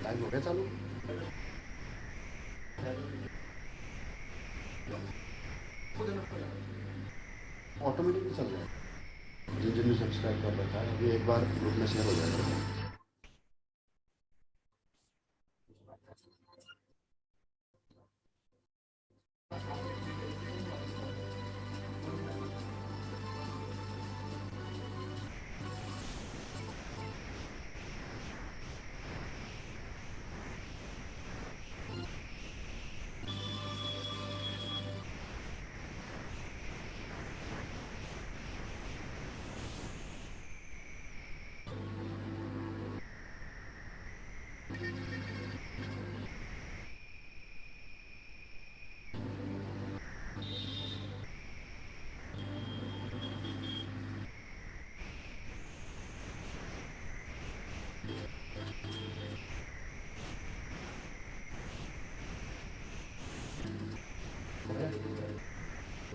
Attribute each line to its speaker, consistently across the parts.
Speaker 1: Live हो गया चालू ऑटोमेटिकली चल रहा है जिन जिन सब्सक्राइब कर रखा है अभी एक बार ग्रुप में शेयर हो जाएगा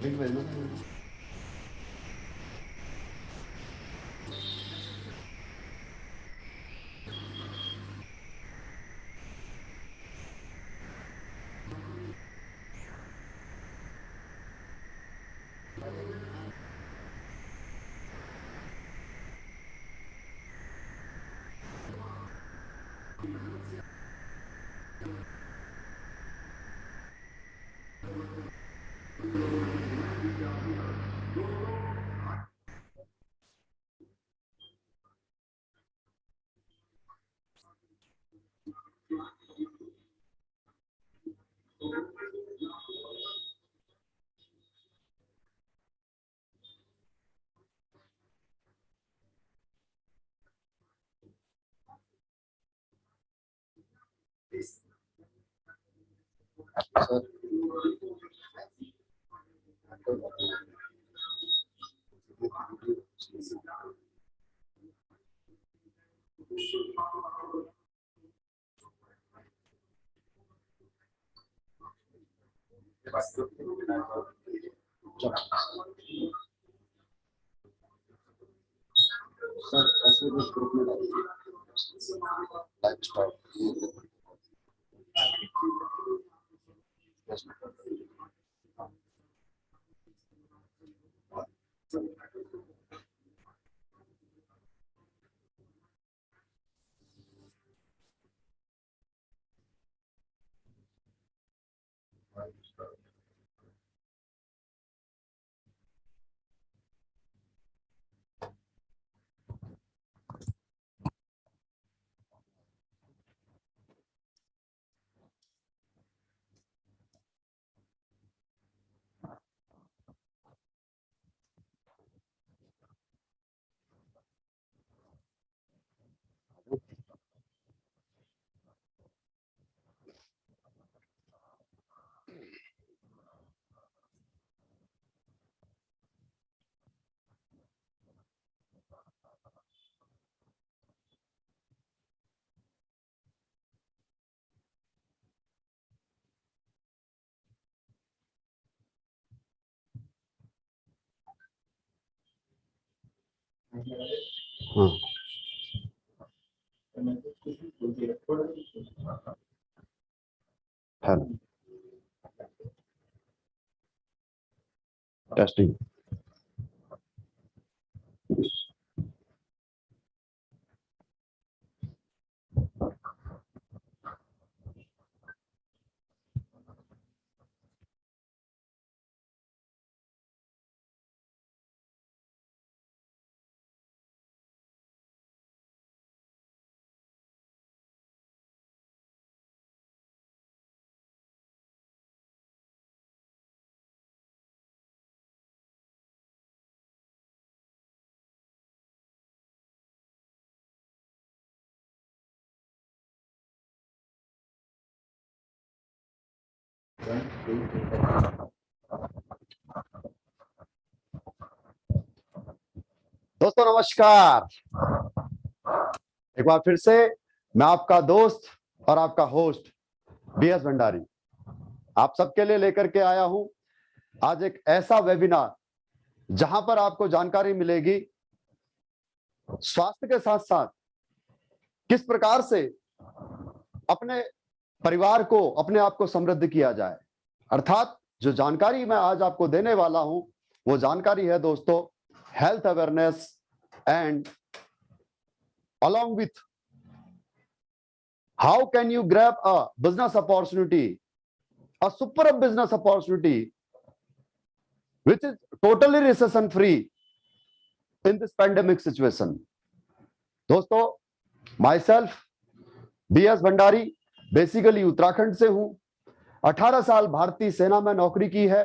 Speaker 1: लिंक भेजना सर सर ऐसे भी ग्रुप में डालिए लाइव स्टार्ट हाँ हेलो टेस्टिंग। दोस्तों नमस्कार, एक बार फिर से मैं आपका दोस्त और आपका होस्ट बीएस भंडारी आप सबके लिए लेकर के आया हूं आज एक ऐसा वेबिनार जहां पर आपको जानकारी मिलेगी स्वास्थ्य के साथ साथ किस प्रकार से अपने परिवार को, अपने आप को समृद्ध किया जाए। अर्थात जो जानकारी मैं आज आपको देने वाला हूं वो जानकारी है दोस्तों health awareness and along with how can you grab a business opportunity, a superb business opportunity which is totally recession free in this pandemic situation. दोस्तों myself BS Bhandari basically Uttarakhand से हूं। 18 साल भारतीय सेना में नौकरी की है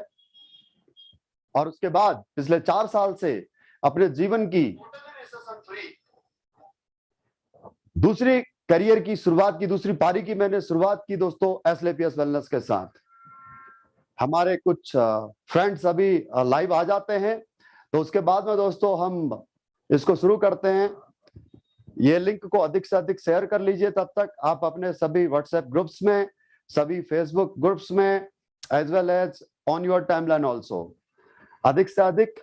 Speaker 1: और उसके बाद पिछले 4 साल से अपने जीवन की दूसरी करियर की शुरुआत की, दूसरी पारी की मैंने शुरुआत की दोस्तों एसलेपीएस वेलनेस के साथ। हमारे कुछ फ्रेंड्स अभी लाइव आ जाते हैं तो उसके बाद में दोस्तों हम इसको शुरू करते हैं। ये लिंक को अधिक से अधिक शेयर कर लीजिए। तब तक आप अपने सभी व्हाट्सएप ग्रुप्स में, सभी फेसबुक ग्रुप्स में as well as on your timeline also अधिक से अधिक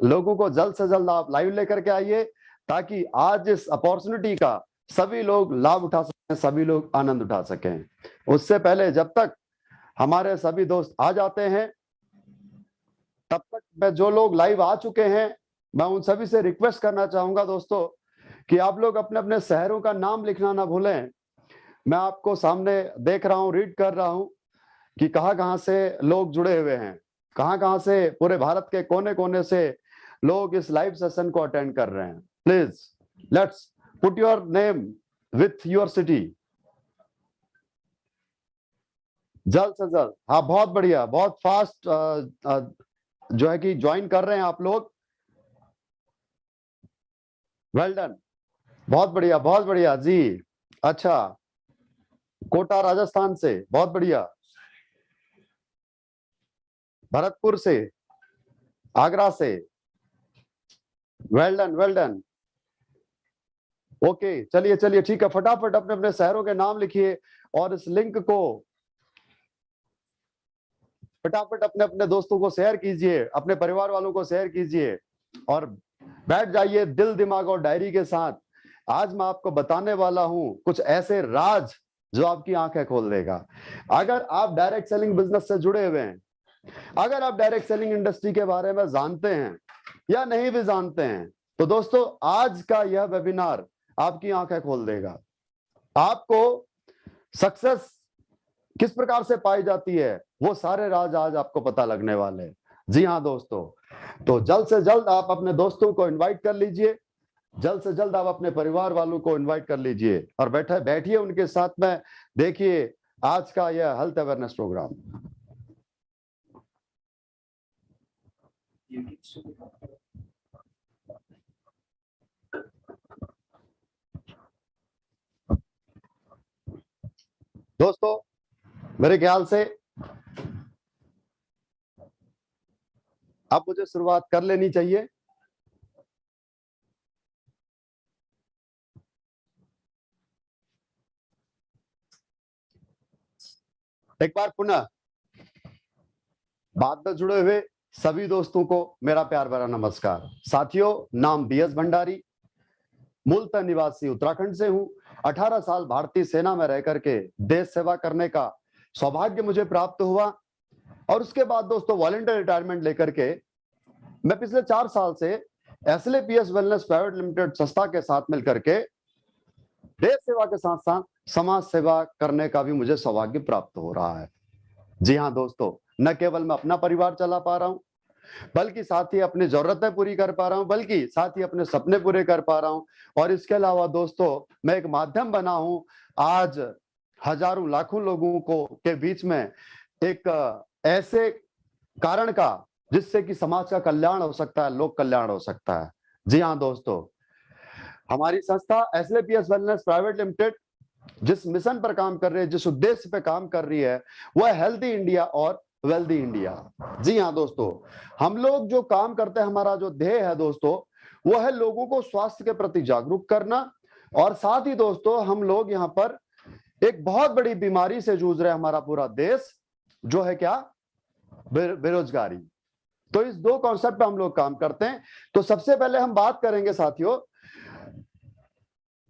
Speaker 1: लोगों को जल्द से जल्द आप लाइव लेकर के आइए ताकि आज इस अपॉर्चुनिटी का सभी लोग लाभ उठा सकें, सभी लोग आनंद उठा सकें। उससे पहले जब तक हमारे सभी दोस्त आ जाते हैं तब तक मैं जो लोग लाइव आ चुके हैं मैं उन सभी से रिक्वेस्ट करना चाहूंगा दोस्तों कि आप लोग अपने अपने शहरों का नाम लिखना ना भूलें। मैं आपको सामने देख रहा हूं, रीड कर रहा हूं कि कहां से लोग जुड़े हुए हैं, कहां से पूरे भारत के कोने कोने से लोग इस लाइव सेशन को अटेंड कर रहे हैं। Please let's put your name with your city जल्द से जल्द। हाँ बहुत बढ़िया, बहुत फास्ट जो है कि ज्वाइन कर रहे हैं आप लोग। वेल डन, बहुत बढ़िया जी। अच्छा, कोटा राजस्थान से, बहुत बढ़िया। भरतपुर से, आगरा से, वेल डन। ओके चलिए ठीक है, फटाफट अपने अपने शहरों के नाम लिखिए और इस लिंक को फटाफट अपने अपने दोस्तों को शेयर कीजिए, अपने परिवार वालों को शेयर कीजिए और बैठ जाइए दिल, दिमाग और डायरी के साथ। आज मैं आपको बताने वाला हूं कुछ ऐसे राज जो आपकी आंखें खोल देगा। अगर आप डायरेक्ट सेलिंग बिजनेस से जुड़े हुए हैं, अगर आप डायरेक्ट सेलिंग इंडस्ट्री के बारे में जानते हैं या नहीं भी जानते हैं तो दोस्तों आज का यह वेबिनार आपकी आंखें खोल देगा। आपको सक्सेस किस प्रकार से पाई जाती है वो सारे राज आज आपको पता लगने वाले हैं। जी हाँ दोस्तों, तो जल्द से जल्द आप अपने दोस्तों को इनवाइट कर लीजिए, जल्द से जल्द आप अपने परिवार वालों को इनवाइट कर लीजिए और बैठिए उनके साथ में, देखिए आज का यह हेल्थ अवेयरनेस प्रोग्राम। दोस्तों मेरे ख्याल से अब मुझे शुरुआत कर लेनी चाहिए। एक बार पुनः बाद में जुड़े हुए सभी दोस्तों को मेरा प्यार भरा नमस्कार। साथियों, नाम बीएस भंडारी, मूलतः निवासी उत्तराखंड से हूं। 18 साल भारतीय सेना में रह करके देश सेवा करने का सौभाग्य मुझे प्राप्त हुआ और उसके बाद दोस्तों वॉलंटियर रिटायरमेंट लेकर के मैं पिछले 4 साल से एसएलपीएस वेलनेस प्राइवेट लिमिटेड संस्था के साथ मिलकर के देश सेवा के साथ साथ समाज सेवा करने का भी मुझे सौभाग्य प्राप्त हो रहा है। जी हाँ दोस्तों, न केवल मैं अपना परिवार चला पा रहा हूं, बल्कि साथ ही अपनी जरूरतें पूरी कर पा रहा हूं, बल्कि साथ ही अपने सपने पूरे कर पा रहा हूं। और इसके अलावा दोस्तों मैं एक माध्यम बना हूं आज हजारों लाखों लोगों को के बीच में एक ऐसे कारण का जिससे कि समाज का कल्याण हो सकता है, लोक कल्याण हो सकता है। जी हाँ दोस्तों, हमारी संस्था एसएलपीएस वेलनेस प्राइवेट लिमिटेड जिस मिशन पर काम कर रही है, जिस उद्देश्य पे काम कर रही है, वह हेल्दी इंडिया और वेल्दी इंडिया। जी हाँ दोस्तों, हम लोग जो काम करते हैं, हमारा जो ध्येय है दोस्तों, वो है लोगों को स्वास्थ्य के प्रति जागरूक करना। और साथ ही दोस्तों हम लोग यहाँ पर एक बहुत बड़ी बीमारी से जूझ रहे हैं, हमारा पूरा देश, जो है क्या, बेरोजगारी। तो इस 2 कॉन्सेप्ट पे हम लोग काम करते हैं। तो सबसे पहले हम बात करेंगे साथियों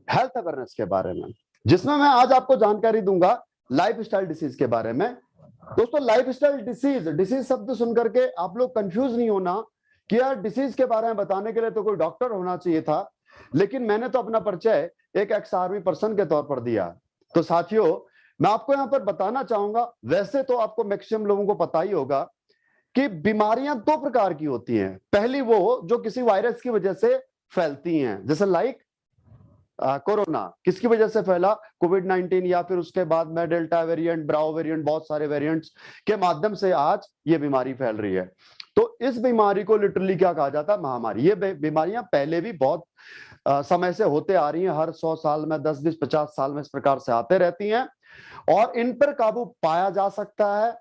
Speaker 1: हेल्थ अवेयरनेस के बारे में, जिसमें मैं आज आपको जानकारी दूंगा लाइफस्टाइल डिसीज के बारे में। दोस्तों लाइफस्टाइल डिसीज शब्द सुनकर के आप लोग कंफ्यूज नहीं होना कि यार डिसीज के बारे में बताने के लिए तो कोई डॉक्टर होना चाहिए था, लेकिन मैंने तो अपना परिचय एक एक्स आर्मी पर्सन के तौर पर दिया। तो साथियों मैं आपको यहाँ पर बताना चाहूंगा, वैसे तो आपको मैक्सिमम लोगों को पता ही होगा कि बीमारियां 2 प्रकार की होती हैं। पहली वो जो किसी वायरस की वजह से फैलती हैं, जैसे लाइक कोरोना किसकी वजह से फैला, कोविड-19, या फिर उसके बाद में डेल्टा वेरिएंट, ब्राउ वेरिएंट, बहुत सारे वेरिएंट्स के माध्यम से आज ये बीमारी फैल रही है। तो इस बीमारी को लिटरली क्या कहा जाता है, महामारी। ये बीमारियां पहले भी बहुत समय से होते आ रही हैं, हर 100 साल में 10, 20, 50 साल में इस प्रकार से आते रहती हैं और इन पर काबू पाया जा सकता है।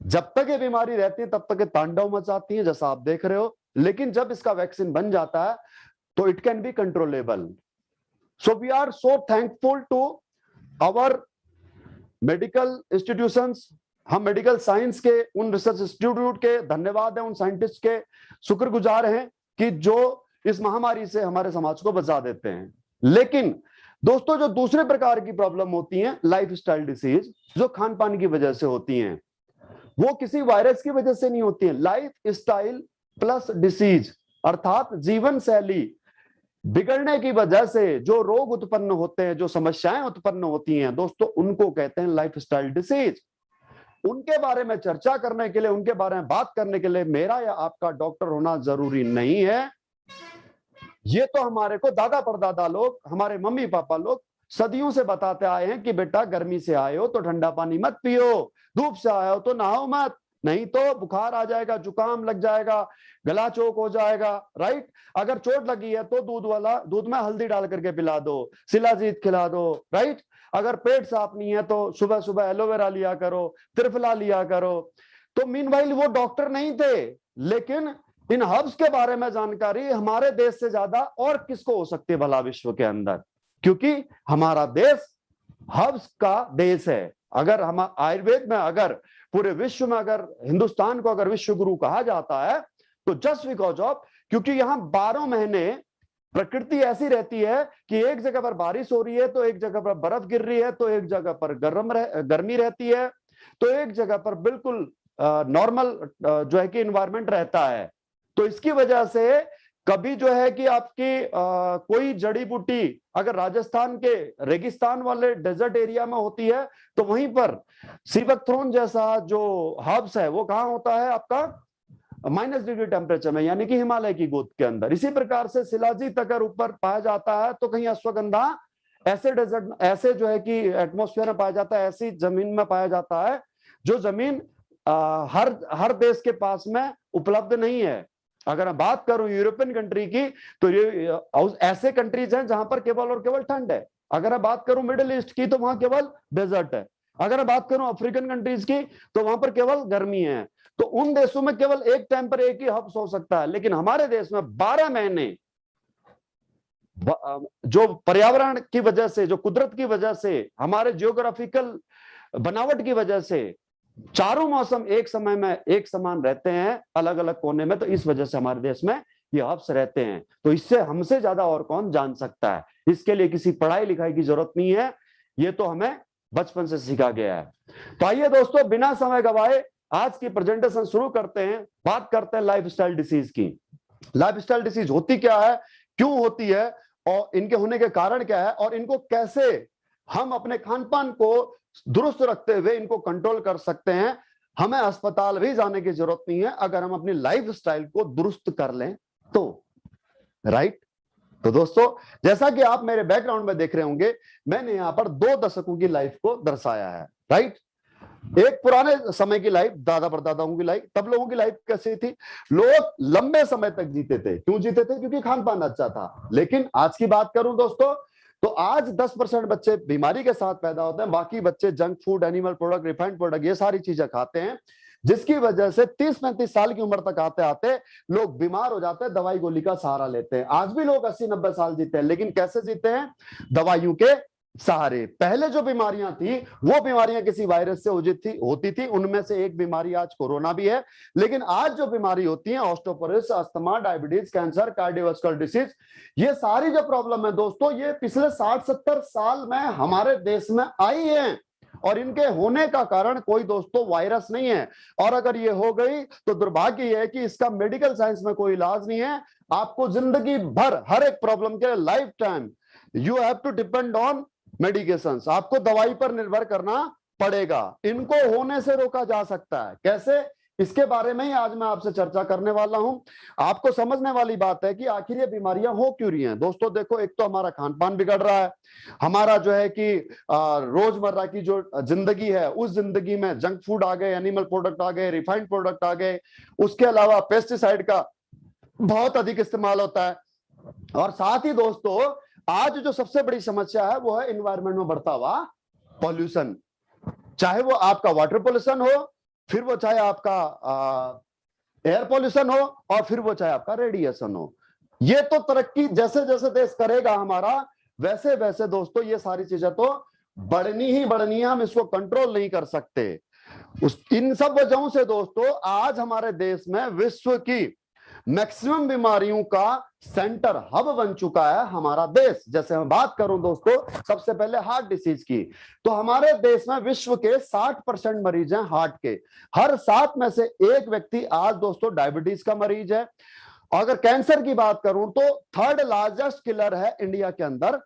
Speaker 1: जब तक ये बीमारी रहती है तब तक ये तांडव मचाती है, जैसा आप देख रहे हो। लेकिन जब इसका वैक्सीन बन जाता है तो it can be controllable. So we are so thankful to our medical institutions। हम मेडिकल साइंस के उन रिसर्च इंस्टीट्यूट के धन्यवाद है, उन साइंटिस्ट के शुक्रगुजार हैं कि जो इस महामारी से हमारे समाज को बचा देते हैं। लेकिन दोस्तों जो दूसरे प्रकार की प्रॉब्लम होती हैं, लाइफस्टाइल डिसीज, जो खान पान की वजह से होती हैं, वो किसी वायरस की वजह से नहीं होती है। लाइफ स्टाइल प्लस डिसीज, अर्थात जीवन शैली बिगड़ने की वजह से जो रोग उत्पन्न होते हैं, जो समस्याएं उत्पन्न होती हैं दोस्तों, उनको कहते हैं लाइफस्टाइल डिसीज। उनके बारे में चर्चा करने के लिए, उनके बारे में बात करने के लिए मेरा या आपका डॉक्टर होना जरूरी नहीं है। ये तो हमारे को दादा परदादा लोग, हमारे मम्मी पापा लोग सदियों से बताते आए हैं कि बेटा गर्मी से आए हो तो ठंडा पानी मत पियो, धूप से आए हो तो नहाओ मत, नहीं तो बुखार आ जाएगा, जुकाम लग जाएगा, गला चोक हो जाएगा, राइट। अगर चोट लगी है तो दूध में हल्दी डाल करके पिला दो, शिलाजीत खिला दो, राइट। अगर पेट साफ नहीं है तो सुबह सुबह एलोवेरा लिया करो, त्रिफला लिया करो। तो मीनवाइल वो डॉक्टर नहीं थे, लेकिन इन हर्ब्स के बारे में जानकारी हमारे देश से ज्यादा और किसको हो सकती है भला विश्व के अंदर, क्योंकि हमारा देश हर्ब्स का देश है। अगर हम आयुर्वेद में, अगर पूरे विश्व में, अगर हिंदुस्तान को अगर विश्व गुरु कहा जाता है तो जस्ट बिकॉज ऑफ, क्योंकि यहां 12 महीने प्रकृति ऐसी रहती है कि एक जगह पर बारिश हो रही है तो एक जगह पर बर्फ गिर रही है, तो एक जगह पर गर्मी रहती है, तो एक जगह पर बिल्कुल नॉर्मल जो है कि एनवायरनमेंट रहता है। तो इसकी वजह से कभी जो है कि आपकी कोई जड़ी बूटी अगर राजस्थान के रेगिस्तान वाले डेजर्ट एरिया में होती है तो वहीं पर सीबकथ्रोन जैसा जो हर्ब्स है वो कहाँ होता है, आपका -डिग्री टेम्परेचर में, यानी कि हिमालय की गोद के अंदर। इसी प्रकार से शिलाजीत अगर ऊपर पाया जाता है तो कहीं अश्वगंधा ऐसे डेजर्ट, ऐसे जो है कि एटमॉस्फेयर में पाया जाता है, ऐसी जमीन में पाया जाता है जो जमीन हर देश के पास में उपलब्ध नहीं है। अगर मैं बात करूं यूरोपियन कंट्री की तो ऐसे कंट्रीज हैं जहां पर केवल और केवल ठंड है। अगर मैं बात करूं मिडिल ईस्ट की तो वहां केवल डेजर्ट है। अगर मैं बात करूं अफ्रीकन कंट्रीज की तो वहां पर केवल गर्मी है। तो उन देशों में केवल एक टाइम पर एक ही हब्स हो सकता है, लेकिन हमारे देश में 12 महीने जो पर्यावरण की वजह से, जो कुदरत की वजह से, हमारे जियोग्राफिकल बनावट की वजह से चारों मौसम एक समय में एक समान रहते हैं, अलग अलग कोने में। तो इस वजह से हमारे देश में ये हब्स रहते हैं। तो इससे हमसे ज्यादा और कौन जान सकता है। इसके लिए किसी पढ़ाई लिखाई की जरूरत नहीं है, ये तो हमें बचपन से सीखा गया है। तो आइए दोस्तों बिना समय गवाए आज की प्रेजेंटेशन शुरू करते हैं, बात करते हैं लाइफस्टाइल डिसीज की। लाइफस्टाइल डिसीज होती क्या है, क्यों होती है, और इनके होने के कारण क्या है, और इनको कैसे हम अपने खान पान को दुरुस्त रखते हुए इनको कंट्रोल कर सकते हैं। हमें अस्पताल भी जाने की जरूरत नहीं है अगर हम अपनी लाइफस्टाइल को दुरुस्त कर लें तो, राइट। तो दोस्तों, जैसा कि आप मेरे बैकग्राउंड में देख रहे होंगे, मैंने यहां पर 2 दशकों की लाइफ को दर्शाया है, राइट। एक पुराने समय की लाइफ, दादा परदादाओं की लाइफ। तब लोगों की लाइफ कैसी थी, लोग लंबे समय तक जीते थे। क्यों जीते थे? क्योंकि खान पान अच्छा था। लेकिन आज की बात करूं दोस्तों, तो आज 10% बच्चे बीमारी के साथ पैदा होते हैं, बाकी बच्चे junk food, animal product, refined product, ये सारी चीजें खाते हैं, जिसकी वजह से 30-35 साल की उम्र तक आते आते लोग बीमार हो जाते हैं, दवाई गोली का सहारा लेते हैं। आज भी लोग 80-90 साल जीते हैं, लेकिन कैसे जीते हैं? दवाइयों के सहारे। पहले जो बीमारियां थी वो बीमारियां किसी वायरस से होती थी, उनमें से एक बीमारी आज कोरोना भी है। लेकिन आज जो बीमारी होती है, osteoporosis, asthma, diabetes, cancer, cardiovascular disease, ये सारी जो प्रॉब्लम है दोस्तों, ये पिछले 60-70 साल में हमारे देश में आई है। और इनके होने का कारण कोई दोस्तों वायरस नहीं है। और अगर ये हो गई तो दुर्भाग्य यह है कि इसका मेडिकल साइंस में कोई इलाज नहीं है। आपको जिंदगी भर हर एक प्रॉब्लम के life time you have to depend on medications, आपको दवाई पर निर्भर करना पड़ेगा। इनको होने से रोका जा सकता है कैसे, इसके बारे में ही आज मैं आपसे चर्चा करने वाला हूं। आपको समझने वाली बात है कि आखिर ये बीमारियां हो क्यों रही हैं। दोस्तों देखो, एक तो हमारा खान पान बिगड़ रहा है, हमारा जो है कि रोजमर्रा की जो जिंदगी है उस जिंदगी में जंक फूड आ गए, एनिमल प्रोडक्ट आ गए, रिफाइंड प्रोडक्ट आ गए, उसके अलावा पेस्टिसाइड का बहुत अधिक इस्तेमाल होता है। और साथ ही दोस्तों, आज जो सबसे बड़ी समस्या है वो है एनवायरनमेंट में बढ़ता हुआ पॉल्यूशन। चाहे वो आपका वाटर पॉल्यूशन हो, फिर वो चाहे आपका एयर पॉल्यूशन हो, और फिर वो चाहे आपका रेडिएशन हो। ये तो तरक्की जैसे जैसे देश करेगा हमारा, वैसे वैसे दोस्तों ये सारी चीजें तो बढ़नी ही बढ़नी है, हम इसको कंट्रोल नहीं कर सकते। इन सब वजहों से दोस्तों आज हमारे देश में विश्व की मैक्सिमम बीमारियों का सेंटर, हब बन चुका है हमारा देश। जैसे मैं बात करूं दोस्तों सबसे पहले हार्ट डिसीज की, तो हमारे देश में विश्व के 60% मरीज हैं हार्ट के। हर 7 में से 1 व्यक्ति आज दोस्तों डायबिटीज का मरीज है। अगर कैंसर की बात करूं तो 3rd लार्जेस्ट किलर है इंडिया के अंदर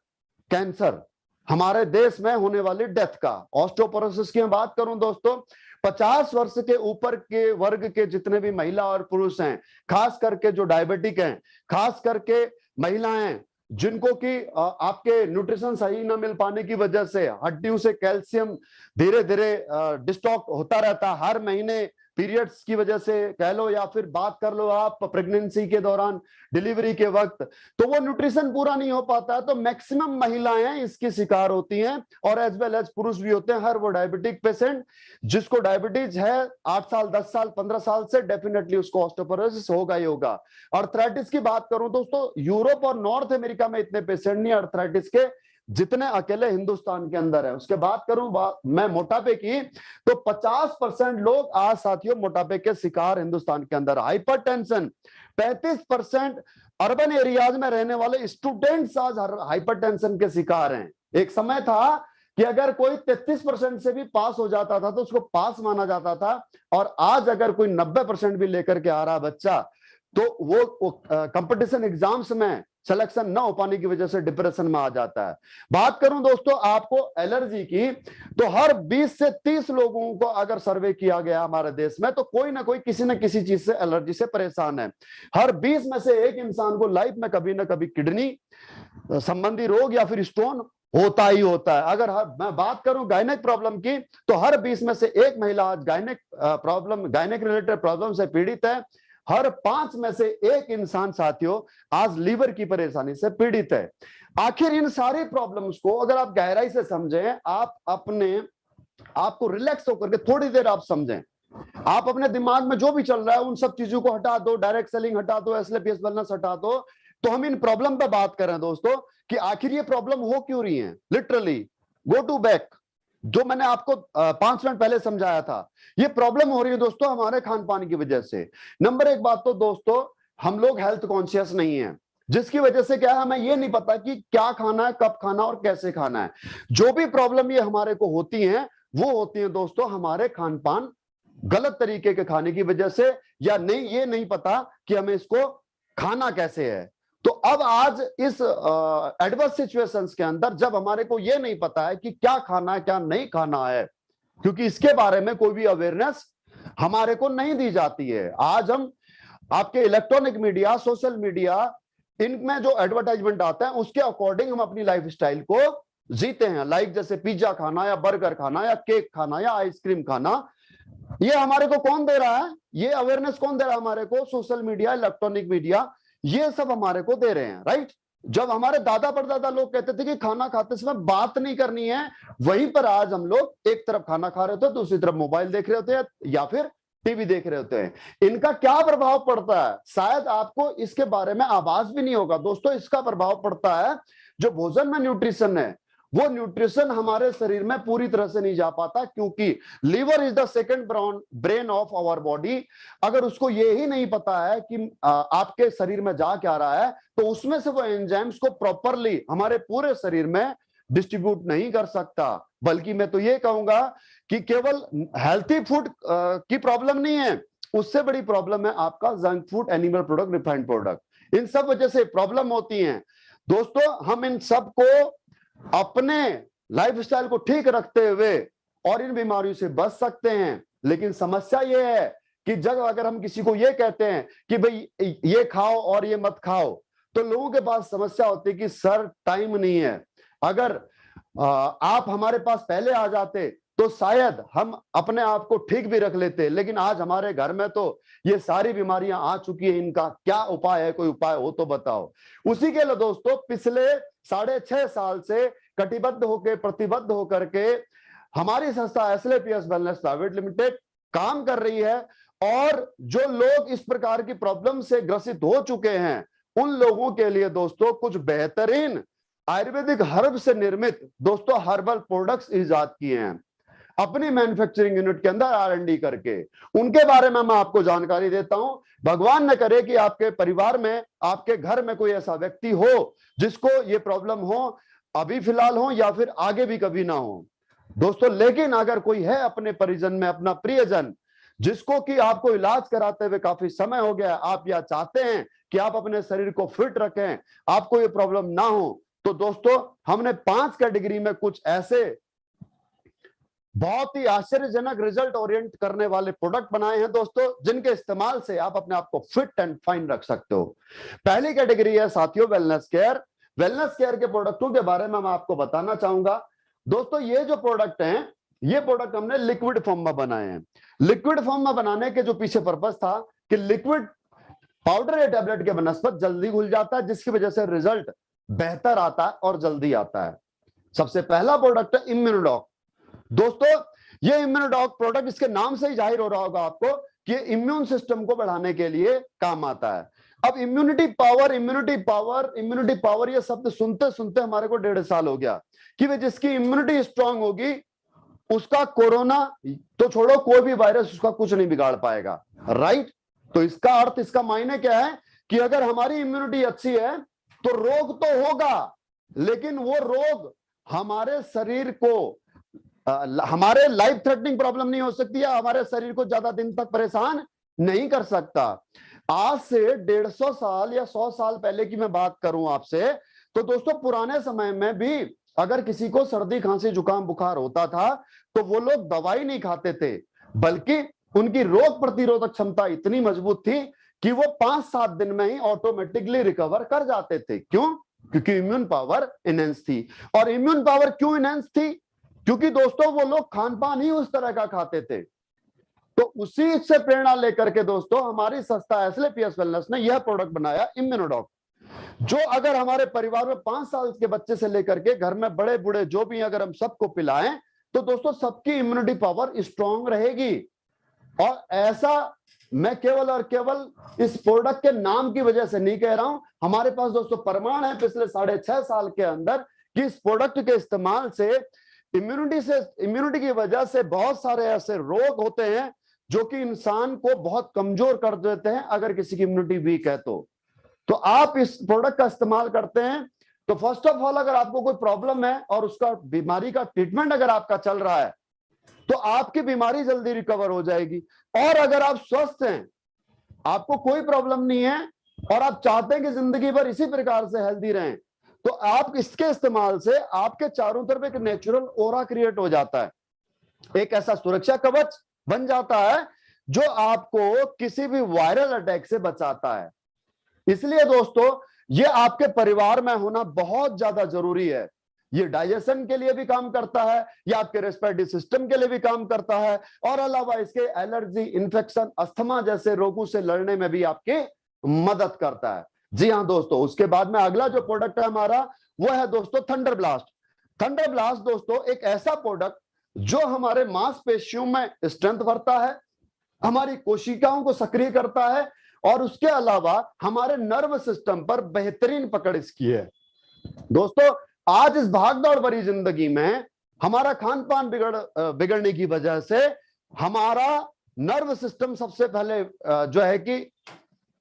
Speaker 1: कैंसर, हमारे देश में होने वाली डेथ का। ऑस्टियोपोरोसिस की मैं बात करूं दोस्तों, 50 वर्ष के ऊपर के वर्ग के जितने भी महिला और पुरुष हैं, खास करके जो डायबिटिक हैं, खास करके महिलाएं जिनको कि आपके न्यूट्रिशन सही न मिल पाने की वजह से हड्डियों से कैल्शियम धीरे धीरे डिस्टॉक होता रहता है हर महीने, पीरियड्स की वजह से कह लो, या फिर बात कर लो आप प्रेगनेंसी के दौरान, डिलीवरी के वक्त, तो वो न्यूट्रिशन पूरा नहीं हो पाता है। तो मैक्सिमम महिलाएं इसकी शिकार होती हैं, और एज वेल एज पुरुष भी होते हैं। हर वो डायबिटिक पेशेंट जिसको डायबिटीज है 8 साल, 10 साल, 15 साल से, डेफिनेटली उसको ऑस्टियोपोरोसिस होगा ही होगा। अर्थराइटिस की बात करूं दोस्तों, यूरोप और नॉर्थ अमेरिका में इतने पेशेंट नहीं अर्थराइटिस के जितने अकेले हिंदुस्तान के अंदर है। उसके बाद करूं मैं मोटापे की, तो 50% लोग आज साथियों मोटापे के शिकार हिंदुस्तान के अंदर। हाइपरटेंशन, 35% अर्बन एरियाज में रहने वाले स्टूडेंट्स आज हाइपरटेंशन के शिकार हैं। एक समय था कि अगर कोई 33% से भी पास हो जाता था तो उसको पास माना जाता था, और आज अगर कोई 90% भी लेकर के आ रहा बच्चा, तो वो कंपटीशन एग्जाम्स में सिलेक्शन ना हो पाने की वजह से डिप्रेशन में आ जाता है। बात करूं दोस्तों आपको एलर्जी की, तो हर 20 से 30 लोगों को अगर सर्वे किया गया हमारे देश में, तो कोई ना कोई किसी न किसी चीज से एलर्जी से परेशान है। हर 20 में से 1 इंसान को लाइफ में कभी ना कभी किडनी संबंधी रोग या फिर स्टोन होता ही होता है। अगर मैं बात करूं गायनेक प्रॉब्लम की, तो हर 20 में से 1 महिला आज गायनेक रिलेटेड प्रॉब्लम से पीड़ित है। हर 5 में से 1 इंसान साथियों आज लीवर की परेशानी से पीड़ित है। आखिर इन सारी प्रॉब्लम्स को अगर आप गहराई से समझें, आप अपने आपको रिलैक्स होकर के थोड़ी देर आप समझें, आप अपने दिमाग में जो भी चल रहा है उन सब चीजों को हटा दो, डायरेक्ट सेलिंग हटा दो, एसएलपीएस वेलनेस हटा दो, तो हम इन प्रॉब्लम पे बात करें दोस्तों कि आखिर ये प्रॉब्लम हो क्यों रही है। लिटरली गो टू बैक, जो मैंने आपको 5 मिनट पहले समझाया था, ये प्रॉब्लम हो रही है दोस्तों हमारे खान पान की वजह से। नंबर 1 बात तो दोस्तों, हम लोग हेल्थ कॉन्शियस नहीं है, जिसकी वजह से क्या है, हमें ये नहीं पता कि क्या खाना है, कब खाना और कैसे खाना है। जो भी प्रॉब्लम ये हमारे को होती है, वो होती है दोस्तों हमारे खान पान गलत तरीके के खाने की वजह से, या नहीं ये नहीं पता कि हमें इसको खाना कैसे है। तो अब आज इस एडवर्स सिचुएशंस के अंदर जब हमारे को ये नहीं पता है कि क्या खाना है क्या नहीं खाना है, क्योंकि इसके बारे में कोई भी अवेयरनेस हमारे को नहीं दी जाती है। आज हम आपके इलेक्ट्रॉनिक मीडिया, सोशल मीडिया, इनमें जो एडवर्टाइजमेंट आता है उसके अकॉर्डिंग हम अपनी लाइफ स्टाइल को जीते हैं। लाइक जैसे पिज्जा खाना या बर्गर खाना या केक खाना या आइसक्रीम खाना, ये हमारे को कौन दे रहा है? ये अवेयरनेस कौन दे रहा है हमारे को? सोशल मीडिया, इलेक्ट्रॉनिक मीडिया, ये सब हमारे को दे रहे हैं, राइट। जब हमारे दादा परदादा लोग कहते थे कि खाना खाते समय बात नहीं करनी है, वहीं पर आज हम लोग एक तरफ खाना खा रहे होते हैं, दूसरी तरफ मोबाइल देख रहे होते हैं या फिर टीवी देख रहे होते हैं। इनका क्या प्रभाव पड़ता है, शायद आपको इसके बारे में आभास भी नहीं होगा दोस्तों। इसका प्रभाव पड़ता है जो भोजन में न्यूट्रिशन है, वो न्यूट्रिशन हमारे शरीर में पूरी तरह से नहीं जा पाता, क्योंकि liver is the second brain of our body. अगर उसको ये ही नहीं पता है कि आपके शरीर में जा क्या रहा है, तो उसमें से वो एंजाइम्स को प्रॉपरली हमारे पूरे शरीर में डिस्ट्रीब्यूट नहीं कर सकता। बल्कि मैं तो ये कहूंगा कि केवल हेल्थी फूड की प्रॉब्लम नहीं है, उससे बड़ी प्रॉब्लम है आपका junk food, animal product, refined product. इन सब वजह से प्रॉब्लम होती है दोस्तों। हम इन सब को अपने लाइफस्टाइल को ठीक रखते हुए और इन बीमारियों से बच सकते हैं। लेकिन समस्या यह है कि जब अगर हम किसी को ये कहते हैं कि भाई ये खाओ और ये मत खाओ, तो लोगों के पास समस्या होती है कि सर टाइम नहीं है। अगर आप हमारे पास पहले आ जाते तो शायद हम अपने आप को ठीक भी रख लेते, लेकिन आज हमारे घर में तो ये सारी बीमारियां आ चुकी है। इनका क्या उपाय है? कोई उपाय हो तो बताओ। उसी के लिए दोस्तों पिछले 6.5 साल से कटिबद्ध होकर, प्रतिबद्ध होकर के हमारी संस्था एसएलपीएस वेलनेस प्राइवेट लिमिटेड काम कर रही है। और जो लोग इस प्रकार की प्रॉब्लम से ग्रसित हो चुके हैं, उन लोगों के लिए दोस्तों कुछ बेहतरीन आयुर्वेदिक हर्ब से निर्मित दोस्तों हर्बल प्रोडक्ट्स इजाद किए हैं अपनी मैन्युफैक्चरिंग यूनिट के अंदर R&D करके। उनके बारे में मैं आपको जानकारी देता हूं। भगवान न करे कि आपके परिवार में, आपके घर में कोई ऐसा व्यक्ति हो जिसको ये प्रॉब्लम हो, अभी फिलहाल हो या फिर आगे भी कभी ना हो दोस्तों। लेकिन अगर कोई है अपने परिजन में, अपना प्रियजन, जिसको कि आपको इलाज कराते हुए काफी समय हो गया, आप यह चाहते हैं कि आप अपने शरीर को फिट रखें, आपको ये प्रॉब्लम ना हो, तो दोस्तों हमने 5 कैटेगरी में कुछ ऐसे बहुत ही आश्चर्यजनक रिजल्ट ओरिएंट करने वाले प्रोडक्ट बनाए हैं दोस्तों, जिनके इस्तेमाल से आप अपने आप को फिट एंड फाइन रख सकते हो। पहली कैटेगरी है साथियों वेलनेस केयर। वेलनेस केयर के प्रोडक्टों के बारे में मैं आपको बताना चाहूंगा दोस्तों। ये जो प्रोडक्ट हैं, ये प्रोडक्ट हमने लिक्विड फॉर्म में बनाए हैं। लिक्विड फॉर्म में बनाने के जो पीछे पर्पस था कि लिक्विड पाउडर या टेबलेट के बनस्पत जल्दी घुल जाता है, जिसकी वजह से रिजल्ट बेहतर आता है और जल्दी आता है। सबसे पहला प्रोडक्ट है इम्यूनोडॉक। दोस्तों ये इम्यूनोडॉक प्रोडक्ट, इसके नाम से ही जाहिर हो रहा होगा आपको कि इम्यून सिस्टम को बढ़ाने के लिए काम आता है। अब immunity power, immunity power, immunity power, ये शब्द सुनते सुनते हमारे को 1.5 साल हो गया कि वे जिसकी इम्यूनिटी स्ट्रांग होगी उसका कोरोना तो छोड़ो, कोई भी वायरस उसका कुछ नहीं बिगाड़ पाएगा, राइट। तो इसका अर्थ, इसका मायने क्या है कि अगर हमारी इम्यूनिटी अच्छी है तो रोग तो होगा, लेकिन वो रोग हमारे शरीर को, हमारे लाइफ थ्रेटनिंग प्रॉब्लम नहीं हो सकती है, हमारे शरीर को ज्यादा दिन तक परेशान नहीं कर सकता। आज से 150 साल या 100 साल पहले की मैं बात करूं आपसे, तो दोस्तों पुराने समय में भी अगर किसी को सर्दी, खांसी, जुकाम, बुखार होता था तो वो लोग दवाई नहीं खाते थे, बल्कि उनकी रोग प्रतिरोधक क्षमता इतनी मजबूत थी कि वो 5-7 दिन में ही ऑटोमेटिकली रिकवर कर जाते थे। क्यों? क्योंकि इम्यून पावर इनहेंस थी। और इम्यून पावर क्यों इनहेंस थी? क्योंकि दोस्तों वो लोग खान पान ही उस तरह का खाते थे। तो उसी से प्रेरणा लेकर के दोस्तों हमारी संस्था एसएलपीएस वेलनेस ने यह प्रोडक्ट बनाया इम्यूनोडॉक, जो अगर हमारे परिवार में 5 साल के बच्चे से लेकर के घर में बड़े बूढ़े जो भी अगर हम सबको पिलाएं तो दोस्तों सबकी इम्यूनिटी पावर स्ट्रांग रहेगी। और ऐसा मैं केवल और केवल इस प्रोडक्ट के नाम की वजह से नहीं कह रहा हूं, हमारे पास दोस्तों प्रमाण है पिछले 6.5 साल के अंदर कि इस प्रोडक्ट के इस्तेमाल से इम्यूनिटी की वजह से बहुत सारे ऐसे रोग होते हैं जो कि इंसान को बहुत कमजोर कर देते हैं अगर किसी की इम्यूनिटी वीक है तो आप इस प्रोडक्ट का इस्तेमाल करते हैं तो फर्स्ट ऑफ ऑल अगर आपको कोई प्रॉब्लम है और उसका बीमारी का ट्रीटमेंट अगर आपका चल रहा है तो आपकी बीमारी जल्दी रिकवर हो जाएगी। और अगर आप स्वस्थ हैं, आपको कोई प्रॉब्लम नहीं है और आप चाहते हैं कि जिंदगी भर इसी प्रकार से हेल्दी रहें, तो आप इसके इस्तेमाल से आपके चारों तरफ एक नेचुरल ऑरा क्रिएट हो जाता है, एक ऐसा सुरक्षा कवच बन जाता है जो आपको किसी भी वायरल अटैक से बचाता है। इसलिए दोस्तों, ये आपके परिवार में होना बहुत ज्यादा जरूरी है। ये डाइजेशन के लिए भी काम करता है, ये आपके रेस्पिरेटरी सिस्टम के लिए भी काम करता है, और अलावा इसके एलर्जी, इन्फेक्शन, अस्थमा जैसे रोगों से लड़ने में भी आपकी मदद करता है। जी हाँ दोस्तों, उसके बाद में अगला जो प्रोडक्ट है हमारा, वो है दोस्तों थंडर ब्लास्ट। थंडर ब्लास्ट दोस्तों एक ऐसा प्रोडक्ट जो हमारे मांसपेशियों में स्ट्रेंथ भरता है, हमारी कोशिकाओं को सक्रिय करता है, और उसके अलावा हमारे नर्व सिस्टम पर बेहतरीन पकड़ इसकी है। दोस्तों, आज इस भागदौड़ भरी जिंदगी में हमारा खान पान बिगड़ने की वजह से हमारा नर्व सिस्टम सबसे पहले जो है कि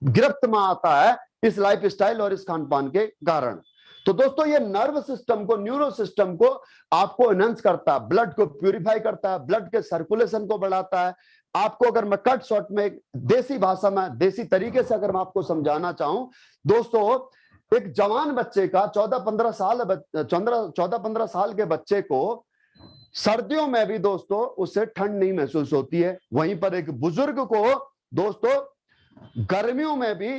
Speaker 1: गिरफ्त में आता है, इस लाइफस्टाइल और इस खान पान के कारण। तो दोस्तों, ये नर्व सिस्टम को, न्यूरो सिस्टम को आपको एनहांस करता है, ब्लड को प्यूरिफाई करता है, ब्लड के सर्कुलेशन को बढ़ाता है। आपको अगर मैं कट शॉर्ट में देसी भाषा में, देसी तरीके से अगर मैं आपको समझाना चाहूं दोस्तों, एक जवान बच्चे का 14-15 साल के बच्चे को सर्दियों में भी दोस्तों उससे ठंड नहीं महसूस होती है। वहीं पर एक बुजुर्ग को दोस्तों गर्मियों में भी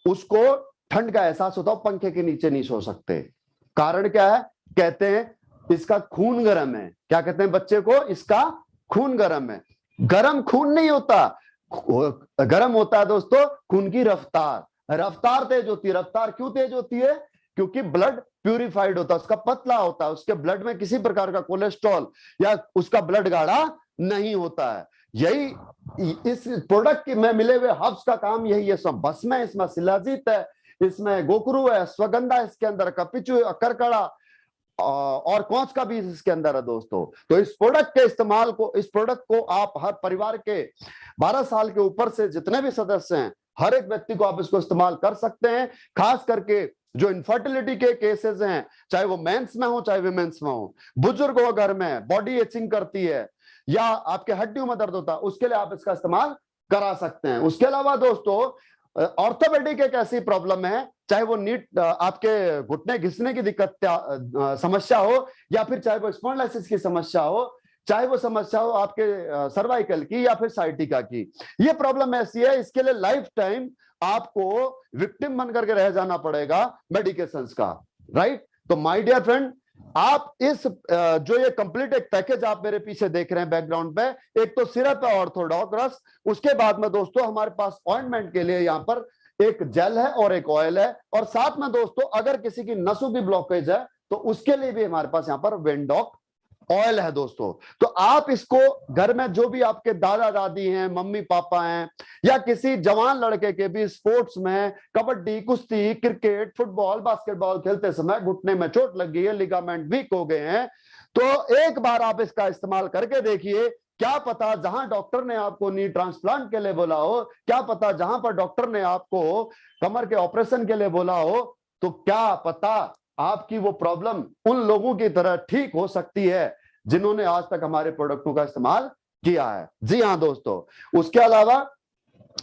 Speaker 1: उसको ठंड का एहसास होता है, पंखे के नीचे नहीं सो सकते। कारण क्या है? कहते हैं इसका खून गर्म है। क्या कहते हैं बच्चे को? इसका खून गर्म है। गर्म खून नहीं होता, गर्म होता है दोस्तों खून की रफ्तार। रफ्तार तेज होती है। रफ्तार क्यों तेज होती है? क्योंकि ब्लड प्यूरिफाइड होता है, उसका पतला होता है, उसके ब्लड में किसी प्रकार का कोलेस्ट्रॉल या उसका ब्लड गाढ़ा नहीं होता है। यही इस प्रोडक्ट में मिले हुए हर्ब्स का काम यही है। सब भस्म है, इसमें शिलाजीत है, इसमें गोकरू है, स्वगंधा इसके अंदर, कपिचु, करकड़ा और कौच का भी इसके अंदर है दोस्तों। तो इस प्रोडक्ट के इस्तेमाल को, इस प्रोडक्ट को आप हर परिवार के 12 साल के ऊपर से जितने भी सदस्य हैं, हर एक व्यक्ति को आप इसको इस्तेमाल कर सकते हैं। खास करके जो इनफर्टिलिटी के केसेस हैं, चाहे वो मेंस में हो चाहे विमेंस में हो, बुजुर्ग हो, घर में बॉडी एचिंग करती है या आपके हड्डियों में दर्द होता है, उसके लिए आप इसका इस्तेमाल करा सकते हैं। उसके अलावा दोस्तों ऑर्थोपेडिक एक ऐसी प्रॉब्लम है, चाहे वो नीट आपके घुटने घिसने की दिक्कत समस्या हो, या फिर चाहे वो स्पॉन्डिलोसिस की समस्या हो, चाहे वो समस्या हो आपके सर्वाइकल की या फिर साइटिका की। ये प्रॉब्लम ऐसी है, इसके लिए लाइफ टाइम आपको विक्टिम बन करके रह जाना पड़ेगा मेडिकेशंस का, राइट। तो माय डियर फ्रेंड, आप इस जो ये कंप्लीट एक पैकेज आप मेरे पीछे देख रहे हैं बैकग्राउंड पे, एक तो सिरप है ऑर्थोडॉक्स, उसके बाद में दोस्तों हमारे पास ऑइंटमेंट के लिए यहाँ पर एक जेल है और एक ऑयल है, और साथ में दोस्तों अगर किसी की नसों की ब्लॉकेज है तो उसके लिए भी हमारे पास यहाँ पर वेंडॉक ऑयल है दोस्तों। तो आप इसको घर में जो भी आपके दादा दादी हैं, मम्मी पापा हैं, या किसी जवान लड़के के भी स्पोर्ट्स में कबड्डी, कुश्ती, क्रिकेट, फुटबॉल, बास्केटबॉल खेलते समय घुटने में चोट लग गई है, लिगामेंट वीक हो गए हैं, तो एक बार आप इसका इस्तेमाल करके देखिए। क्या पता जहां डॉक्टर ने आपको नी ट्रांसप्लांट के लिए बोला हो, क्या पता जहां पर डॉक्टर ने आपको कमर के ऑपरेशन के लिए बोला हो, तो क्या पता आपकी वो प्रॉब्लम उन लोगों की तरह ठीक हो सकती है जिन्होंने आज तक हमारे प्रोडक्टों का इस्तेमाल किया है। जी हाँ दोस्तों, उसके अलावा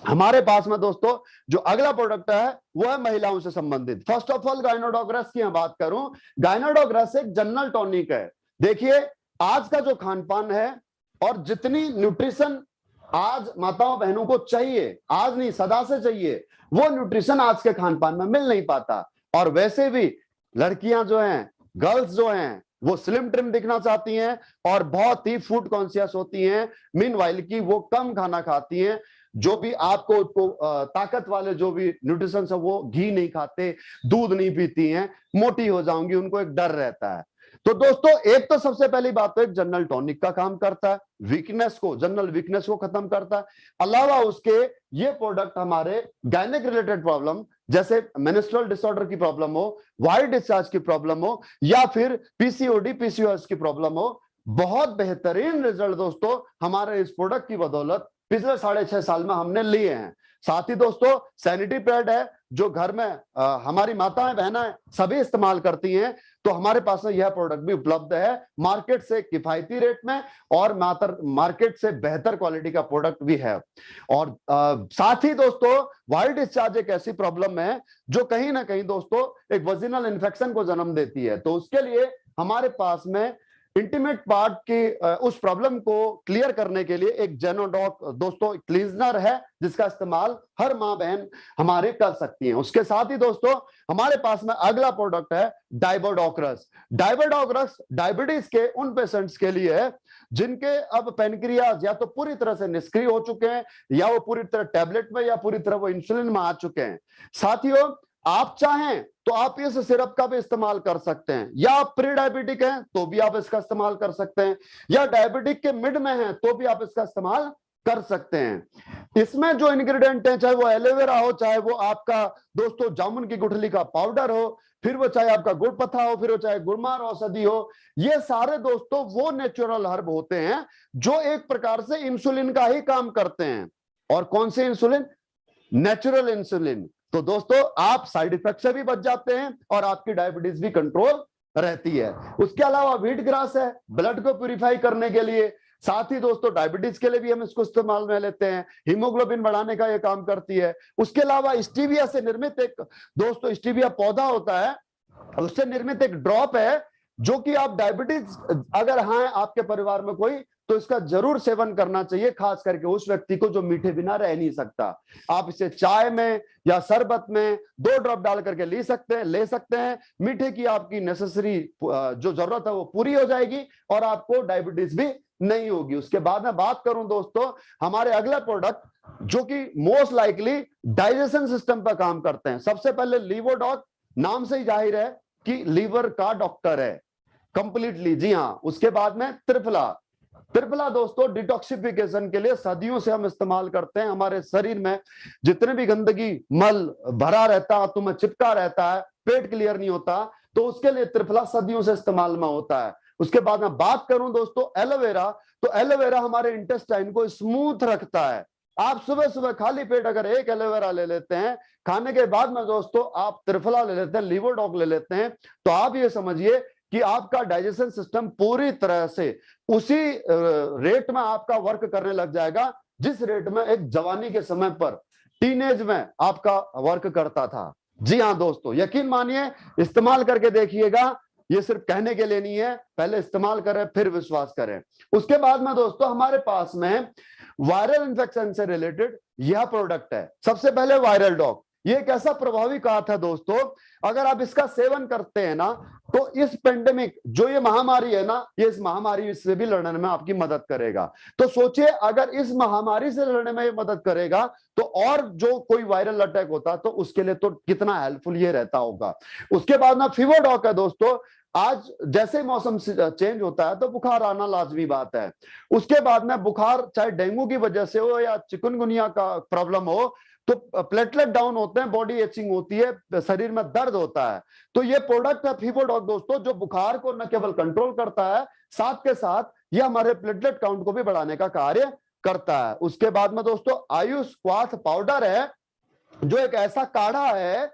Speaker 1: हमारे पास में दोस्तों जो अगला प्रोडक्ट है वो है महिलाओं से संबंधित। फर्स्ट ऑफ ऑल गायनोडोग्रेस की मैं बात करूं, गायनोडोग्रेस एक जनरल टॉनिक है। देखिए आज का जो खान पान है और जितनी न्यूट्रिशन आज माताओं बहनों को चाहिए, आज नहीं सदा से चाहिए, वो न्यूट्रिशन आज के खान पान में मिल नहीं पाता। और वैसे भी लड़कियां जो हैं, गर्ल्स जो हैं, वो स्लिम ट्रिम दिखना चाहती हैं और बहुत ही फूड कॉन्शियस होती हैं। मीनवाइल की वो कम खाना खाती हैं, जो भी आपको ताकत वाले जो भी न्यूट्रिशन है, वो घी नहीं खाते, दूध नहीं पीती हैं, मोटी हो जाऊंगी, उनको एक डर रहता है। तो दोस्तों एक तो सबसे पहली बात तो एक जनरल टॉनिक का काम करता है, वीकनेस को, जनरल वीकनेस को खत्म करता है। अलावा उसके ये प्रोडक्ट हमारे गायनिक रिलेटेड प्रॉब्लम, जैसे मेंस्ट्रुअल डिसऑर्डर की प्रॉब्लम हो, वाइट डिस्चार्ज की प्रॉब्लम हो, या फिर पीसीओडी पीसीओएस की प्रॉब्लम हो, बहुत बेहतरीन रिजल्ट दोस्तों हमारे इस प्रोडक्ट की बदौलत पिछले 6.5 साल में हमने लिए हैं। साथ ही दोस्तों सैनिटरी पैड है जो घर में हमारी माताएं बहनें सभी इस्तेमाल करती हैं, तो हमारे पास में यह प्रोडक्ट भी उपलब्ध है मार्केट से किफायती रेट में, और मार्केट से बेहतर क्वालिटी का प्रोडक्ट भी है। और साथ ही दोस्तों वाइल्ड डिस्चार्ज एक ऐसी प्रॉब्लम है जो कहीं ना कहीं दोस्तों एक वजिनल इन्फेक्शन को जन्म देती है, तो उसके लिए हमारे पास में इंटीमेट पार्ट की उस प्रॉब्लम को क्लियर करने के लिए एक जेनोडॉक दोस्तों क्लींजर है जिसका इस्तेमाल हर मां बहन हमारे कर सकती हैं। उसके साथ ही दोस्तों हमारे पास में अगला प्रोडक्ट है डायबोडोक्रस। डायबोडोक्रस डायबिटीज के उन पेशेंट्स के लिए है जिनके अब पेनक्रियाज या तो पूरी तरह से निष्क्रिय हो चुके हैं, या वो पूरी तरह टैबलेट में, या पूरी तरह वो इंसुलिन में आ चुके हैं। साथियों आप चाहें तो आप इस सिरप का भी इस्तेमाल कर सकते हैं, या आप प्री डायबिटिक हैं तो भी आप इसका इस्तेमाल कर सकते हैं, या डायबिटिक के मिड में हैं तो भी आप इसका इस्तेमाल कर सकते हैं। इसमें जो इंग्रेडिएंट है, चाहे वो एलोवेरा हो, चाहे वो आपका दोस्तों जामुन की गुठली का पाउडर हो, फिर वो चाहे आपका गुड़ पत्ता हो, फिर वो चाहे गुड़मार औषधि हो, ये सारे दोस्तों वो नेचुरल हर्ब होते हैं जो एक प्रकार से इंसुलिन का ही काम करते हैं। और कौन से इंसुलिन? Natural insulin. तो दोस्तों आप साइड इफेक्ट से भी बच जाते हैं और आपकी डायबिटीज भी कंट्रोल रहती है। उसके अलावा व्हीट ग्रास है ब्लड को प्यूरिफाई करने के लिए। साथ ही दोस्तों डायबिटीज के लिए भी हम इसको इस्तेमाल में लेते हैं, हीमोग्लोबिन बढ़ाने का ये काम करती है। उसके अलावा स्टीविया से निर्मित एक दोस्तों स्टीविया पौधा होता है, उससे निर्मित एक ड्रॉप है जो कि आप डायबिटीज अगर हैं आपके परिवार में कोई, तो इसका जरूर सेवन करना चाहिए, खास करके उस व्यक्ति को जो मीठे बिना रह नहीं सकता। आप इसे चाय में या शरबत में 2 ड्रॉप डाल करके ले सकते हैं। मीठे की आपकी नेसेसरी जो जरूरत है वो पूरी हो जाएगी और आपको डायबिटीज भी नहीं होगी। उसके बाद मैं बात करूं दोस्तों हमारे अगला प्रोडक्ट जो कि मोस्ट लाइकली डाइजेशन सिस्टम पर काम करते हैं। सबसे पहले लीवोडॉक, नाम से ही जाहिर है कि लीवर का डॉक्टर है कंप्लीटली, जी हाँ। उसके बाद में त्रिफला दोस्तों डिटॉक्सिफिकेशन के लिए सदियों से हम इस्तेमाल करते हैं। हमारे शरीर में जितने भी गंदगी मल भरा रहता है, तुम्हें चिपका रहता है, पेट क्लियर नहीं होता, तो उसके लिए त्रिफला सदियों से इस्तेमाल में होता है। उसके बाद मैं बात करूं दोस्तों एलोवेरा, तो एलोवेरा हमारे इंटेस्टाइन को स्मूथ रखता है। आप सुबह सुबह खाली पेट अगर एक एलोवेरा ले लेते हैं, खाने के बाद में दोस्तों आप त्रिफला ले लेते हैं, लीवोडॉक ले लेते हैं, तो आप ये समझिए कि आपका डाइजेशन सिस्टम पूरी तरह से उसी रेट में आपका वर्क करने लग जाएगा जिस रेट में एक जवानी के समय पर टीनेज में आपका वर्क करता था। जी हाँ दोस्तों, यकीन मानिए, इस्तेमाल करके देखिएगा, ये सिर्फ कहने के लिए नहीं है, पहले इस्तेमाल करें फिर विश्वास करें। उसके बाद में दोस्तों हमारे पास में वायरल इंफेक्शन से रिलेटेड यह प्रोडक्ट है। सबसे पहले वायरल डॉग, ये एक ऐसा प्रभावी काथ है दोस्तों, अगर आप इसका सेवन करते हैं ना, तो इस पेंडेमिक जो ये महामारी है ना, ये इस महामारी से भी लड़ने में आपकी मदद करेगा। तो सोचिए अगर इस महामारी से लड़ने में ये मदद करेगा, तो और जो कोई वायरल अटैक होता तो उसके लिए तो कितना हेल्पफुल ये रहता होगा। उसके बाद ना फीवरडॉक है दोस्तों, आज जैसे मौसम चेंज होता है तो बुखार आना लाजमी बात है। उसके बाद में बुखार चाहे डेंगू की वजह से हो या चिकनगुनिया का प्रॉब्लम हो, तो प्लेटलेट डाउन होते हैं, बॉडी एचिंग होती है, शरीर में दर्द होता है, तो ये प्रोडक्ट है फीवरडॉक दोस्तों, जो बुखार को न केवल कंट्रोल करता है, साथ के साथ ये हमारे प्लेटलेट काउंट को भी बढ़ाने का कार्य करता है। उसके बाद में दोस्तों आयुष क्वाथ पाउडर है, जो एक ऐसा काढ़ा है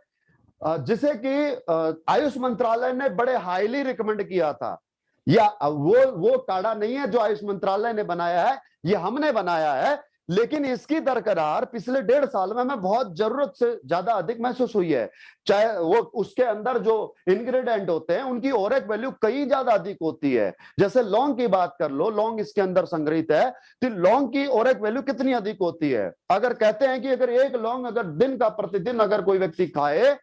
Speaker 1: जिसे कि आयुष मंत्रालय ने बड़े हाईली रिकमेंड किया था। या वो काढ़ा नहीं है जो आयुष मंत्रालय ने बनाया है, ये हमने बनाया है, लेकिन इसकी दरकरार पिछले 1.5 साल में हमें बहुत जरूरत से ज्यादा अधिक महसूस हुई है। चाहे वो उसके अंदर जो इंग्रेडिएंट होते हैं उनकी ओरेक वैल्यू कई ज्यादा अधिक होती है। जैसे लौंग की बात कर लो, लौंग इसके अंदर संग्रहित है, तो लौंग की ओरेक वैल्यू कितनी अधिक होती है। अगर कहते हैं कि अगर एक लौंग अगर दिन का प्रतिदिन अगर कोई व्यक्ति खाए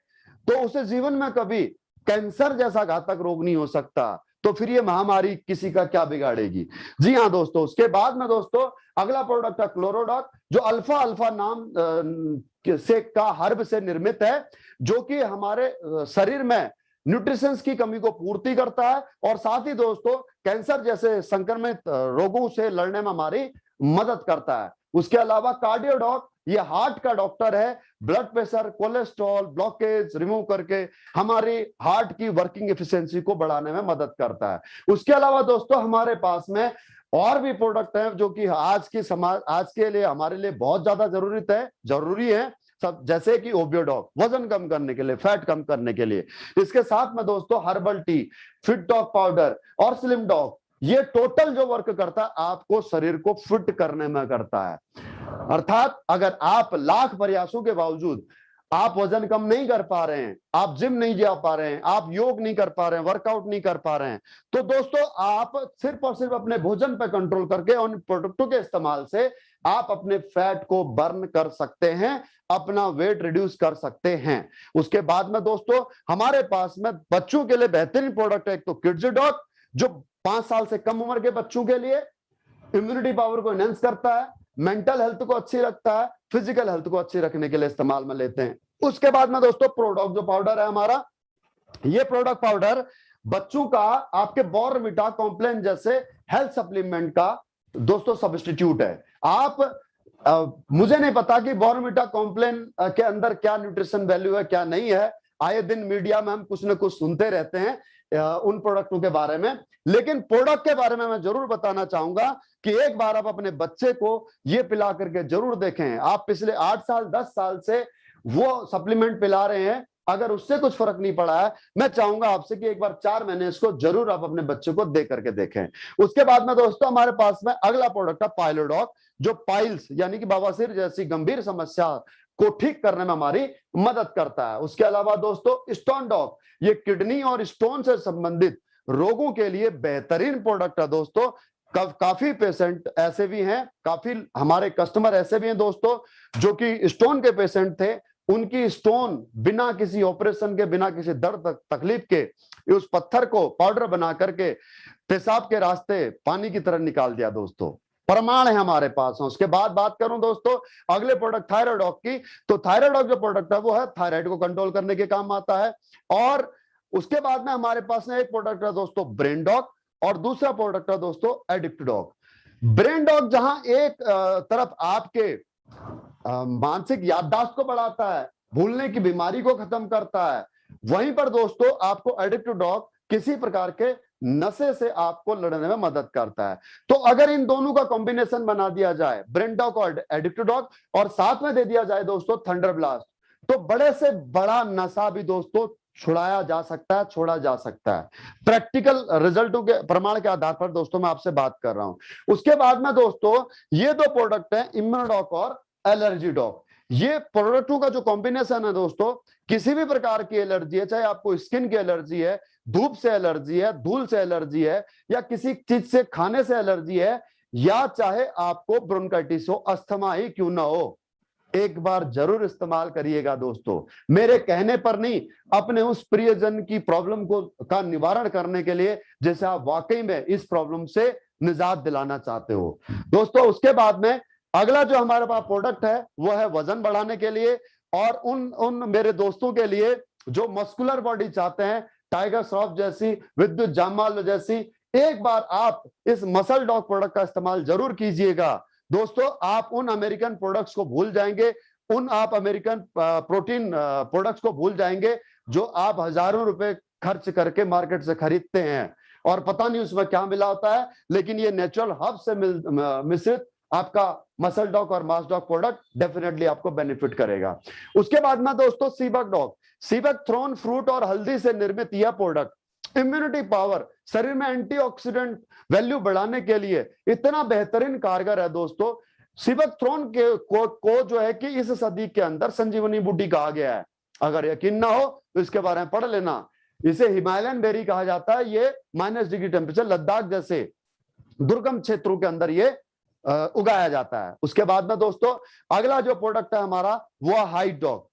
Speaker 1: तो उसे जीवन में कभी कैंसर जैसा घातक रोग नहीं हो सकता, तो फिर ये महामारी किसी का क्या बिगाड़ेगी। जी हाँ दोस्तों, उसके बाद में दोस्तों अगला प्रोडक्ट है क्लोरोडॉक, जो अल्फा नाम से का हर्ब से निर्मित है, जो कि हमारे शरीर में न्यूट्रिशंस की कमी को पूर्ति करता है और साथ ही दोस्तों कैंसर जैसे संक्रमित रोगों से लड़ने में हमारी मदद करता है। उसके अलावा कार्डियोडॉक ये हार्ट का डॉक्टर है, blood pressure, cholesterol, blockage remove करके हमारी हार्ट की वर्किंग एफिशिएंसी को बढ़ाने में मदद करता है। उसके अलावा दोस्तों हमारे पास में और भी प्रोडक्ट हैं जो कि आज के लिए हमारे लिए बहुत ज्यादा जरूरी है सब, जैसे कि ओबियोडॉक वजन कम करने के लिए, फैट कम करने के लिए। इसके साथ में दोस्तों herbal tea, fit dog powder और स्लिम डॉग, ये टोटल जो वर्क करता है आपको शरीर को फिट करने में करता है। अर्थात अगर आप लाख प्रयासों के बावजूद आप वजन कम नहीं कर पा रहे हैं, आप जिम नहीं जा पा रहे हैं, आप योग नहीं कर पा रहे हैं, वर्कआउट नहीं कर पा रहे हैं, तो दोस्तों आप सिर्फ और सिर्फ अपने भोजन पर कंट्रोल करके उन प्रोडक्टों के इस्तेमाल से आप अपने फैट को बर्न कर सकते हैं, अपना वेट रिड्यूस कर सकते हैं। उसके बाद में दोस्तों हमारे पास में बच्चों के लिए बेहतरीन प्रोडक्ट है। एक तो किड्स डॉग जो 5 साल से कम उम्र के बच्चों के लिए इम्यूनिटी पावर को एनहेंस करता है, मेंटल हेल्थ को अच्छी रखता है, फिजिकल हेल्थ को अच्छी रखने के लिए इस्तेमाल में लेते हैं। उसके बाद में दोस्तों प्रोडक्ट जो पाउडर है हमारा, ये प्रोडक्ट पाउडर बच्चों का आपके बॉर्नविटा कॉम्प्लेन जैसे हेल्थ सप्लीमेंट का दोस्तों सब्स्टिट्यूट है। मुझे नहीं पता कि बॉर्नविटा कॉम्प्लेन के अंदर क्या न्यूट्रिशन वैल्यू है क्या नहीं है, आए दिन मीडिया में हम कुछ न कुछ सुनते रहते हैं उन प्रोडक्टों के बारे में, लेकिन प्रोडक्ट के बारे में मैं जरूर बताना चाहूंगा कि एक बार आप अपने बच्चे को ये पिला करके जरूर देखें। आप पिछले 8 साल 10 साल से वो सप्लीमेंट पिला रहे हैं, अगर उससे कुछ फर्क नहीं पड़ा है, मैं चाहूंगा आपसे कि एक बार 4 महीने इसको जरूर आप अपने बच्चे को दे करके देखें। उसके बाद में दोस्तों हमारे पास में अगला प्रोडक्ट है पाइलोडॉक, जो पाइल्स यानी कि बवासीर जैसी गंभीर समस्या को ठीक करने में हमारी मदद करता है। उसके अलावा दोस्तों स्टोन डॉग, ये किडनी और स्टोन से संबंधित रोगों के लिए बेहतरीन प्रोडक्ट है दोस्तों। काफी पेशेंट ऐसे भी हैं, काफी हमारे कस्टमर ऐसे भी हैं दोस्तों जो कि स्टोन के पेशेंट थे, उनकी स्टोन बिना किसी ऑपरेशन के, बिना किसी दर्द तकलीफ के उस पत्थर को पाउडर बना करके पेशाब के रास्ते पानी की तरह निकाल दिया दोस्तों, प्रमाण है हमारे पास। उसके बाद बात करूं दोस्तों अगले प्रोडक्ट थायराइडॉक की, तो थायराइडॉक जो प्रोडक्ट है वो है थायराइड को कंट्रोल करने के काम आता है। और उसके बाद में हमारे पास में एक प्रोडक्ट है दोस्तों ब्रेन डॉग, और दूसरा प्रोडक्ट है दोस्तों एडिक्ट डॉग। ब्रेन डॉग जहां एक तरफ आपके मानसिक याददाश्त को बढ़ाता है, भूलने की बीमारी को खत्म करता है, वहीं पर दोस्तों आपको एडिक्ट डॉग किसी प्रकार के नशे से आपको लड़ने में मदद करता है। तो अगर इन दोनों का कॉम्बिनेशन बना दिया जाए, ब्रेन डॉग और एडिक्ट डॉग, और साथ में दे दिया जाए दोस्तों थंडर ब्लास्ट, तो बड़े से बड़ा नशा भी दोस्तों छुड़ाया जा सकता है, छोड़ा जा सकता है। प्रैक्टिकल रिजल्टों के प्रमाण के आधार पर दोस्तों मैं आपसे बात कर रहा हूं। उसके बाद में दोस्तों ये दो प्रोडक्ट हैं इम्यूनोडॉक और एलर्जी डॉग। ये प्रोडक्टों का जो कॉम्बिनेशन है दोस्तों, किसी भी प्रकार की एलर्जी है, चाहे आपको स्किन की एलर्जी है, धूप से एलर्जी है, धूल से एलर्जी है, या किसी चीज से खाने से एलर्जी है, या चाहे आपको ब्रोंकाइटिस हो, अस्थमा ही क्यों ना हो, एक बार जरूर इस्तेमाल करिएगा दोस्तों। मेरे कहने पर नहीं, अपने उस प्रियजन की प्रॉब्लम का निवारण करने के लिए, जैसे आप वाकई में इस प्रॉब्लम से निजात दिलाना चाहते हो दोस्तों। उसके बाद में अगला जो हमारे पास प्रोडक्ट है वो है वजन बढ़ाने के लिए, और उन मेरे दोस्तों के लिए जो मस्कुलर बॉडी चाहते हैं, टाइगर श्रॉफ जैसी, विद्युत जामवाल जैसी, एक बार आप इस मसल डॉग प्रोडक्ट का इस्तेमाल जरूर कीजिएगा दोस्तों। आप उन अमेरिकन प्रोडक्ट्स को भूल जाएंगे, आप अमेरिकन प्रोटीन प्रोडक्ट्स को भूल जाएंगे जो आप हजारों रुपए खर्च करके मार्केट से खरीदते हैं, और पता नहीं उसमें क्या मिला होता है, लेकिन ये नेचुरल हर्ब से मिश्रित आपका मसल डॉग और मास डॉग प्रोडक्ट डेफिनेटली आपको बेनिफिट करेगा। उसके बाद में दोस्तों सीबक डॉग, सीबक थ्रोन फ्रूट और हल्दी से निर्मित यह प्रोडक्ट इम्यूनिटी पावर, शरीर में एंटीऑक्सीडेंट वैल्यू बढ़ाने के लिए इतना बेहतरीन कारगर है दोस्तों। सीबक थ्रोन को जो है कि इस सदी के अंदर संजीवनी बूटी कहा गया है। अगर यकीन ना हो तो इसके बारे में पढ़ लेना। इसे हिमालयन बेरी कहा जाता है। ये -डिग्री टेम्परेचर, लद्दाख जैसे दुर्गम क्षेत्रों के अंदर ये उगाया जाता है। उसके बाद में दोस्तों अगला जो प्रोडक्ट है हमारा वो हाइट डॉग,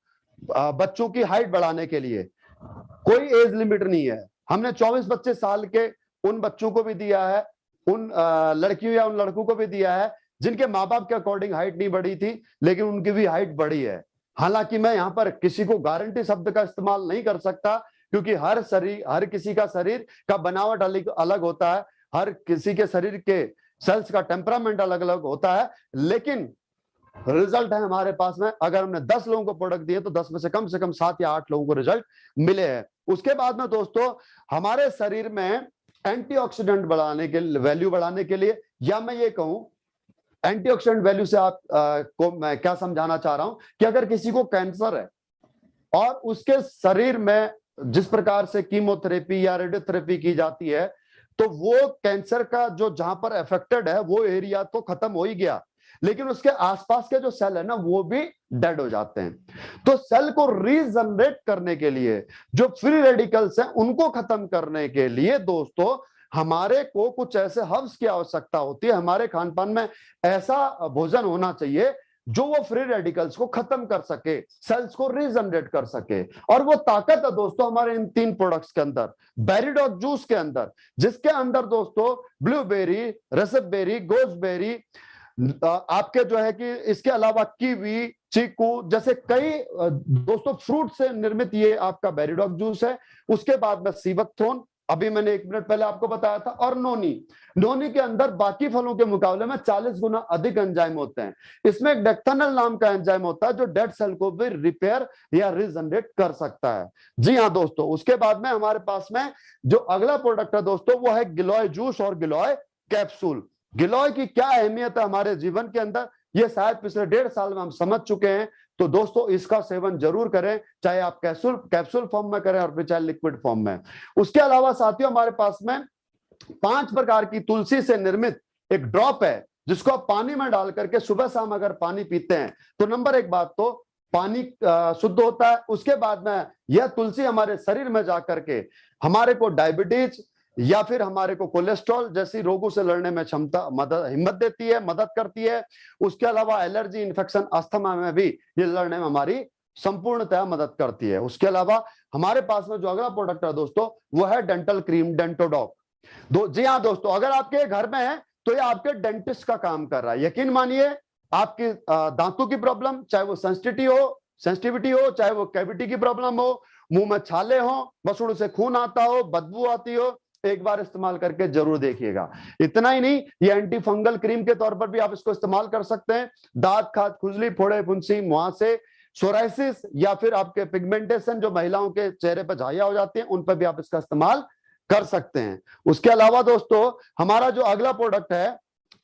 Speaker 1: बच्चों की हाइट बढ़ाने के लिए। कोई एज लिमिट नहीं है, हमने 24-25 साल के उन बच्चों को भी दिया है, उन लड़कियों या उन लड़कों को भी दिया है जिनके माँ बाप के अकॉर्डिंग हाइट नहीं बढ़ी थी, लेकिन उनकी भी हाइट बढ़ी है। हालांकि मैं यहाँ पर किसी को गारंटी शब्द का इस्तेमाल नहीं कर सकता, क्योंकि हर किसी का शरीर का बनावट अलग होता है, हर किसी के शरीर के सेल्स का टेम्परामेंट अलग अलग होता है, लेकिन रिजल्ट है हमारे पास में। अगर हमने 10 लोगों को प्रोडक्ट दिए तो 10 में से कम 7 या 8 लोगों को रिजल्ट मिले हैं। उसके बाद में दोस्तों हमारे शरीर में एंटीऑक्सीडेंट बढ़ाने के वैल्यू बढ़ाने के लिए, या मैं ये कहूं एंटीऑक्सीडेंट वैल्यू से आप को मैं क्या समझाना चाह रहा हूं कि अगर किसी को कैंसर है और उसके शरीर में जिस प्रकार से कीमोथेरेपी या रेडियोथेरेपी की जाती है, तो वो कैंसर का जो जहां पर अफेक्टेड है वो एरिया तो खत्म हो ही गया, लेकिन उसके आसपास के जो सेल है ना वो भी डेड हो जाते हैं। तो सेल को रीजनरेट करने के लिए, जो फ्री रेडिकल्स हैं उनको खत्म करने के लिए दोस्तों हमारे को कुछ ऐसे हर्ब्स की आवश्यकता होती है। हमारे खान पान में ऐसा भोजन होना चाहिए जो वो फ्री रेडिकल्स को खत्म कर सके, सेल्स को रीजनरेट कर सके। और वो ताकत है दोस्तों हमारे इन 3 प्रोडक्ट्स के अंदर, बेरीडॉग जूस के अंदर, जिसके अंदर दोस्तों ब्लूबेरी, रसबेरी, गोसबेरी, आपके जो है कि इसके अलावा कीवी, चीकू जैसे कई दोस्तों फ्रूट से निर्मित ये आपका बेरीडॉग जूस है। उसके बाद में सीबकथ्रोन, अभी मैंने 1 मिनट पहले आपको बताया था, और नोनी के अंदर बाकी फलों के मुकाबले में 40 गुना अधिक एंजाइम होते हैं। इसमें एक डेक्थेनल नाम का एंजाइम होता है जो डेड सेल को भी रिपेयर या रीजनरेट कर सकता है। जी हाँ दोस्तों, उसके बाद में हमारे पास में जो अगला प्रोडक्ट है दोस्तों वो है गिलोय जूस और गिलोय कैप्सूल। गिलोय की क्या अहमियत है हमारे जीवन के अंदर, ये शायद पिछले 1.5 साल में हम समझ चुके हैं। तो दोस्तों इसका सेवन जरूर करें, चाहे आप कैप्सूल फॉर्म में करें और फिर चाहे लिक्विड फॉर्म में। उसके अलावा साथियों हमारे पास में 5 प्रकार की तुलसी से निर्मित एक ड्रॉप है, जिसको आप पानी में डाल करके सुबह शाम अगर पानी पीते हैं तो नंबर 1 बात तो पानी शुद्ध होता है। उसके बाद में यह तुलसी हमारे शरीर में जाकर के हमारे को डायबिटीज या फिर हमारे को कोलेस्ट्रॉल जैसी रोगों से लड़ने में क्षमता हिम्मत देती है, मदद करती है। उसके अलावा एलर्जी, इन्फेक्शन, अस्थमा में भी ये लड़ने में हमारी संपूर्णतः मदद करती है। उसके अलावा हमारे पास में जो अगला प्रोडक्ट है दोस्तों वो है डेंटल क्रीम डेंटोडॉक। जी हाँ दोस्तों, अगर आपके घर में है तो ये आपके डेंटिस्ट का काम कर रहा है। यकीन मानिए आपकी दांतों की प्रॉब्लम, चाहे वो सेंसिटिविटी हो, चाहे वो कैविटी की प्रॉब्लम हो, मुंह में छाले हो, बसूड़ों से खून आता हो, बदबू आती हो, एक बार इस्तेमाल करके जरूर देखिएगा। इतना ही नहीं, ये एंटी फंगल क्रीम के तौर पर भी आप इसको इस्तेमाल कर सकते हैं। दांत, खाज, खुजली, फोड़े, फुंसी, मुहासे, सोराइसिस या फिर आपके पिगमेंटेशन जो महिलाओं के चेहरे पर झाइयां हो जाती हैं, उन पर भी आप इसका इस्तेमाल कर सकते हैं। उसके अलावा दोस्तों हमारा जो अगला प्रोडक्ट है,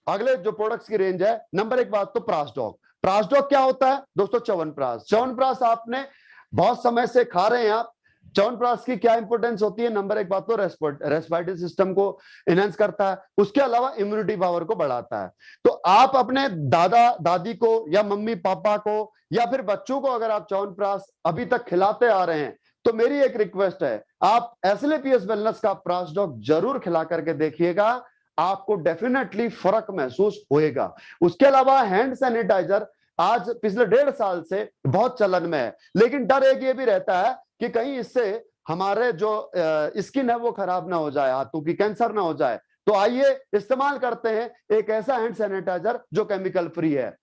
Speaker 1: अगले जो प्रोडक्ट्स की रेंज है, नंबर 1 बात तो प्रासडॉग। प्रासडॉग क्या होता है दोस्तों? च्यवनप्राश आपने बहुत समय से खा रहे हैं आप। च्यवनप्राश की क्या इंपॉर्टेंस होती है? नंबर 1 बात तो रेस्पिरेटरी सिस्टम को एनहांस करता है, उसके अलावा इम्यूनिटी पावर को बढ़ाता है। तो आप अपने दादा दादी को या मम्मी पापा को या फिर बच्चों को अगर आप च्यवनप्राश अभी तक खिलाते आ रहे हैं तो मेरी एक रिक्वेस्ट है, आप एसएलपीएस वेलनेस का प्रासडॉग जरूर खिला करके देखिएगा, आपको डेफिनेटली फर्क महसूस होएगा। उसके अलावा हैंड सैनिटाइजर आज पिछले 1.5 साल से बहुत चलन में है, लेकिन डर एक ये भी रहता है कि कहीं इससे हमारे जो स्किन है वो खराब ना हो जाए, हाथों की कैंसर ना हो जाए। तो आइए इस्तेमाल करते हैं एक ऐसा हैंड सैनिटाइजर जो केमिकल फ्री है,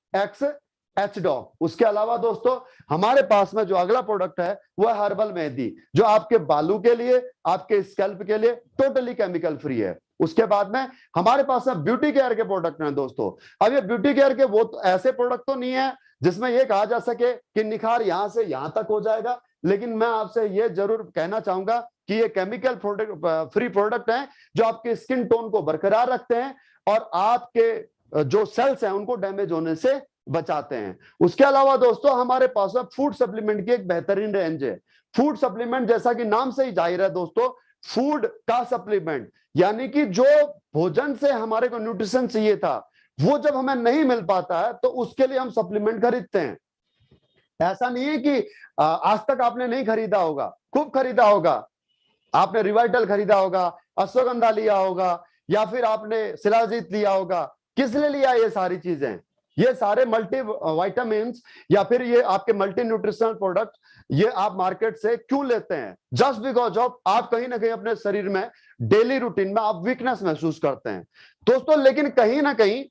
Speaker 1: H-Dog। उसके अलावा दोस्तों हमारे पास में जो अगला प्रोडक्ट है वो है हर्बल मेहंदी, जो आपके बालों के लिए, आपके स्कैल्प के लिए टोटली केमिकल फ्री है। उसके बाद में हमारे पास में ब्यूटी केयर के प्रोडक्ट हैं दोस्तों। अब ये ब्यूटी केयर के वो तो ऐसे प्रोडक्ट तो नहीं है जिसमें ये कहा जा सके कि निखार यहां से यहां तक हो जाएगा, लेकिन मैं आपसे ये जरूर कहना चाहूंगा कि ये केमिकल फ्री प्रोडक्ट हैं जो आपके स्किन टोन को बरकरार रखते हैं और आपके जो सेल्स हैं उनको डैमेज होने से बचाते हैं। उसके अलावा दोस्तों हमारे पास में फूड सप्लीमेंट की एक बेहतरीन रेंज है। फूड सप्लीमेंट जैसा कि नाम से ही जाहिर है दोस्तों, फूड का सप्लीमेंट, यानी कि जो भोजन से हमारे को न्यूट्रिशन चाहिए था वो जब हमें नहीं मिल पाता है तो उसके लिए हम सप्लीमेंट खरीदते हैं। ऐसा नहीं है कि आज तक आपने नहीं खरीदा होगा, खूब खरीदा होगा। आपने रिवाइटल खरीदा होगा, अश्वगंधा लिया होगा, या फिर आपने शिलाजीत लिया होगा। किस लिए लिया ये सारी चीजें? ये सारे मल्टी विटामिन या फिर ये आपके मल्टी न्यूट्रिशनल प्रोडक्ट ये आप मार्केट से क्यों लेते हैं? जस्ट बिकॉज ऑफ आप कहीं ना कहीं अपने शरीर में डेली रूटीन में आप वीकनेस महसूस करते हैं दोस्तों। लेकिन कहीं ना कहीं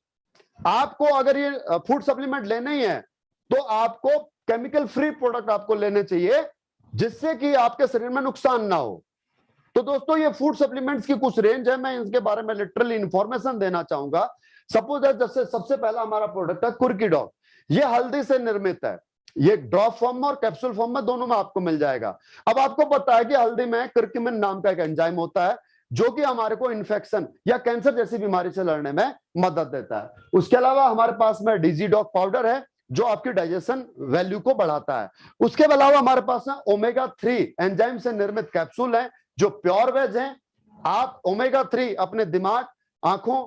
Speaker 1: आपको अगर ये फूड सप्लीमेंट लेने ही है तो आपको केमिकल फ्री प्रोडक्ट आपको लेने चाहिए जिससे कि आपके शरीर में नुकसान ना हो। तो दोस्तों ये फूड सप्लीमेंट्स की कुछ रेंज है, मैं इनके बारे में लिटरली इंफॉर्मेशन देना चाहूंगा। सपोज जैसे सबसे पहला हमारा प्रोडक्ट है कुर्की डॉग, ये हल्दी से निर्मित है, ये ड्रॉप फॉर्म में और कैप्सूल फॉर्म में दोनों में आपको मिल जाएगा। अब आपको पता है कि हल्दी में कर्क्यूमिन नाम का एक एंजाइम होता है जो कि हमारे को इन्फेक्शन या कैंसर जैसी बीमारी से लड़ने में मदद देता है। उसके अलावा हमारे पास में डीजी डॉग पाउडर है जो आपकी डाइजेशन वैल्यू को बढ़ाता है। उसके अलावा हमारे पास में ओमेगा 3 एंजाइम से निर्मित कैप्सूल है जो प्योर वेज है। आप ओमेगा 3 अपने दिमाग, आंखों,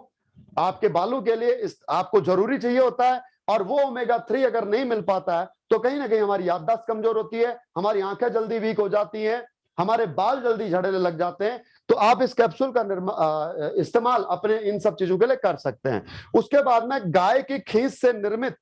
Speaker 1: आपके बालों के लिए आपको जरूरी चाहिए होता है, और वो ओमेगा 3 अगर नहीं मिल पाता है तो कहीं ना कहीं हमारी याददाश्त कमजोर होती है, हमारी आंखें जल्दी वीक हो जाती हैं, हमारे बाल जल्दी झड़ने लग जाते हैं। तो आप इस कैप्सूल का इस्तेमाल अपने इन सब चीजों के लिए कर सकते हैं। उसके बाद में गाय की खींच से निर्मित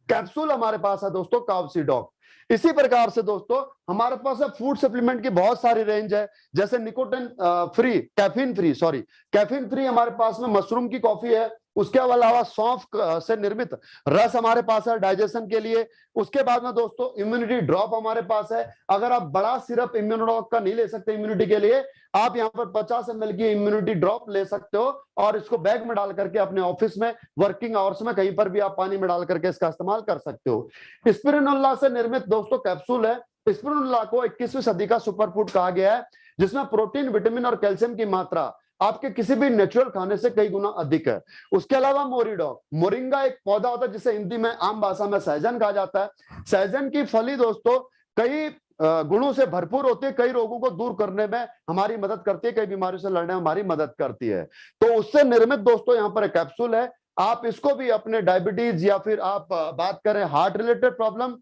Speaker 1: कैप्सूल हमारे पास है दोस्तों, काउसी डॉग। इसी प्रकार से दोस्तों हमारे पास फूड सप्लीमेंट की बहुत सारी रेंज है, जैसे निकोटिन फ्री, कैफीन फ्री हमारे पास में मशरूम की कॉफी है। उसके अलावा सौंफ से निर्मित रस हमारे पास है डाइजेशन के लिए। उसके बाद में दोस्तों इम्यूनिटी ड्रॉप हमारे पास है। अगर आप बड़ा सिरप इम्यूनोडॉग का नहीं ले सकते इम्यूनिटी के लिए, आप यहाँ पर 50 ml की इम्यूनिटी ड्रॉप ले सकते हो, और इसको बैग में डाल करके अपने ऑफिस में वर्किंग आवर्स में कहीं पर भी आप पानी में डाल करके इसका इस्तेमाल कर सकते हो। स्पिरुलिना से निर्मित दोस्तों कैप्सूल है। स्पिरुलिना को 21वीं सदी का सुपर फूड कहा गया है, जिसमें प्रोटीन, विटामिन और कैल्शियम की मात्रा आपके किसी भी नेचुरल खाने से कई गुना अधिक है। उसके अलावा मोरिडॉग, मोरिंगा एक पौधा होता है जिसे हिंदी में आम भाषा में सहजन कहा जाता है। सहजन की फली दोस्तों कई गुणों से भरपूर होती है, कई रोगों को दूर करने में हमारी मदद करती है, कई बीमारियों से लड़ने में हमारी मदद करती है। तो उससे निर्मित दोस्तों यहाँ पर एक कैप्सूल है। आप इसको भी अपने डायबिटीज या फिर आप बात करें हार्ट रिलेटेड प्रॉब्लम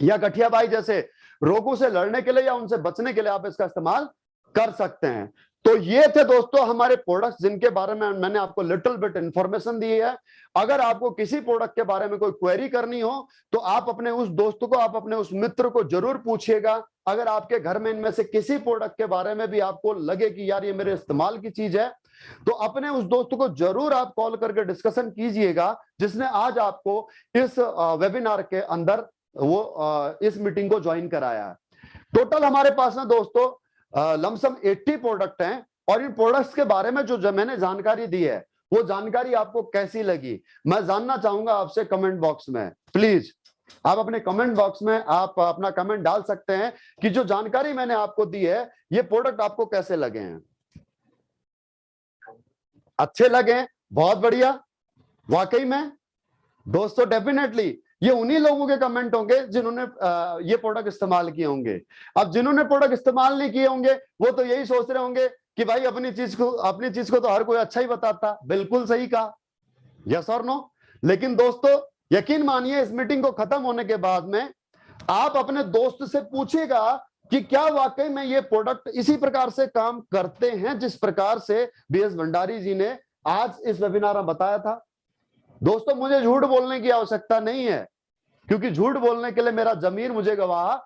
Speaker 1: या गठियाबाई जैसे रोगों से लड़ने के लिए या उनसे बचने के लिए आप इसका इस्तेमाल कर सकते हैं। तो ये थे दोस्तों हमारे प्रोडक्ट्स जिनके बारे में मैंने आपको लिटिल बिट इंफॉर्मेशन दी है। अगर आपको किसी प्रोडक्ट के बारे में कोई क्वेरी करनी हो तो आप अपने उस दोस्त को, आप अपने उस मित्र को जरूर पूछिएगा। अगर आपके घर में इनमें से किसी प्रोडक्ट के बारे में भी आपको लगे कि यार ये मेरे इस्तेमाल की चीज है, तो अपने उस दोस्त को जरूर आप कॉल करके डिस्कशन कीजिएगा, जिसने आज आपको इस वेबिनार के अंदर वो इस मीटिंग को ज्वाइन कराया है। टोटल हमारे पास में दोस्तों लमसम 80 प्रोडक्ट हैं, और इन प्रोडक्ट्स के बारे में जो मैंने जानकारी दी है वो जानकारी आपको कैसी लगी मैं जानना चाहूंगा आपसे कमेंट बॉक्स में। प्लीज आप अपने कमेंट बॉक्स में आप अपना कमेंट डाल सकते हैं कि जो जानकारी मैंने आपको दी है ये प्रोडक्ट आपको कैसे लगे हैं। अच्छे लगे? बहुत बढ़िया। वाकई में दोस्तों डेफिनेटली ये उन्हीं लोगों के कमेंट होंगे जिन्होंने ये प्रोडक्ट इस्तेमाल किए होंगे। अब जिन्होंने प्रोडक्ट इस्तेमाल नहीं किए होंगे वो तो यही सोच रहे होंगे कि भाई अपनी चीज को तो हर कोई अच्छा ही बताता। बिल्कुल सही कहा, यस और नो। लेकिन दोस्तों यकीन मानिए इस मीटिंग को खत्म होने के बाद में आप अपने दोस्त से पूछिएगा कि क्या वाकई में ये प्रोडक्ट इसी प्रकार से काम करते हैं जिस प्रकार से बीएस भंडारी जी ने आज इस वेबिनार में बताया था। दोस्तों मुझे झूठ बोलने की आवश्यकता नहीं है, क्योंकि झूठ बोलने के लिए मेरा जमीर मुझे गवाह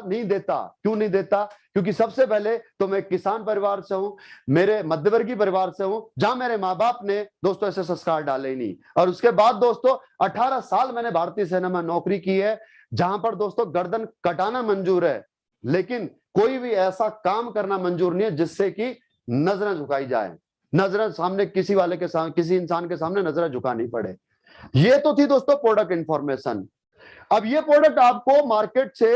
Speaker 1: नहीं देता। क्यों नहीं देता? क्योंकि सबसे पहले तो मैं किसान परिवार से हूं, मेरे मध्यवर्गीय परिवार से हूं, जहां मेरे माँ बाप ने दोस्तों ऐसे संस्कार डाले ही नहीं। और उसके बाद दोस्तों 18 साल मैंने भारतीय सेना में नौकरी की है, जहां पर दोस्तों गर्दन कटाना मंजूर है, लेकिन कोई भी ऐसा काम करना मंजूर नहीं है जिससे कि नजरें झुकाई जाए। नजरें सामने किसी इंसान के सामने नजरें झुकानी पड़े। ये तो थी दोस्तों प्रोडक्ट इंफॉर्मेशन। अब ये प्रोडक्ट आपको मार्केट से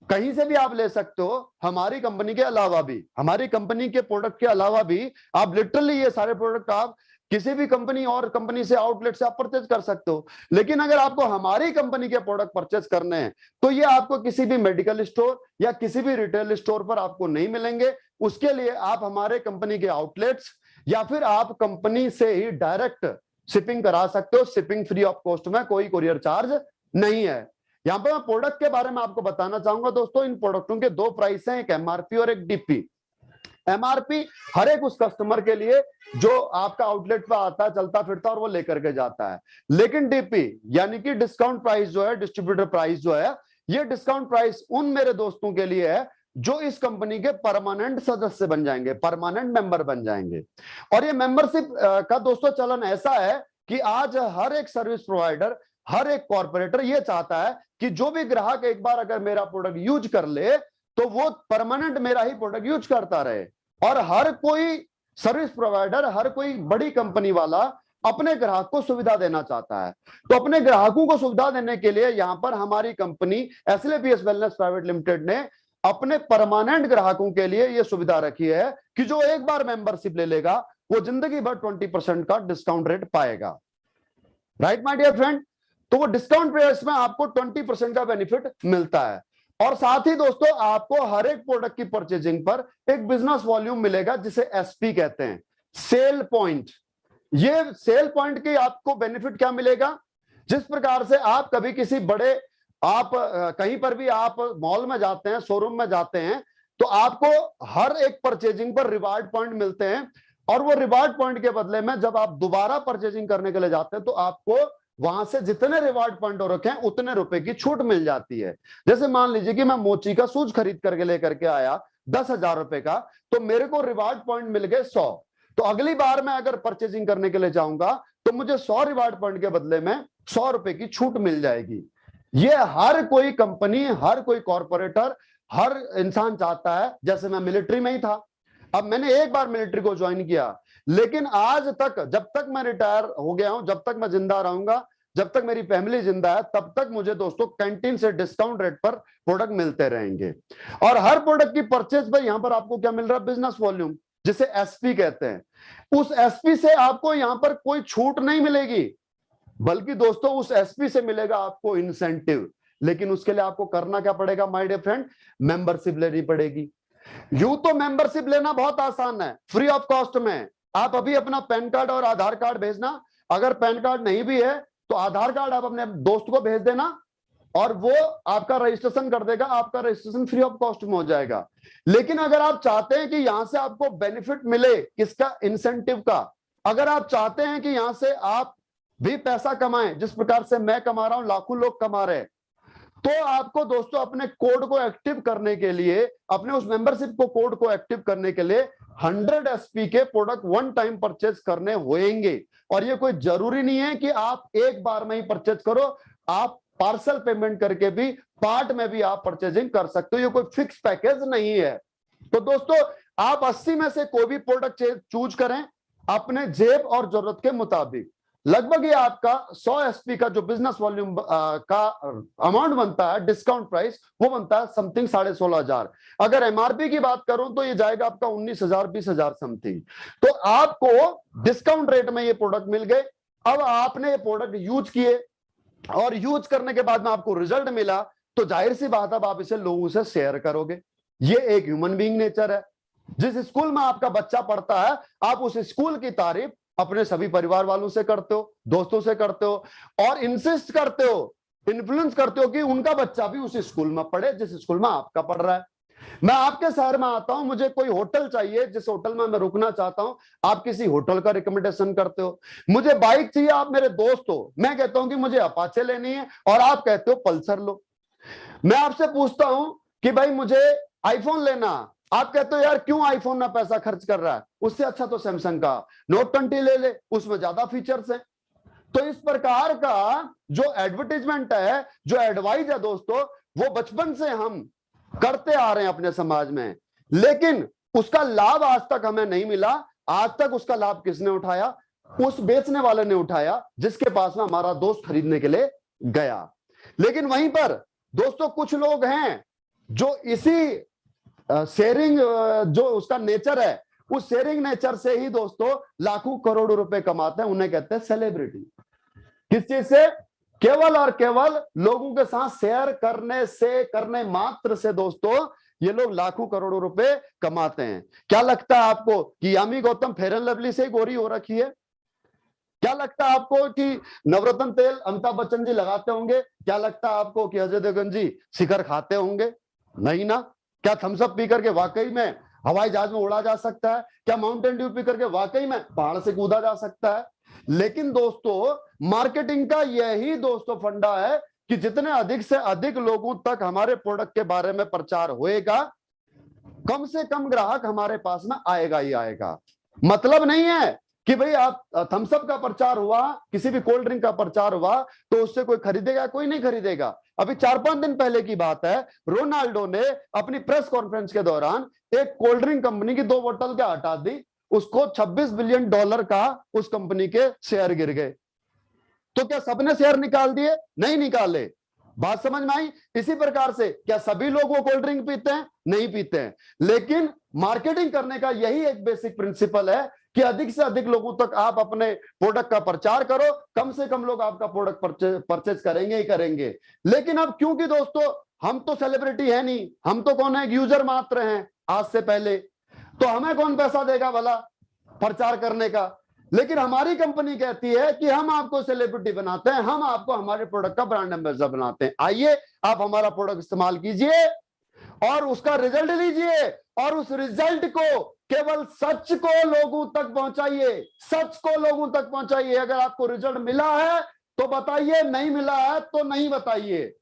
Speaker 1: कहीं से भी आप ले सकते हो, हमारी कंपनी के अलावा भी, हमारी कंपनी के प्रोडक्ट के अलावा भी आप लिटरली ये सारे प्रोडक्ट आप किसी भी कंपनी से आउटलेट से आप परचेज कर सकते हो। लेकिन अगर आपको हमारी कंपनी के प्रोडक्ट परचेज करने हैं तो ये आपको किसी भी मेडिकल स्टोर या किसी भी रिटेल स्टोर पर आपको नहीं मिलेंगे। उसके लिए आप हमारे कंपनी के आउटलेट्स या फिर आप कंपनी से ही डायरेक्ट शिपिंग करा सकते हो। शिपिंग फ्री ऑफ कॉस्ट में, कोई कुरियर चार्ज नहीं है। यहां पर मैं प्रोडक्ट के बारे में आपको बताना चाहूंगा दोस्तों, इन प्रोडक्टों के दो प्राइस हैं, एक एमआरपी और एक डीपी। एमआरपी हर एक उस कस्टमर के लिए जो आपका आउटलेट पर आता है, चलता फिरता और वो लेकर के जाता है। लेकिन डीपी यानी कि डिस्काउंट प्राइस जो है, डिस्ट्रीब्यूटर प्राइस जो है, ये डिस्काउंट प्राइस उन मेरे दोस्तों के लिए है जो इस कंपनी के परमानेंट सदस्य बन जाएंगे, परमानेंट मेंबर बन जाएंगे। और ये मेंबरशिप का दोस्तों चलन ऐसा है कि आज हर एक सर्विस प्रोवाइडर, हर एक कॉर्पोरेटर ये चाहता है कि जो भी ग्राहक एक बार अगर मेरा प्रोडक्ट यूज कर ले तो वो परमानेंट मेरा ही प्रोडक्ट यूज करता रहे। और हर कोई सर्विस प्रोवाइडर, हर कोई बड़ी कंपनी वाला अपने ग्राहक को सुविधा देना चाहता है। तो अपने ग्राहकों को सुविधा देने के लिए यहां पर हमारी कंपनी एसएलपीएस वेलनेस प्राइवेट लिमिटेड ने अपने परमानेंट ग्राहकों के लिए यह सुविधा रखी है कि जो एक बार मेंबरशिप ले लेगा वो जिंदगी भर 20% का डिस्काउंट रेट पाएगा। राइट माय डियर फ्रेंड, तो वो डिस्काउंट प्राइस में आपको 20% का बेनिफिट मिलता है। और साथ ही दोस्तों आपको हर एक प्रोडक्ट की परचेजिंग पर एक बिजनेस वॉल्यूम मिलेगा जिसे एसपी कहते हैं, सेल पॉइंट। ये सेल पॉइंट की आपको बेनिफिट क्या मिलेगा, जिस प्रकार से आप कभी किसी बड़े आप कहीं पर भी आप मॉल में जाते हैं, शोरूम में जाते हैं, तो आपको हर एक परचेजिंग पर रिवार्ड पॉइंट मिलते हैं और वो रिवार्ड पॉइंट के बदले में जब आप दोबारा परचेजिंग करने के लिए जाते हैं तो आपको वहां से जितने रिवार्ड पॉइंट हो रखे हैं उतने रुपए की छूट मिल जाती है। जैसे मान लीजिए कि मैं मोची का शूज खरीद करके लेकर के आया 10,000 रुपए का, तो मेरे को रिवार्ड पॉइंट मिल गए 100। तो अगली बार मैं अगर परचेजिंग करने के लिए जाऊंगा तो मुझे 100 रिवार्ड पॉइंट के बदले में 100 रुपए की छूट मिल जाएगी। ये हर कोई कंपनी, हर कोई कॉर्पोरेटर, हर इंसान चाहता है। जैसे मैं मिलिट्री में ही था, अब मैंने एक बार मिलिट्री को ज्वाइन किया, लेकिन आज तक जब तक मैं रिटायर हो गया हूं, जब तक मैं जिंदा रहूंगा, जब तक मेरी फैमिली जिंदा है, तब तक मुझे दोस्तों कैंटीन से डिस्काउंट रेट पर प्रोडक्ट मिलते रहेंगे। और हर प्रोडक्ट की परचेज पर यहां पर आपको क्या मिल रहा है, बिजनेस वॉल्यूम, जिसे एसपी कहते हैं। उस एसपी से आपको यहां पर कोई छूट नहीं मिलेगी, बल्कि दोस्तों उस एसपी से मिलेगा आपको इंसेंटिव। लेकिन उसके लिए आपको करना क्या पड़ेगा माय डियर फ्रेंड, मेंबरशिप लेनी पड़ेगी। यूं तो मेंबरशिप लेना बहुत आसान है, फ्री ऑफ कॉस्ट में। आप अभी अपना पैन कार्ड और आधार कार्ड भेजना, अगर पैन कार्ड नहीं भी है तो आधार कार्ड आप अपने दोस्त को भेज देना और वो आपका रजिस्ट्रेशन कर देगा, आपका रजिस्ट्रेशन फ्री ऑफ कॉस्ट में हो जाएगा। लेकिन अगर आप चाहते हैं कि यहां से आपको बेनिफिट मिले, किसका, इंसेंटिव का, अगर आप चाहते हैं कि यहां से आप भी पैसा कमाएं जिस प्रकार से मैं कमा रहा हूं, लाखों लोग कमा रहे हैं, तो आपको दोस्तों अपने कोड को एक्टिव करने के लिए, अपने उस मेंबरशिप को कोड को एक्टिव करने के लिए 100 एसपी के प्रोडक्ट वन टाइम परचेज करने होंगे। और ये कोई जरूरी नहीं है कि आप एक बार में ही परचेज करो, आप पार्सल पेमेंट करके भी पार्ट में भी आप परचेजिंग कर सकते हो, ये कोई फिक्स पैकेज नहीं है। तो दोस्तों आप 80 में से कोई भी प्रोडक्ट चूज करें अपने जेब और जरूरत के मुताबिक। लगभग ये आपका 100 एसपी का जो बिजनेस वॉल्यूम का अमाउंट बनता है, डिस्काउंट प्राइस, वो बनता है समथिंग 16,500। अगर एमआरपी की बात करूं तो ये जाएगा आपका 19,000 20,000 समथिंग। तो आपको डिस्काउंट रेट में ये प्रोडक्ट मिल गए। अब आपने ये प्रोडक्ट यूज किए और यूज करने के बाद में आपको रिजल्ट मिला, तो जाहिर सी बात है आप इसे लोगों से शेयर करोगे। ये एक ह्यूमन बीइंग नेचर है। जिस स्कूल में आपका बच्चा पढ़ता है, आप उस स्कूल की तारीफ अपने सभी परिवार वालों से करते हो, दोस्तों से करते हो और इंसिस्ट करते हो, इन्फ्लुएंस करते हो कि उनका बच्चा भी उस स्कूल में पढ़े जिस स्कूल में आपका पढ़ रहा है। मैं आपके शहर में आता हूं, मुझे कोई होटल चाहिए, जिस होटल में मैं रुकना चाहता हूं, आप किसी होटल का रिकमेंडेशन करते हो। मुझे बाइक चाहिए, आप मेरे दोस्त हो, मैं कहता हूं कि मुझे अपाचे लेनी है और आप कहते हो पल्सर लो। मैं आपसे पूछता हूं कि भाई मुझे आईफोन लेना, आप कहते हो यार क्यों आईफोन में पैसा खर्च कर रहा है, उससे अच्छा तो सैमसंग का नोट 20 ले ले, उसमें ज्यादा फीचर्स हैं। तो इस प्रकार का जो एडवर्टाइजमेंट है, जो एडवाइस है दोस्तों, वो बचपन से हम करते आ रहे हैं अपने समाज में, लेकिन उसका लाभ आज तक हमें नहीं मिला। आज तक उसका लाभ किसने उठाया, उस बेचने वाले ने उठाया जिसके पास में हमारा दोस्त खरीदने के लिए गया। लेकिन वहीं पर दोस्तों कुछ लोग हैं जो इसी शेयरिंग जो उसका नेचर है, उस शेयरिंग नेचर से ही दोस्तों लाखों करोड़ों रुपए कमाते हैं। उन्हें कहते हैं सेलिब्रिटी। किस चीज से, केवल और केवल लोगों के साथ शेयर करने से, करने मात्र से दोस्तों ये लोग लाखों करोड़ों रुपए कमाते हैं। क्या लगता है आपको कि Yami Gautam fair and lovely से गोरी हो रखी है? क्या लगता है आपको कि नवरत्न तेल अमिताभ बच्चन जी लगाते होंगे? क्या लगता है आपको कि अजय देवगन जी शिखर खाते होंगे? नहीं ना। क्या थम्स अप पी करके वाकई में हवाई जहाज में उड़ा जा सकता है? क्या माउंटेन ड्यू पी करके वाकई में पहाड़ से कूदा जा सकता है? लेकिन दोस्तों मार्केटिंग का यही दोस्तों फंडा है कि जितने अधिक से अधिक लोगों तक हमारे प्रोडक्ट के बारे में प्रचार होएगा, कम से कम ग्राहक हमारे पास में आएगा ही आएगा। मतलब नहीं है कि भाई आप थम्स अप का प्रचार हुआ, किसी भी कोल्ड ड्रिंक का प्रचार हुआ तो उससे कोई खरीदेगा? कोई नहीं खरीदेगा। अभी 4-5 दिन पहले की बात है, रोनाल्डो ने अपनी प्रेस कॉन्फ्रेंस के दौरान एक कोल्ड ड्रिंक कंपनी की 2 बोतल क्या हटा दी उसको $26 बिलियन का उस कंपनी के शेयर गिर गए। तो क्या सबने शेयर निकाल दिए? नहीं निकाले। बात समझ में आई? इसी प्रकार से क्या सभी लोग वो कोल्ड ड्रिंक पीते हैं? नहीं पीते हैं। लेकिन मार्केटिंग करने का यही एक बेसिक प्रिंसिपल है कि अधिक से अधिक लोगों तक आप अपने प्रोडक्ट का प्रचार करो, कम से कम लोग आपका प्रोडक्ट परचेज करेंगे ही करेंगे। लेकिन अब क्योंकि दोस्तों हम तो सेलिब्रिटी है नहीं, हम तो कौन है, यूजर मात्र हैं आज से पहले, तो हमें कौन पैसा देगा भला प्रचार करने का? लेकिन हमारी कंपनी कहती है कि हम आपको सेलिब्रिटी बनाते हैं, हम आपको हमारे प्रोडक्ट का ब्रांड एम्बेसडर बनाते हैं। आइए आप हमारा प्रोडक्ट इस्तेमाल कीजिए और उसका रिजल्ट लीजिए और उस रिजल्ट को केवल सच को लोगों तक पहुंचाइए, सच को लोगों तक पहुंचाइए। अगर आपको रिजल्ट मिला है तो बताइए, नहीं मिला है तो नहीं बताइए।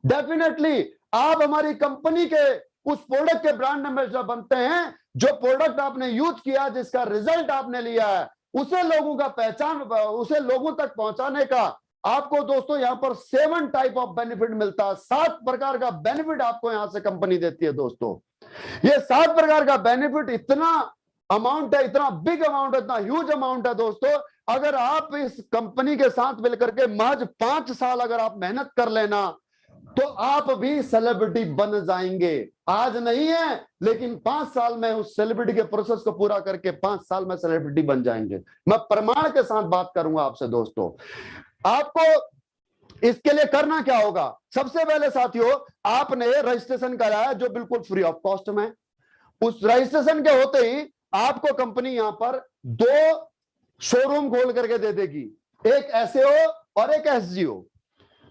Speaker 1: डेफिनेटली आप हमारी कंपनी के उस प्रोडक्ट के ब्रांड एम्बेसडर बनते हैं जो प्रोडक्ट आपने यूज किया, जिसका रिजल्ट आपने लिया है, उसे लोगों का पहचान, उसे लोगों तक पहुंचाने का आपको दोस्तों यहां पर 7 टाइप ऑफ बेनिफिट मिलता है। 7 प्रकार का बेनिफिट आपको यहां से कंपनी देती है दोस्तों। ये 7 प्रकार का बेनिफिट इतना अमाउंट है, इतना बिग अमाउंट है, इतना ह्यूज अमाउंट है दोस्तों। अगर आप इस कंपनी के साथ मिलकर के महज 5 साल अगर आप मेहनत कर लेना तो आप भी सेलिब्रिटी बन जाएंगे। आज नहीं है, लेकिन 5 साल में उस सेलिब्रिटी के प्रोसेस को पूरा करके 5 साल में सेलिब्रिटी बन जाएंगे। मैं प्रमाण के साथ बात करूंगा आपसे दोस्तों। आपको इसके लिए करना क्या होगा? सबसे पहले साथियों, आपने रजिस्ट्रेशन कराया जो बिल्कुल फ्री ऑफ कॉस्ट में। उस रजिस्ट्रेशन के होते ही आपको कंपनी यहां पर 2 शोरूम खोल करके दे देगी, एक एसएओ और एक एसजीओ,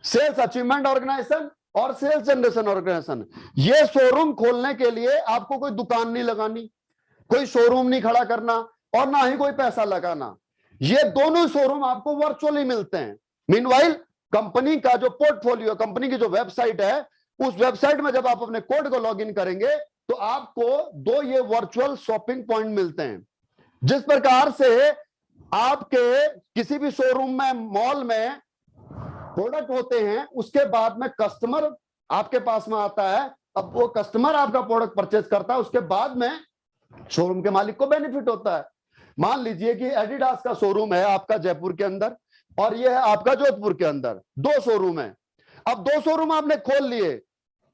Speaker 1: सेल्स अचीवमेंट ऑर्गेनाइजेशन और सेल्स जनरेशन ऑर्गेनाइजेशन। ये शोरूम खोलने के लिए आपको कोई दुकान नहीं लगानी, कोई शोरूम नहीं खड़ा करना और ना ही कोई पैसा लगाना। ये दोनों शोरूम आपको वर्चुअली मिलते हैं। मीनवाइल कंपनी का जो पोर्टफोलियो, कंपनी की जो वेबसाइट है, उस वेबसाइट में जब आप अपने कोड को लॉगिन करेंगे तो आपको 2 ये वर्चुअल शॉपिंग पॉइंट मिलते हैं। जिस प्रकार से आपके किसी भी शोरूम में, मॉल में प्रोडक्ट होते हैं, उसके बाद में कस्टमर आपके पास में आता है, अब वो कस्टमर आपका प्रोडक्ट परचेज करता है, उसके बाद में शोरूम के मालिक को बेनिफिट होता है। मान लीजिए कि एडिडास का शोरूम है आपका जयपुर के अंदर और ये है आपका जोधपुर के अंदर, 2 शोरूम है। अब 2 शोरूम आपने खोल लिए,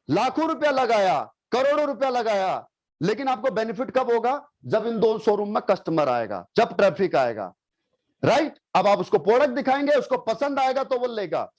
Speaker 1: लाखों रुपया लगाया, करोड़ों रुपया लगाया, लेकिन आपको बेनिफिट कब होगा? जब इन 2 शोरूम में कस्टमर आएगा, जब ट्रैफिक आएगा, राइट? अब आप उसको प्रोडक्ट दिखाएंगे, उसको पसंद आएगा तो वो लेगा।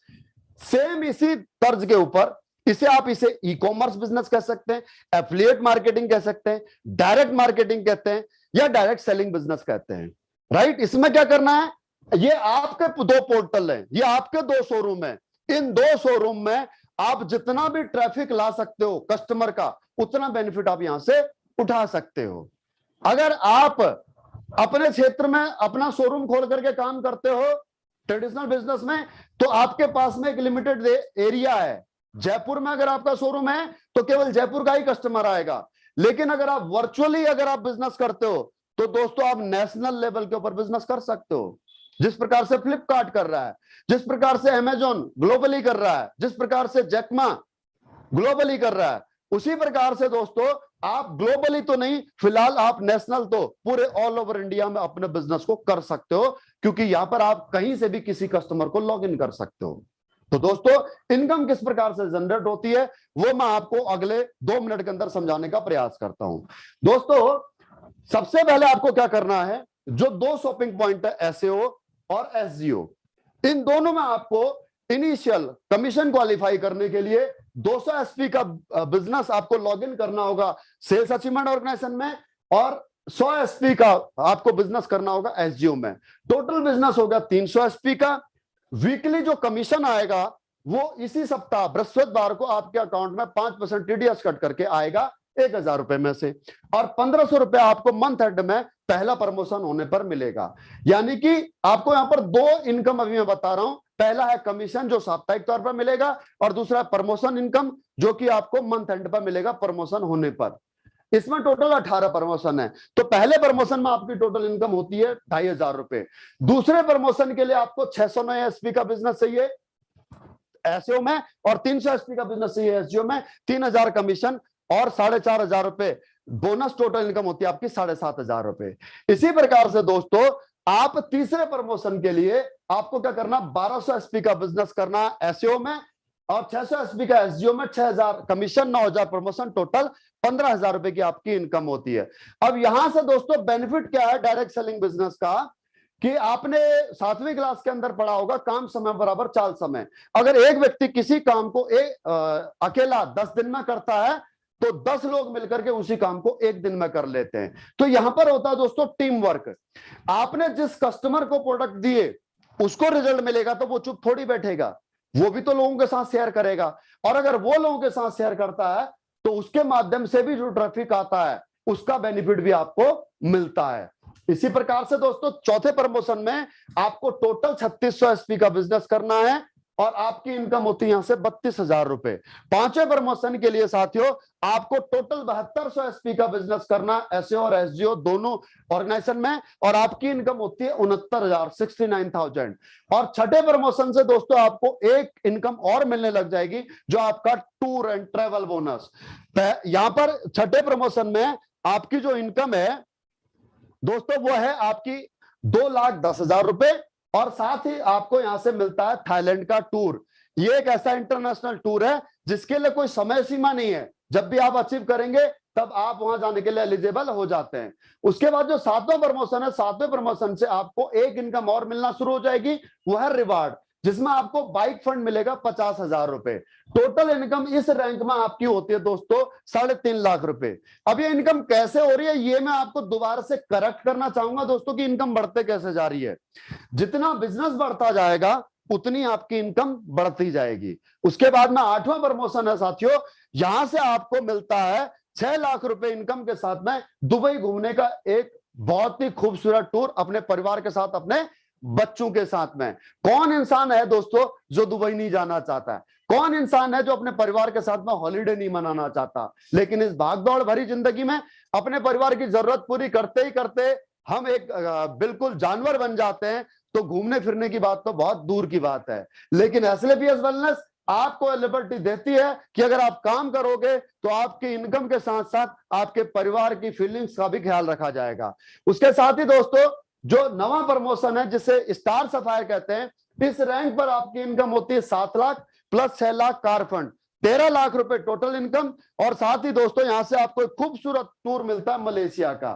Speaker 1: सेम इसी तर्ज के ऊपर इसे ई कॉमर्स बिजनेस कह सकते हैं, एफिलिएट मार्केटिंग कह सकते हैं, डायरेक्ट मार्केटिंग कहते हैं या डायरेक्ट सेलिंग बिजनेस कहते हैं, राइट? इसमें क्या करना है? ये आपके 2 पोर्टल हैं, ये आपके 2 शोरूम हैं। इन 2 शोरूम में आप जितना भी ट्रैफिक ला सकते हो कस्टमर का, उतना बेनिफिट आप यहां से उठा सकते हो। अगर आप अपने क्षेत्र में अपना शोरूम खोल करके काम करते हो ट्रेडिशनल बिजनेस में, तो आपके पास में एक लिमिटेड एरिया है। जयपुर में अगर आपका शोरूम है तो केवल जयपुर का ही कस्टमर आएगा। लेकिन अगर आप वर्चुअली अगर आप बिजनेस करते हो तो दोस्तों आप नेशनल लेवल के ऊपर बिजनेस कर सकते हो। जिस प्रकार से फ्लिपकार्ट कर रहा है, जिस प्रकार से अमेजॉन ग्लोबली कर रहा है, जिस प्रकार से जैकमा ग्लोबली कर रहा है, उसी प्रकार से दोस्तों आप ग्लोबली तो नहीं, फिलहाल आप नेशनल तो पूरे ऑल ओवर इंडिया में अपने बिजनेस को कर सकते हो, क्योंकि यहां पर आप कहीं से भी किसी कस्टमर को लॉग इन कर सकते हो। तो दोस्तों इनकम किस प्रकार से जनरेट होती है वो मैं आपको अगले 2 मिनट के अंदर समझाने का प्रयास करता हूं। दोस्तों सबसे पहले आपको क्या करना है, जो 2 शॉपिंग पॉइंट है एसएओ और एसजीओ, इन दोनों में आपको इनिशियल कमीशन क्वालिफाई करने के लिए 200 एसपी का बिजनेस आपको लॉगिन करना होगा सेल्स अचीवमेंट ऑर्गेनाइजेशन में और 100 एसपी का आपको बिजनेस करना होगा एसजीओ में। टोटल बिजनेस होगा 300 एसपी का। वीकली जो कमीशन आएगा वो इसी सप्ताह बृहस्पतिवार को आपके अकाउंट में 5% टीडीएस कट करके आएगा 1000 रुपए में से, और 1500 रुपए आपको मंथ एंड में पहला प्रमोशन होने पर मिलेगा। यानी कि आपको यहां पर 2 इनकम अभी मैं बता रहा हूं। पहला है कमीशन जो साप्ताहिक तौर पर मिलेगा और दूसरा है प्रमोशन इनकम जो कि आपको मंथ एंड पर मिलेगा प्रमोशन होने पर। इसमें टोटल 18 प्रमोशन है। तो पहले प्रमोशन में आपकी टोटल इनकम होती है 2500 रुपए। दूसरे प्रमोशन के लिए आपको 609 एसपी का बिजनेस चाहिए एसईओ में और 300 एसपी का बिजनेस चाहिए एसजीओ में। 3000 कमीशन और 4500 रुपए बोनस टोटल इनकम होती है आपकी 7,500 रुपए। इसी प्रकार से दोस्तों आप तीसरे प्रमोशन के लिए आपको क्या करना, 1200 एसपी का बिजनेस करना एसईओ में, और 600 एसपी का एसजीओ में, 6000 कमीशन, 9000 प्रमोशन, टोटल 15,000 रुपए की आपकी इनकम होती है। अब यहां से दोस्तों बेनिफिट क्या है डायरेक्ट सेलिंग बिजनेस का, कि आपने 7वीं क्लास के अंदर पढ़ा होगा काम समय बराबर चाल समय। अगर एक व्यक्ति किसी काम को अकेला 10 दिन में करता है तो 10 लोग मिलकर के उसी काम को 1 दिन में कर लेते हैं। तो यहां पर होता है दोस्तों टीम वर्क। आपने जिस कस्टमर को प्रोडक्ट दिए उसको रिजल्ट मिलेगा तो वो चुप थोड़ी बैठेगा, वो भी तो लोगों के साथ शेयर करेगा, और अगर वो लोगों के साथ शेयर करता है तो उसके माध्यम से भी जो ट्रैफिक आता है उसका बेनिफिट भी आपको मिलता है। इसी प्रकार से दोस्तों चौथे प्रमोशन में आपको टोटल 3600 एसपी का बिजनेस करना है और आपकी इनकम होती है यहां से 32,000 रुपए। पांचवें प्रमोशन के लिए साथियों आपको टोटल 7200 एसपी का बिजनेस करना एसईओ और एसजीओ दोनों ऑर्गेनाइजेशन में, और आपकी इनकम होती है 69,000, 69,000। और छठे प्रमोशन से दोस्तों आपको एक इनकम और मिलने लग जाएगी जो आपका टूर एंड ट्रेवल बोनस। यहां पर छठे प्रमोशन में आपकी जो इनकम है दोस्तों वो है आपकी 2,10,000 रुपए, और साथ ही आपको यहां से मिलता है थाईलैंड का टूर। ये एक ऐसा इंटरनेशनल टूर है जिसके लिए कोई समय सीमा नहीं है, जब भी आप अचीव करेंगे तब आप वहां जाने के लिए एलिजिबल हो जाते हैं। उसके बाद जो सातवां प्रमोशन है, सातवें प्रमोशन से आपको एक इनकम और मिलना शुरू हो जाएगी, वो है रिवार्ड, जिसमें आपको बाइक फंड मिलेगा 50,000 रुपए। टोटल इनकम इस रैंक में आपकी होती है दोस्तों 3.5 लाख रुपए। अब ये इनकम कैसे हो रही है ये मैं आपको दोबारा से करेक्ट करना चाहूंगा दोस्तों कि इनकम बढ़ते कैसे जा रही है। जितना बिजनेस बढ़ता जाएगा उतनी आपकी इनकम बढ़ती जाएगी। उसके बाद में आठवां प्रमोशन है साथियों, यहां से आपको मिलता है 6 लाख रुपए इनकम के साथ में दुबई घूमने का एक बहुत ही खूबसूरत टूर अपने परिवार के साथ, अपने बच्चों के साथ में। कौन इंसान है दोस्तों जो दुबई नहीं जाना चाहता है? कौन इंसान है जो अपने परिवार के साथ में हॉलीडे नहीं मनाना चाहता? लेकिन इस भागदौड़ भरी जिंदगी में अपने परिवार की जरूरत पूरी करते ही करते हम एक बिल्कुल जानवर बन जाते हैं, तो घूमने फिरने की बात तो बहुत दूर की बात है। लेकिन एसएलपीएस वेलनेस आपको लिबर्टी देती है कि अगर आप काम करोगे तो आपकी इनकम के साथ साथ आपके परिवार की फीलिंग्स का भी ख्याल रखा जाएगा। उसके साथ ही दोस्तों जो नवा प्रमोशन है जिसे स्टार सफायर कहते हैं, इस रैंक पर आपकी इनकम होती है 7 lakh plus 6 lakh car fund, 13 lakh रुपए टोटल इनकम। और साथ ही दोस्तों यहां से आपको एक खूबसूरत टूर मिलता है मलेशिया का।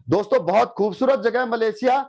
Speaker 1: दोस्तों बहुत खूबसूरत जगह है मलेशिया।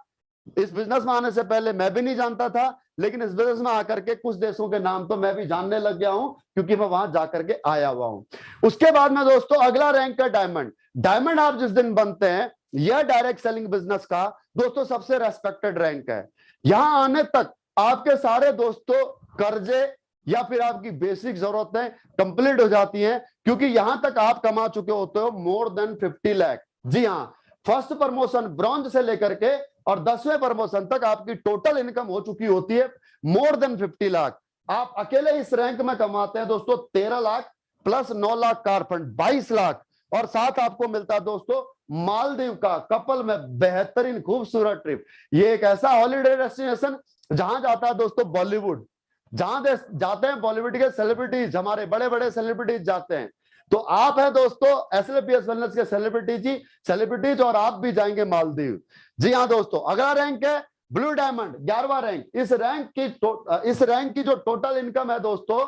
Speaker 1: इस बिजनेस में आने से पहले मैं भी नहीं जानता था, लेकिन इस बिजनेस में आकर के कुछ देशों के नाम तो मैं भी जानने लग गया हूं क्योंकि मैं वहां जाकर के आया हुआ हूं। उसके बाद में दोस्तों अगला रैंक है डायमंड। डायमंड आप जिस दिन बनते हैं, यह डायरेक्ट सेलिंग बिजनेस का दोस्तों सबसे रेस्पेक्टेड रैंक है। यहां आने तक आपके सारे दोस्तों कर्जे या फिर आपकी बेसिक जरूरतें कंप्लीट हो जाती हैं, क्योंकि यहां तक आप कमा चुके होते हो मोर देन 50 लाख। जी हाँ, फर्स्ट प्रमोशन ब्रॉन्ज से लेकर के और 10वें प्रमोशन तक आपकी टोटल इनकम हो चुकी होती है मोर देन 50 लाख। आप अकेले इस रैंक में कमाते हैं दोस्तों 13 lakh plus 9 lakh car fund 22 lakh, और साथ आपको मिलता है दोस्तों मालदीव का कपल में बेहतरीन खूबसूरत ट्रिप। ये एक ऐसा हॉलीडे डेस्टिनेशन जहां जाता है दोस्तों बॉलीवुड, जहां जाते हैं बॉलीवुड के सेलिब्रिटीज, हमारे बड़े बड़े सेलिब्रिटीज जाते हैं। तो आप है दोस्तों एसएलपीएस वेलनेस के सेलिब्रिटीज और आप भी जाएंगे मालदीव। जी हाँ दोस्तों, अगला रैंक है ब्लू डायमंड, 11वां रैंक। इस रैंक की जो टोटल इनकम है दोस्तों,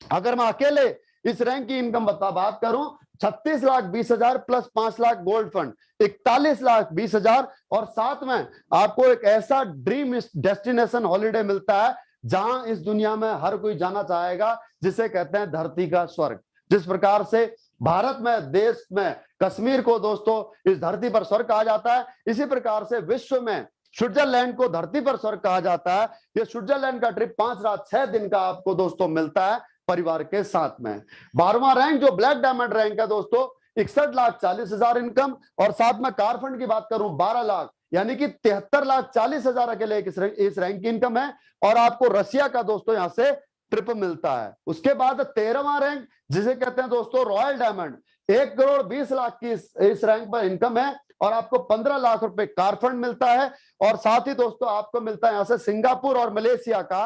Speaker 1: अगर मैं अकेले इस रैंक की इनकम बात करूं, 36,20,000 प्लस 5 लाख गोल्ड फंड, 41,20,000, और साथ में आपको एक ऐसा ड्रीम डेस्टिनेशन हॉलीडे मिलता है जहां इस दुनिया में हर कोई जाना चाहेगा, जिसे कहते हैं धरती का स्वर्ग। जिस प्रकार से भारत में, देश में कश्मीर को दोस्तों इस धरती पर स्वर्ग कहा जाता है, इसी प्रकार से विश्व में स्विट्जरलैंड को धरती पर स्वर्ग कहा जाता है। ये स्विट्जरलैंड का ट्रिप 5 रात 6 दिन का आपको दोस्तों मिलता है परिवार के साथ में। 12वां रैंक जो ब्लैक डायमंड रैंक है दोस्तों, 61,40,000 इनकम, और साथ में कार फंड की बात करूं 12 लाख, यानी कि 73,40,000 अकेले इस रैंक की इनकम है। और आपको रशिया का दोस्तों यहां से ट्रिप मिलता है। उसके बाद 13वां रैंक जिसे कहते हैं दोस्तों रॉयल डायमंड, 1,20,00,000 की इस रैंक पर इनकम है, और आपको 15 लाख रुपए कार फंड मिलता है। और साथ ही दोस्तों आपको मिलता है यहां से सिंगापुर और मलेशिया का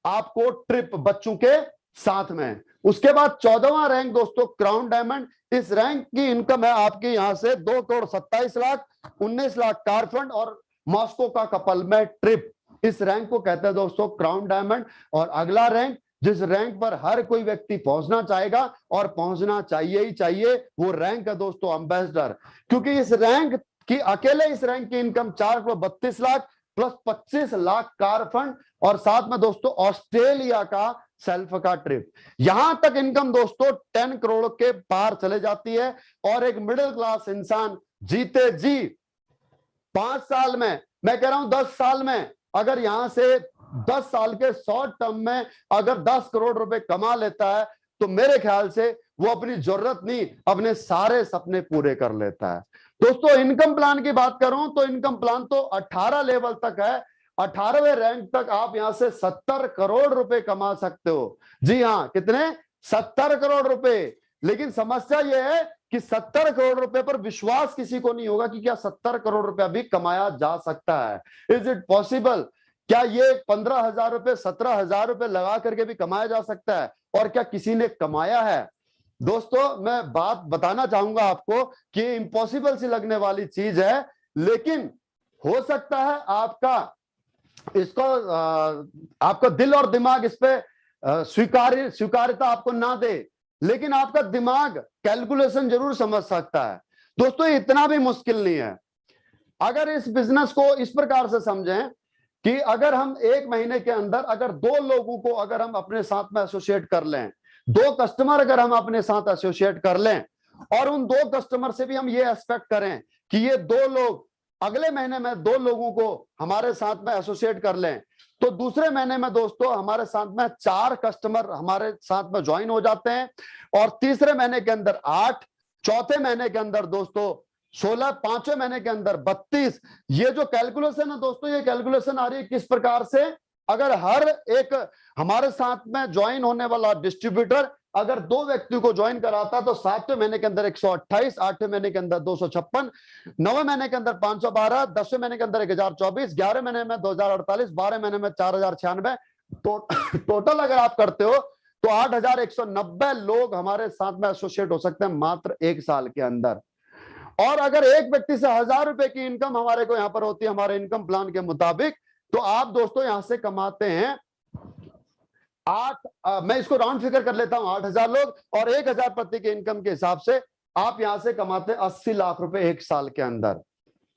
Speaker 1: आपको ट्रिप बच्चों के साथ में। उसके बाद 14वां रैंक दोस्तों क्राउन डायमंड। इस रैंक की इनकम है आपकी यहां से 2,27,00,000, 19 लाख कार फंड और मॉस्को का कपल में ट्रिप। इस रैंक को कहते हैं दोस्तों क्राउन डायमंड। और अगला रैंक, जिस रैंक पर हर कोई व्यक्ति पहुंचना चाहेगा और पहुंचना चाहिए ही चाहिए, वो रैंक है दोस्तों एम्बेसडर। क्योंकि इस रैंक की, अकेले इस रैंक की income 4,32,00,000 plus 25 lakh car fund और साथ में दोस्तों ऑस्ट्रेलिया का सेल्फ का ट्रिप। यहां तक इनकम दोस्तों 10 करोड़ के पार चले जाती है। और एक मिडिल क्लास इंसान जीते जी 5 साल में, मैं कह रहा हूं 10 साल में, अगर यहां से 10 साल के शॉर्ट टर्म में अगर 10 करोड़ रुपए कमा लेता है, तो मेरे ख्याल से वो अपनी जरूरत नहीं, अपने सारे सपने पूरे कर लेता है। दोस्तों इनकम प्लान की बात करूं तो इनकम प्लान तो 18 लेवल तक है। 18वें रैंक तक आप यहां से 70 करोड़ रुपए कमा सकते हो। जी हां, कितने? 70 करोड़ रुपए। लेकिन समस्या यह है कि 70 करोड़ रुपए पर विश्वास किसी को नहीं होगा कि क्या 70 करोड़ रुपया भी कमाया जा सकता है। Is it possible? क्या ये 15,000 रुपए, 17,000 रुपए लगा करके भी कमाया जा सकता है? और क्या किसी ने कमाया है? दोस्तों मैं बात बताना चाहूंगा आपको कि इम्पॉसिबल सी लगने वाली चीज है, लेकिन हो सकता है आपका इसको आपका दिल और दिमाग इस पे स्वीकार्यता आपको ना दे, लेकिन आपका दिमाग कैलकुलेशन जरूर समझ सकता है। दोस्तों इतना भी मुश्किल नहीं है। अगर इस बिजनेस को इस प्रकार से समझें कि अगर हम 1 महीने के अंदर अगर 2 लोगों को अगर हम अपने साथ में एसोसिएट कर लें, 2 कस्टमर अगर हम अपने साथ एसोसिएट कर लें, और उन 2 कस्टमर से भी हम ये एक्सपेक्ट करें कि ये 2 लोग अगले महीने में 2 लोगों को हमारे साथ में एसोसिएट कर लें, तो दूसरे महीने में दोस्तों हमारे साथ में 4 कस्टमर हमारे साथ में ज्वाइन हो जाते हैं, और तीसरे महीने के अंदर 8, चौथे महीने के अंदर दोस्तों 16, 5वें महीने के अंदर 32। ये जो कैलकुलेशन है दोस्तों, ये कैलकुलेशन आ रही है किस प्रकार से? अगर हर एक हमारे साथ में ज्वाइन होने वाला डिस्ट्रीब्यूटर अगर 2 व्यक्ति को ज्वाइन कराता तो 7वें महीने के अंदर 128, 8वें महीने के अंदर 256, 9वें महीने के अंदर 512, 10वें महीने के अंदर 1024, 11वें महीने में 2048, 12वें महीने में 4096। तो टोटल अगर आप करते हो तो 8,190 लोग हमारे साथ में एसोसिएट हो सकते हैं मात्र 1 साल के अंदर। और अगर एक व्यक्ति से 1,000 रुपए की इनकम हमारे को यहां पर होती है हमारे इनकम प्लान के मुताबिक, तो आप दोस्तों यहां से कमाते हैं मैं इसको राउंड फिगर कर लेता हूं, 8,000 लोग और 1,000 प्रति के इनकम के हिसाब से आप यहां से कमाते हैं 80 लाख रुपए 1 साल के अंदर।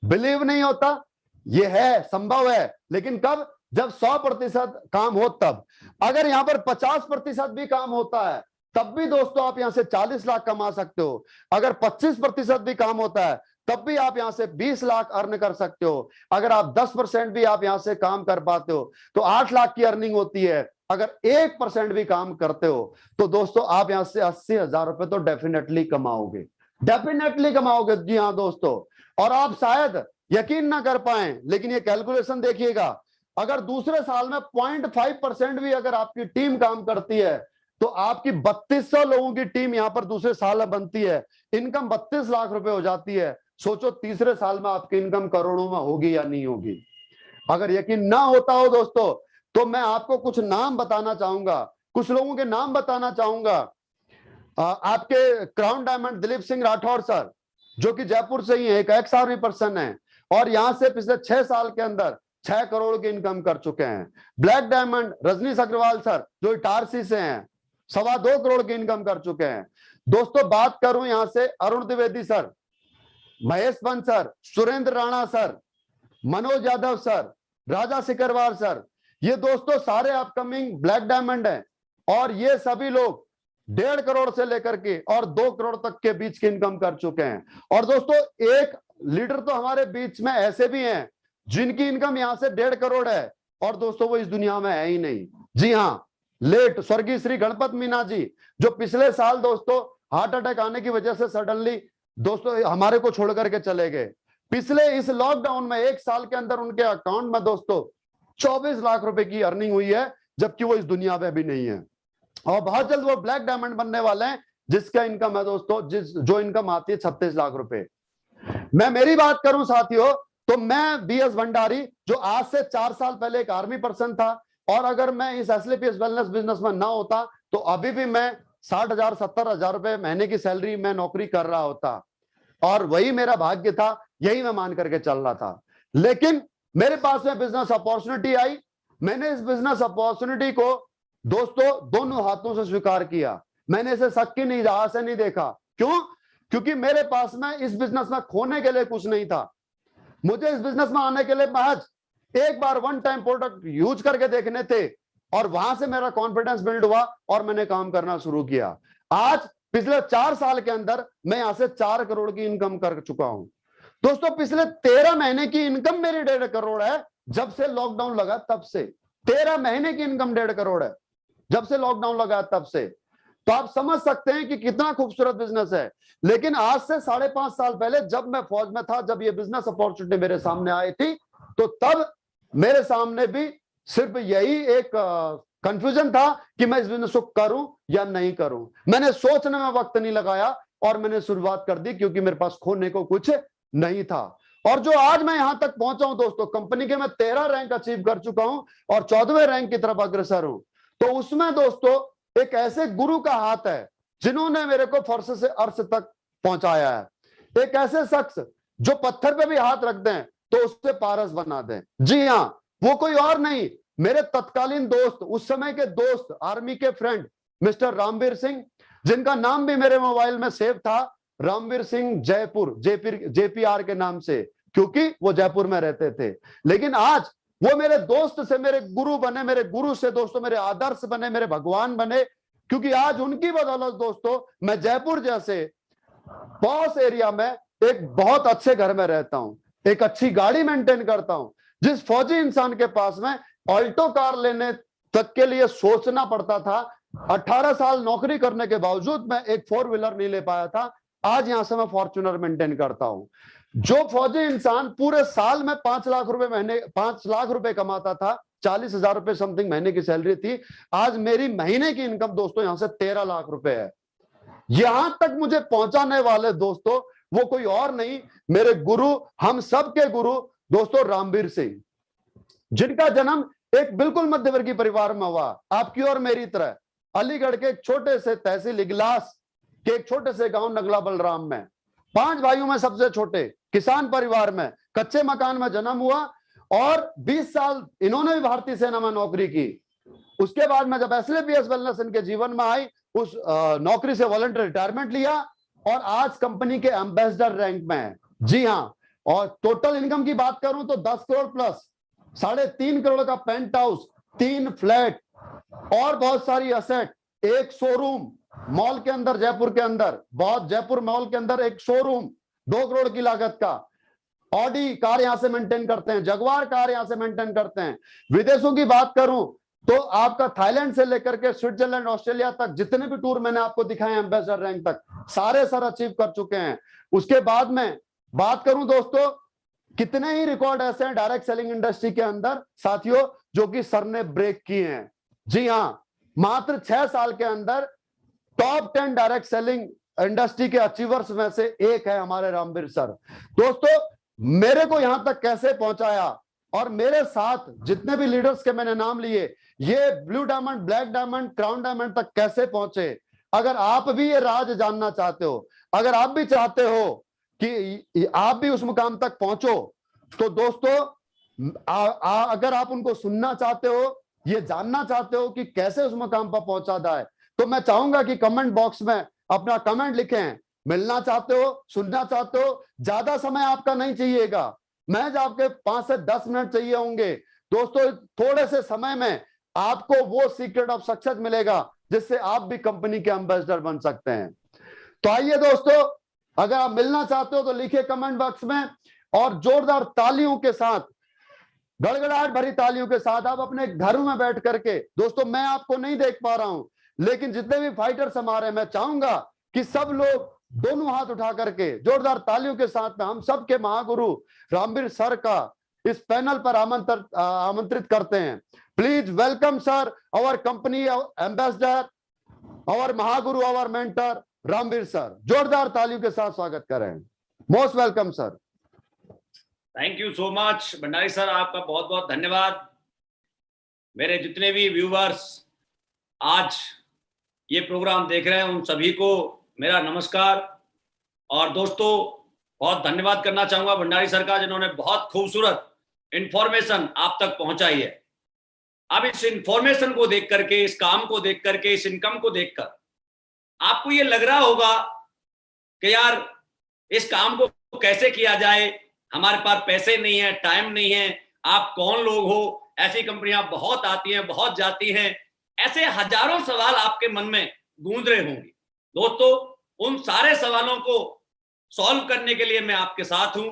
Speaker 1: बिलीव नहीं होता? ये है, संभव है, लेकिन कब? जब 100% काम हो तब। अगर यहां पर 50% भी काम होता है तब भी दोस्तों आप यहां से 40 लाख कमा सकते हो। अगर 25% भी काम होता है तब भी आप यहां से 20 लाख अर्न कर सकते हो। अगर आप 10% भी आप यहां से काम कर पाते हो तो 8 लाख की अर्निंग होती है। अगर 1% भी काम करते हो तो दोस्तों आप यहां से 80,000 रुपए तो डेफिनेटली कमाओगे, डेफिनेटली कमाओगे। जी हाँ दोस्तों, और आप शायद यकीन ना कर पाए, लेकिन ये कैलकुलेशन देखिएगा, अगर दूसरे साल में 0.5% भी अगर आपकी टीम काम करती है तो आपकी 3200 लोगों की टीम यहां पर दूसरे साल में बनती है, इनकम 32 लाख रुपए हो जाती है। सोचो तीसरे साल में आपकी इनकम करोड़ों में होगी या नहीं होगी? अगर यकीन ना होता हो दोस्तों तो मैं आपको कुछ नाम बताना चाहूंगा, कुछ लोगों के नाम बताना चाहूंगा। आपके crown diamond Dilip Singh Rathore sir, जो कि जयपुर से ही है, एक एक्स आर्मी पर्सन है और यहां से पिछले 6 साल के अंदर 6 करोड़ की इनकम कर चुके हैं। Black diamond Rajneesh Agarwal sir, जो इटारसी से हैं, 2.25 करोड़ की इनकम कर चुके हैं। दोस्तों बात करूं यहां से Arun Dwivedi sir, Mahesh Pant sir, Surendra Rana sir, Manoj Yadav sir, Raja Sikarwar sir, ये दोस्तों सारे अपकमिंग ब्लैक डायमंड हैं और ये सभी लोग 1.5 करोड़ से लेकर के और 2 करोड़ तक के बीच की इनकम कर चुके हैं। और दोस्तों एक लीडर तो हमारे बीच में ऐसे भी हैं जिनकी इनकम यहां से 1.5 करोड़ है और दोस्तों वो इस दुनिया में है ही नहीं। जी हाँ, लेट स्वर्गीय श्री गणपत मीना जी, जो पिछले साल दोस्तों हार्ट अटैक आने की वजह से सडनली दोस्तों हमारे को छोड़ करके चले गए। पिछले इस लॉकडाउन में 1 साल के अंदर उनके अकाउंट में दोस्तों 24 लाख रुपए की अर्निंग हुई है, जबकि वो इस दुनिया में भी नहीं है। और बहुत जल्द वो ब्लैक डायमंड बनने वाले हैं, जिसका इनकम है दोस्तों जो इनकम आती है 36 लाख रुपए। मैं मेरी बात करूं साथियों, तो मैं बीएस भंडारी, जो आज से 4 साल पहले एक आर्मी पर्सन था, और अगर मैं इस एसएलपीएस वेलनेस बिजनेस में ना होता तो अभी भी मैं 60,000 70,000 रुपए महीने की सैलरी में नौकरी कर रहा होता, और वही मेरा भाग्य था, यही मैं मान करके चल रहा था। लेकिन मेरे पास में बिजनेस अपॉर्चुनिटी आई, मैंने इस बिजनेस अपॉर्चुनिटी को दोस्तों दोनों हाथों से स्वीकार किया। मैंने इसे शक की निगाह से नहीं देखा। क्यों? क्योंकि मेरे पास में इस बिजनेस में खोने के लिए कुछ नहीं था। मुझे इस बिजनेस में आने के लिए महज एक बार वन टाइम प्रोडक्ट यूज करके देखने थे, और वहां से मेरा कॉन्फिडेंस बिल्ड हुआ और मैंने काम करना शुरू किया। आज पिछले 4 साल के अंदर मैं यहां से 4 करोड़ की इनकम कर चुका हूं। दोस्तों पिछले 13 महीने की इनकम मेरी 1.5 करोड़ है, जब से लॉकडाउन लगा तब से। 13 महीने की इनकम 1.5 करोड़ है, जब से लॉकडाउन लगा तब से। तो आप समझ सकते हैं कि कितना खूबसूरत बिजनेस है। लेकिन आज से 5.5 साल पहले जब मैं फौज में था, जब ये बिजनेस अपॉर्चुनिटी मेरे सामने आई थी, तो तब मेरे सामने भी सिर्फ यही एक कंफ्यूजन था कि मैं इस बिजनेस को करूं या नहीं करूं। मैंने सोचने में वक्त नहीं लगाया और मैंने शुरुआत कर दी, क्योंकि मेरे पास खोने को कुछ नहीं था। और जो आज मैं यहां तक पहुंचा हूं दोस्तों, कंपनी के मैं 13 रैंक अचीव कर चुका हूं और 14वें रैंक की तरफ अग्रसर हूं। तो उसमें दोस्तों एक ऐसे गुरु का हाथ है जिन्होंने मेरे को फर्श से अर्श तक पहुंचाया है। एक ऐसे शख्स जो पत्थर पे भी हाथ रख दें तो उससे पारस बना दें। जी हां, वो कोई और नहीं, मेरे तत्कालीन दोस्त, उस समय के दोस्त, आर्मी के फ्रेंड मिस्टर रामवीर सिंह, जिनका नाम भी मेरे मोबाइल में सेव था, रामवीर सिंह जयपुर, JPR के नाम से, क्योंकि वो जयपुर में रहते थे। लेकिन आज वो मेरे दोस्त से मेरे गुरु बने, मेरे गुरु से दोस्तों मेरे आदर्श बने, मेरे भगवान बने, क्योंकि आज उनकी बदौलत दोस्तों मैं जयपुर जैसे पॉस एरिया में एक बहुत अच्छे घर में रहता हूं, एक अच्छी गाड़ी मेंटेन करता हूं। जिस फौजी इंसान के पास में ऑल्टो कार लेने तक के लिए सोचना पड़ता था, 18 साल नौकरी करने के बावजूद मैं एक 4 व्हीलर नहीं ले पाया था, आज यहां से मैं फॉर्च्यूनर मेंटेन करता हूं। जो फौजी इंसान पूरे साल में 5 लाख रुपए कमाता था, 40,000 रुपए समथिंग महीने की सैलरी थी, आज मेरी महीने की इनकम दोस्तों यहां से 13 लाख रुपए है। यहां तक मुझे पहुंचाने वाले दोस्तों वो कोई और नहीं, मेरे गुरु, हम सब के गुरु दोस्तों रामवीर सिंह, जिनका जन्म एक बिल्कुल मध्यवर्गीय परिवार में हुआ, आपकी और मेरी तरह, अलीगढ़ के एक छोटे से तहसील इगलास के एक छोटे से गांव नगला बलराम में, 5 भाइयों में सबसे छोटे, किसान परिवार में, कच्चे मकान में जन्म हुआ, और 20 साल इन्होंने भी भारतीय सेना में नौकरी की। उसके बाद में जब SLPS वेलनेस इनके जीवन में आई, उस नौकरी से वॉलंटरी रिटायरमेंट लिया और आज कंपनी के एम्बेसडर रैंक में है। जी हां, और टोटल इनकम की बात करूं तो 10 करोड़ प्लस, 3.5 करोड़ का पेंट हाउस, 3 फ्लैट और बहुत सारी असेट, एक शोरूम मॉल के अंदर, जयपुर के अंदर, बहुत जयपुर मॉल के अंदर एक शोरूम 2 करोड़ की लागत का, ऑडी कार यहां से मेंटेन करते हैं, जगुआर कार यहां से मेंटेन करते हैं। विदेशों की बात करूं तो आपका थाईलैंड से लेकर के स्विट्जरलैंड, ऑस्ट्रेलिया तक जितने भी टूर मैंने आपको दिखाए एम्बेसडर रैंक तक, सारे सर अचीव कर चुके हैं। उसके बाद में बात करूं दोस्तों, कितने ही रिकॉर्ड ऐसे हैं डायरेक्ट सेलिंग इंडस्ट्री के अंदर साथियों, जो कि सर ने ब्रेक किए हैं। जी हां, मात्र 6 साल के अंदर टॉप 10 डायरेक्ट सेलिंग इंडस्ट्री के अचीवर्स में से एक है हमारे रामवीर सर। दोस्तों मेरे को यहां तक कैसे पहुंचाया, और मेरे साथ जितने भी लीडर्स के मैंने नाम लिए, ये blue diamond, black diamond, crown diamond तक कैसे पहुंचे, अगर आप भी ये राज जानना चाहते हो, अगर आप भी चाहते हो कि आप भी उस मुकाम तक पहुंचो, तो दोस्तों अगर आप उनको सुनना चाहते हो, ये जानना चाहते हो कि कैसे उस मुकाम पर पहुंचा जाए, तो मैं चाहूंगा कि कमेंट बॉक्स में अपना कमेंट लिखें। मिलना चाहते हो, सुनना चाहते हो, ज्यादा समय आपका नहीं चाहिएगा, महज आपके 5 से 10 मिनट चाहिए होंगे दोस्तों। थोड़े से समय में आपको वो सीक्रेट ऑफ सक्सेस मिलेगा जिससे आप भी कंपनी के एम्बेसडर बन सकते हैं। तो आइए दोस्तों, अगर आप मिलना चाहते हो तो लिखिए कमेंट बॉक्स में, और जोरदार तालियों के साथ, गड़गड़ाहट भरी तालियों के साथ आप अपने घरों में बैठ करके, दोस्तों मैं आपको नहीं देख पा रहा हूं, लेकिन जितने भी फाइटर्स हमारे, मैं चाहूंगा कि सब लोग दोनों हाथ उठा करके जोरदार तालियों के साथ में हम सबके महागुरु रामवीर सर का इस पैनल पर आमंत्रित करते हैं। Please welcome sir, our company ambassador, our Mahaguru, our mentor Ramveer sir. जोरदार तालियों के साथ स्वागत करें। Most welcome sir.
Speaker 2: Thank you so much Bhandari sir, आपका बहुत बहुत धन्यवाद। मेरे जितने भी व्यूवर्स आज ये प्रोग्राम देख रहे हैं उन सभी को मेरा नमस्कार। और दोस्तों, बहुत धन्यवाद करना चाहूंगा भंडारी सर का, जिन्होंने बहुत खूबसूरत इंफॉर्मेशन आप तक पहुंचाई है। अब इस इंफॉर्मेशन को देख करके, इस काम को देख करके, इस इनकम को देखकर आपको ये लग रहा होगा कि यार इस काम को कैसे किया जाए, हमारे पास पैसे नहीं है, टाइम नहीं है, आप कौन लोग हो, ऐसी कंपनियां बहुत आती हैं, बहुत जाती हैं, ऐसे हजारों सवाल आपके मन में गूंज रहे होंगे। दोस्तों, उन सारे सवालों को सॉल्व करने के लिए मैं आपके साथ हूं।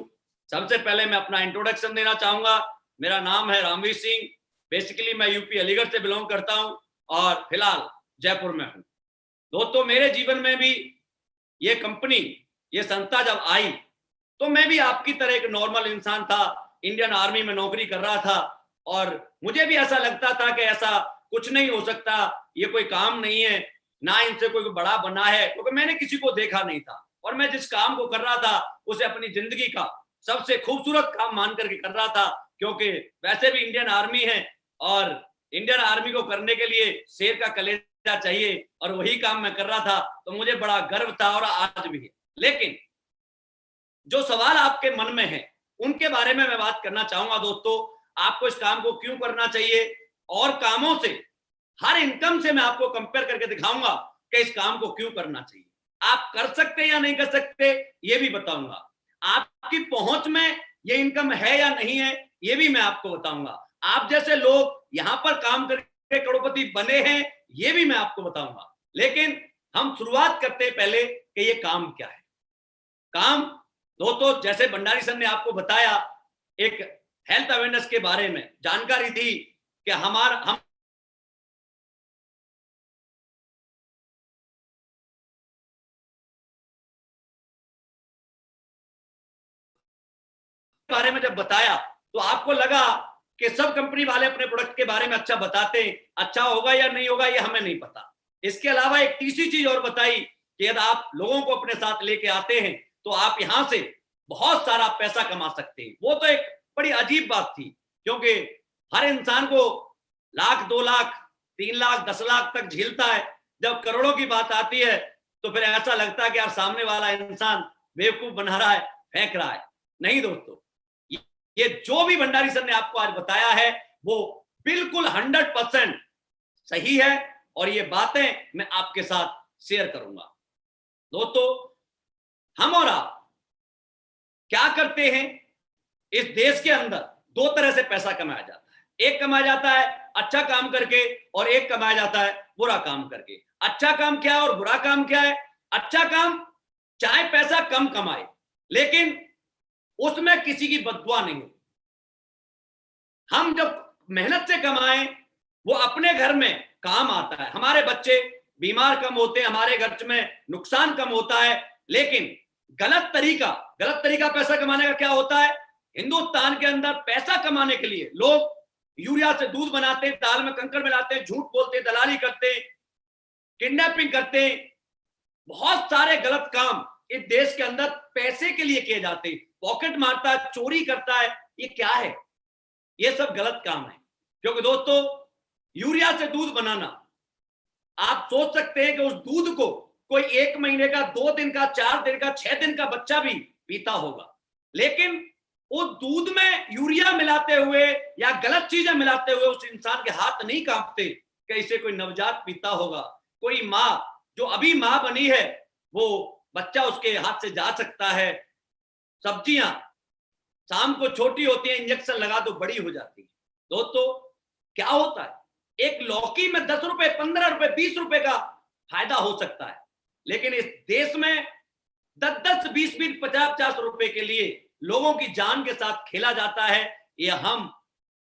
Speaker 2: सबसे पहले मैं अपना इंट्रोडक्शन देना चाहूंगा। मेरा नाम है रामवीर सिंह। बेसिकली मैं यूपी अलीगढ़ से बिलोंग करता हूं और फिलहाल जयपुर में हूं। दोस्तों, मेरे जीवन में भी ये कंपनी, ये संस्था जब आई तो मैं भी आपकी तरह एक नॉर्मल इंसान था, इंडियन आर्मी में नौकरी कर रहा था और मुझे भी ऐसा लगता था कि ऐसा कुछ नहीं हो सकता, ये कोई काम नहीं है, ना इनसे कोई बड़ा बना है, क्योंकि मैंने किसी को देखा नहीं था और मैं जिस काम को कर रहा था उसे अपनी जिंदगी का सबसे खूबसूरत काम मान करके कर रहा था, क्योंकि वैसे भी इंडियन आर्मी है और इंडियन आर्मी को करने के लिए शेर का कलेजा चाहिए और वही काम मैं कर रहा था, तो मुझे बड़ा गर्व था और आज भी है। लेकिन जो सवाल आपके मन में है उनके बारे में मैं बात करना चाहूंगा। दोस्तों, आपको इस काम को क्यों करना चाहिए और कामों से, हर इनकम से मैं आपको कंपेयर करके दिखाऊंगा कि इस काम को क्यों करना चाहिए। आप कर सकते या नहीं कर सकते ये भी बताऊंगा। आपकी पहुंच में ये इनकम है या नहीं है ये भी मैं आपको बताऊंगा। आप जैसे लोग यहां पर काम करके करोड़पति बने हैं ये भी मैं आपको बताऊंगा। लेकिन हम शुरुआत करते हैं पहले कि ये काम क्या है। काम दोस्तों, जैसे भंडारी सर ने आपको बताया, एक हेल्थ अवेयरनेस के बारे में जानकारी दी कि हम बारे में जब बताया तो आपको लगा कि सब कंपनी वाले अपने प्रोडक्ट के बारे में अच्छा बताते हैं, अच्छा होगा या नहीं होगा ये हमें नहीं पता। इसके अलावा एक तीसरी चीज और बताई कि यदि आप लोगों को अपने साथ लेके आते हैं तो आप यहां से बहुत सारा पैसा कमा सकते हैं। वो तो एक बड़ी अजीब बात थी, क्योंकि हर इंसान को लाख, 2 लाख, 3 लाख, 10 लाख तक झेलता है। जब करोड़ों की बात आती है तो फिर ऐसा लगता है कि यार सामने वाला इंसान बेवकूफ बना रहा है, फेंक रहा है। नहीं दोस्तों, ये जो भी भंडारी सर ने आपको आज बताया है वो बिल्कुल 100% सही है और ये बातें मैं आपके साथ शेयर करूंगा। दोस्तों, हम और आप क्या करते हैं, इस देश के अंदर दो तरह से पैसा कमाया जाता है। एक कमाया जाता है अच्छा काम करके और एक कमाया जाता है बुरा काम करके। अच्छा काम क्या है और बुरा काम क्या है? अच्छा काम चाहे पैसा कम कमाए लेकिन उसमें किसी की बददुआ नहीं हो। हम जब मेहनत से कमाएं वो अपने घर में काम आता है, हमारे बच्चे बीमार कम होते हैं, हमारे घर में नुकसान कम होता है। लेकिन गलत तरीका पैसा कमाने का क्या होता है? हिंदुस्तान के अंदर पैसा कमाने के लिए लोग यूरिया से दूध बनाते हैं, दाल में कंकड़ मिलाते हैं, झूठ बोलते हैं, दलाली करते हैं, किडनैपिंग करते हैं, बहुत सारे गलत काम इस देश के अंदर पैसे के लिए किए जाते हैं। पॉकेट मारता है, चोरी करता है, ये क्या है? ये सब गलत काम है। क्योंकि दोस्तों, यूरिया से दूध बनाना, आप सोच सकते हैं कि उस दूध को कोई 1 महीने का, 2 दिन का, 4 दिन का, 6 दिन का बच्चा भी पीता होगा। लेकिन उस दूध में यूरिया मिलाते हुए या गलत चीजें मिलाते हुए उस इंसान के हाथ नहीं कांपते कि इसे कोई नवजात पीता होगा। कोई माँ जो अभी माँ बनी है वो बच्चा उसके हाथ से जा सकता है। सब्जियां शाम को छोटी होती है, इंजेक्शन लगा तो बड़ी हो जाती है। दोस्तों, क्या होता है, एक लौकी में 10 रुपए, 15 रुपए, 20 रुपए का फायदा हो सकता है, लेकिन इस देश में 10-10, 20-20, 50-50 रुपए के लिए लोगों की जान के साथ खेला जाता है। यह हम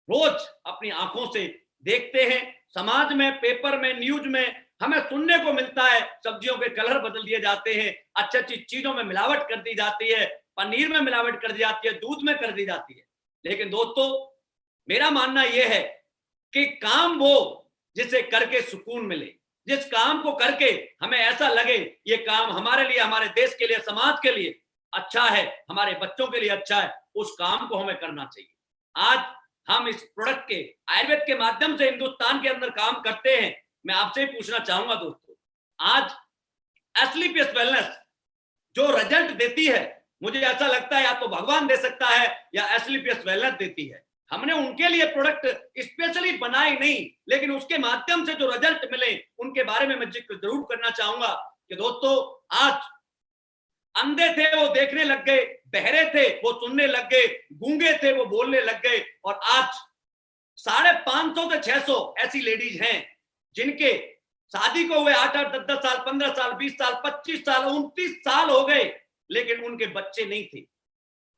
Speaker 2: रोज अपनी आंखों से देखते हैं। समाज में, पेपर में, न्यूज में हमें सुनने को मिलता है सब्जियों के कलर बदल दिए जाते हैं, अच्छी अच्छी चीजों में मिलावट कर दी जाती है, पनीर में मिलावट कर दी जाती है, दूध में कर दी जाती है। लेकिन दोस्तों, मेरा मानना यह है कि काम वो जिसे करके सुकून मिले, जिस काम को करके हमें ऐसा लगे ये काम हमारे लिए, हमारे देश के लिए, समाज के लिए अच्छा है, हमारे बच्चों के लिए अच्छा है, उस काम को हमें करना चाहिए। आज हम इस प्रोडक्ट के, आयुर्वेद के माध्यम से हिंदुस्तान के अंदर काम करते हैं। मैं आपसे ही पूछना चाहूंगा दोस्तों, आज एसलीपीएस वेलनेस जो रिजल्ट देती है, मुझे ऐसा लगता है या तो भगवान दे सकता है या एसलीपीएस वेलनेस देती है। हमने उनके लिए प्रोडक्ट स्पेशली बनाए नहीं, लेकिन उसके माध्यम से जो रिजल्ट मिले उनके बारे में मैं जिक्र जरूर करना चाहूंगा कि दोस्तों, आज अंधे थे वो देखने लग गए, बहरे थे वो सुनने लग गए, गूंगे थे वो बोलने लग गए, और आज 550 से 600 ऐसी लेडीज हैं जिनके शादी को हुए 8-8, 10-10 साल, 15 साल, 20 साल, 25 साल, 29 साल हो गए, लेकिन उनके बच्चे नहीं थे।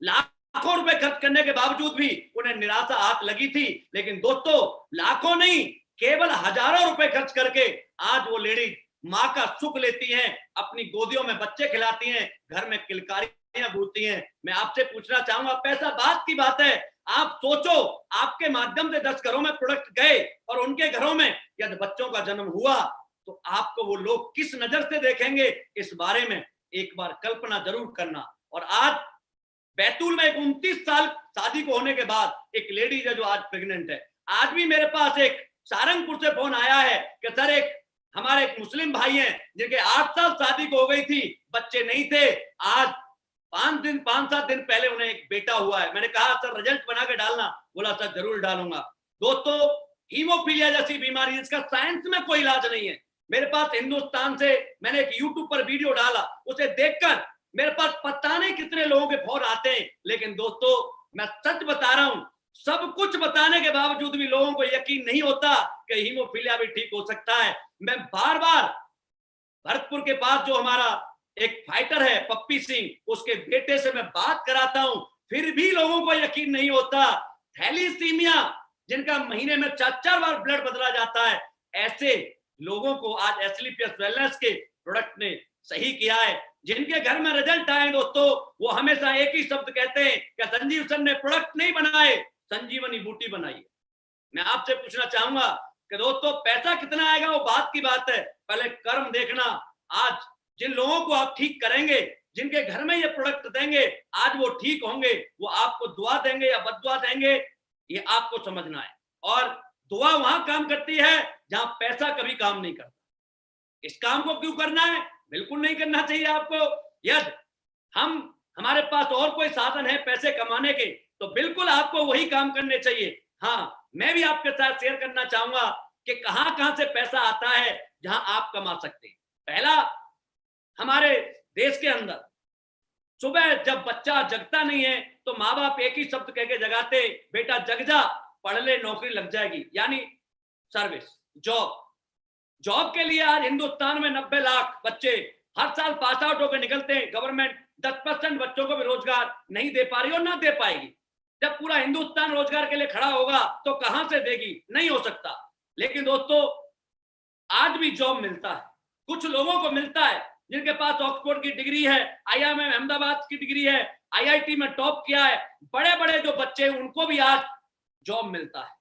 Speaker 2: लाखों रुपए खर्च करने के बावजूद भी उन्हें निराशा हाथ लगी थी। लेकिन दोस्तों, लाखों नहीं, केवल हजारों रुपए खर्च करके आज वो लेडी माँ का सुख लेती हैं, अपनी गोदियों में बच्चे खिलाती हैं, घर में किलकारियां गूंजती हैं। मैं आपसे पूछना चाहूंगा, पैसा बात की बात है, आप सोचो, आपके माध्यम से 10 घरों में प्रोडक्ट गए और उनके घरों में यदि बच्चों का जन्म हुआ तो आपको वो लोग किस नजर से देखेंगे, इस बारे में एक बार कल्पना जरूर करना। और आज बैतूल में 29 साल शादी को होने के बाद एक लेडीज है जो आज प्रेग्नेंट है। आज भी मेरे पास एक सारंगपुर से फोन आया है कि सर, एक हमारे एक मुस्लिम भाई हैं जिनके 8 साल शादी को हो गई थी, बच्चे नहीं थे, आज 5-7 दिन पहले उन्हें एक बेटा हुआ है। मैंने कहा सर रिजल्ट बना के डालना, बोला सर जरूर डालूंगा। दोस्तों, हीमोफीलिया जैसी बीमारी जिसका साइंस में कोई इलाज नहीं है, मेरे पास हिंदुस्तान से मैंने एक यूट्यूब पर वीडियो डाला, उसे देखकर मेरे पास पता नहीं कितने लोगों के फोन आते हैं। लेकिन दोस्तों, मैं सच बता रहा हूं, सब कुछ बताने के बावजूद भी लोगों को यकीन नहीं होता कि हीमोफीलिया भी ठीक हो सकता है। मैं बार बार भरतपुर के पास जो हमारा एक फाइटर है पप्पी सिंह, उसके बेटे से मैं बात कराता हूं, फिर भी लोगों को यकीन नहीं होता। थैलीसीमिया जिनका महीने में 4-4 बार ब्लड बदला जाता है, ऐसे लोगों को आज एसलीपीएस वेलनेस के प्रोडक्ट ने सही किया है। जिनके घर में रिजल्ट आए दोस्तों, वो हमेशा एक ही शब्द कहते हैं कि संजीव सर ने प्रोडक्ट नहीं बनाए, संजीवनी बूटी बनाई है। मैं आपसे पूछना चाहूंगा कि दोस्तों, पैसा कितना आएगा वो बात की बात है, पहले कर्म देखना। आज जिन लोगों को आप ठीक करेंगे, जिनके घर में ये प्रोडक्ट देंगे, आज वो ठीक होंगे, वो आपको दुआ देंगे या बददुआ देंगे, ये आपको समझना है। और दुआ वहां काम करती है जहां पैसा कभी काम नहीं करता। इस काम को क्यों करना है? बिल्कुल नहीं करना चाहिए आपको। यदि हमारे पास और कोई साधन है पैसे कमाने के, तो बिल्कुल आपको वही काम करने चाहिए। हाँ, मैं भी आपके साथ शेयर करना चाहूंगा कि कहां से पैसा आता है जहां आप कमा सकते हैं। पहला, हमारे देश के अंदर सुबह जब बच्चा जगता नहीं है तो माँ बाप एक ही शब्द कह के जगाते, बेटा जग जा, पढ़ ले, नौकरी लग जाएगी, यानी सर्विस, जॉब के लिए आज हिंदुस्तान में 90 लाख बच्चे हर साल पास आउट होकर निकलते हैं। गवर्नमेंट 10% बच्चों को भी रोजगार नहीं दे पा रही और ना दे पाएगी। जब पूरा हिंदुस्तान रोजगार के लिए खड़ा होगा तो कहां से देगी? नहीं हो सकता। लेकिन दोस्तों, आज भी जॉब मिलता है, कुछ लोगों को मिलता है जिनके पास ऑक्सफोर्ड की डिग्री है, IIM अहमदाबाद की डिग्री है, IIT में टॉप किया है, बड़े बड़े जो बच्चे उनको भी आज जॉब मिलता है।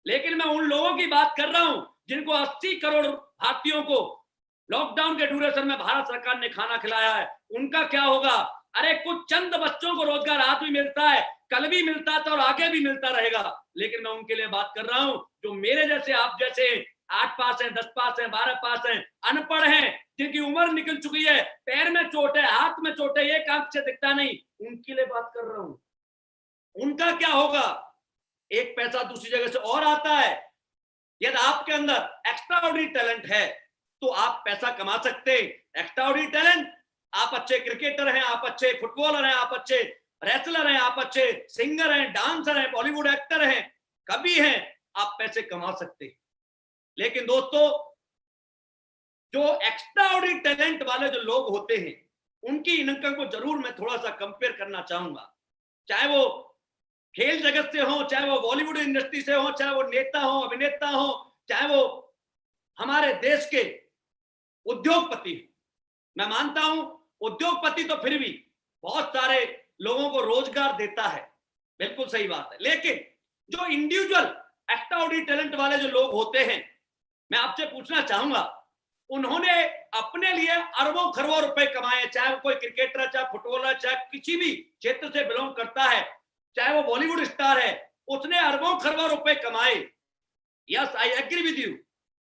Speaker 2: लेकिन मैं उन लोगों की बात कर रहा हूं जिनको 80 करोड़ भारतीयों को लॉकडाउन के ड्यूरेशन में भारत सरकार ने खाना खिलाया है, उनका क्या होगा? अरे कुछ चंद बच्चों को रोजगार आज भी मिलता है, कल भी मिलता था और आगे भी मिलता रहेगा। लेकिन मैं उनके लिए बात कर रहा हूं जो मेरे जैसे, आप जैसे 8 पास हैं, 10 पास हैं, 12 पास हैं, अनपढ़ हैं, जिनकी उम्र निकल चुकी है, पैर में चोट है, हाथ में चोट है, एक आंख से दिखता नहीं, उनके लिए बात कर रहा हूं। उनका क्या होगा? एक पैसा दूसरी जगह से और आता है। यदि आपके अंदर एक्स्ट्राऑर्डिनरी टैलेंट है तो आप पैसा कमा सकते हैं। एक्स्ट्राऑर्डिनरी टैलेंट, आप अच्छे क्रिकेटर हैं, आप अच्छे फुटबॉलर हैं, आप अच्छे रेसलर हैं, आप अच्छे सिंगर हैं, डांसर हैं, बॉलीवुड एक्टर हैं, कभी हैं, आप पैसे कमा सकते हैं। लेकिन दोस्तों, जो एक्स्ट्राऑर्डिनरी टैलेंट वाले जो लोग होते हैं, उनकी इनकम को जरूर मैं थोड़ा सा कंपेयर करना चाहूंगा। चाहे वो खेल जगत से हो, चाहे वो बॉलीवुड इंडस्ट्री से हो, चाहे वो नेता हो, अभिनेता हो, चाहे वो हमारे देश के उद्योगपति। मैं मानता हूं उद्योगपति तो फिर भी बहुत सारे लोगों को रोजगार देता है, बिल्कुल सही बात है। लेकिन जो इंडिविजुअल एक्स्ट्राऑर्डिनरी टैलेंट वाले जो लोग होते हैं, मैं आपसे पूछना चाहूंगा, उन्होंने अपने लिए अरबों खरबों रुपए कमाए, चाहे वो कोई क्रिकेटर, चाहे फुटबॉलर, चाहे किसी भी क्षेत्र से बिलोंग करता है, चाहे वो बॉलीवुड स्टार है, उसने अरबों खरबों रुपए कमाए। Yes, I agree with you,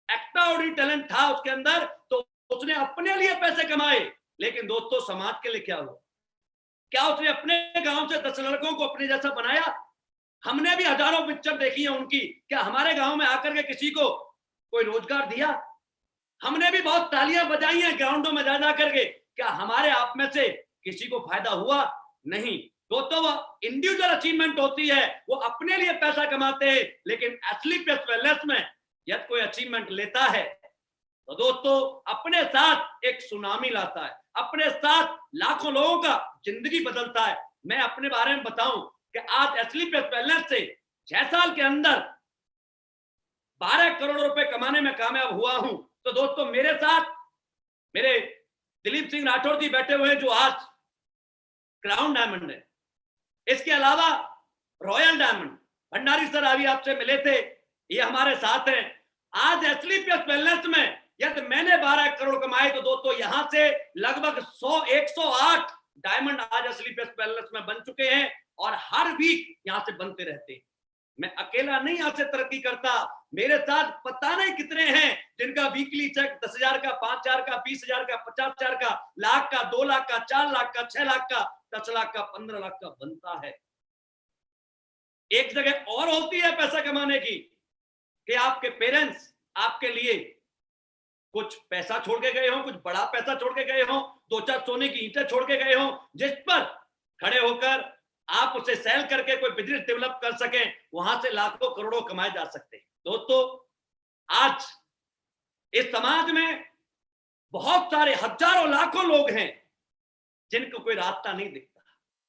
Speaker 2: extraordinary talent था उसके अंदर, तो उसने अपने लिए पैसे कमाए, लेकिन दोस्तों समाज के लिए क्या हुआ? क्या उसने अपने गांव से 10 लड़कों को अपने जैसा बनाया? हमने भी हजारों पिक्चर देखी है उनकी। क्या हमारे गांव में आकर के किसी को कोई रोजगार दिया? हमने भी बहुत तालियां बजाई हैं ग्राउंडों में जा करके। क्या हमारे आप में से किसी को फायदा हुआ? नहीं। दोस्तों, वो इंडिविजुअल अचीवमेंट होती है, वो अपने लिए पैसा कमाते हैं, लेकिन एथलीट वेलनेस में यदि कोई अचीवमेंट लेता है तो दोस्तों अपने साथ एक सुनामी लाता है, अपने साथ लाखों लोगों का जिंदगी बदलता है। मैं अपने बारे में बताऊं कि आज एथलीट वेलनेस से 6 साल के अंदर 12 करोड़ रुपए कमाने में कामयाब हुआ हूं। तो दोस्तों मेरे साथ मेरे दिलीप सिंह राठौर जी बैठे हुए हैं, जो आज क्राउन डायमंड है। इसके अलावा रॉयल डायमंड भंडारी सर अभी आपसे मिले थे, ये हमारे साथ हैं। आज एथलीट वेलनेस में यदि मैंने 12 करोड़ कमाए तो दोस्तों यहां से लगभग 108 डायमंड आज एथलीट वेलनेस में बन चुके हैं, और हर वीक यहां से बनते रहते हैं। मैं अकेला नहीं यहां से तरक्की करता, मेरे साथ पता नहीं कितने हैं जिनका वीकली चेक 10,000 का, 5,000 का, 20,000 का, 50,000 का, लाख का, 2 लाख का, 4 लाख का, 6 लाख का, 10 लाख का, 15 लाख का बनता है। एक जगह और होती है पैसा कमाने की कि आपके पेरेंट्स आपके लिए कुछ पैसा छोड़ के गए हो, कुछ बड़ा पैसा छोड़ के गए हो, 2-4 सोने की ईंटें छोड़ के गए हो, जिस पर खड़े होकर आप उसे सेल करके कोई बिजनेस डेवलप कर सके, वहां से लाखों करोड़ों कमाए जा सकते हैं। दोस्तों आज इस समाज में बहुत सारे हजारों लाखों लोग हैं जिनको कोई रास्ता नहीं दिखता,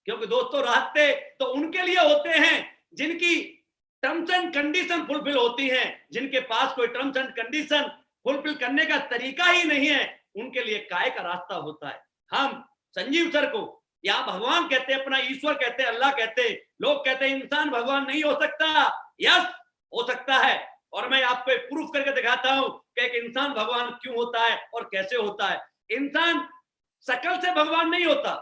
Speaker 2: क्योंकि दोस्तों रास्ते तो उनके लिए होते हैं जिनकी टर्म्स एंड कंडीशन फुलफिल होती हैं। जिनके पास कोई टर्म्स एंड कंडीशन फुलफिल करने का तरीका ही नहीं है, उनके लिए काय का रास्ता होता है। हम संजीव सर को यहाँ भगवान कहते हैं, अपना ईश्वर कहते हैं, अल्लाह कहते हैं। लोग कहते हैं इंसान भगवान नहीं हो सकता। यस, हो सकता है, और मैं आपको प्रूफ करके दिखाता हूं कि एक इंसान भगवान क्यों होता है और कैसे होता है। इंसान शकल से भगवान नहीं होता।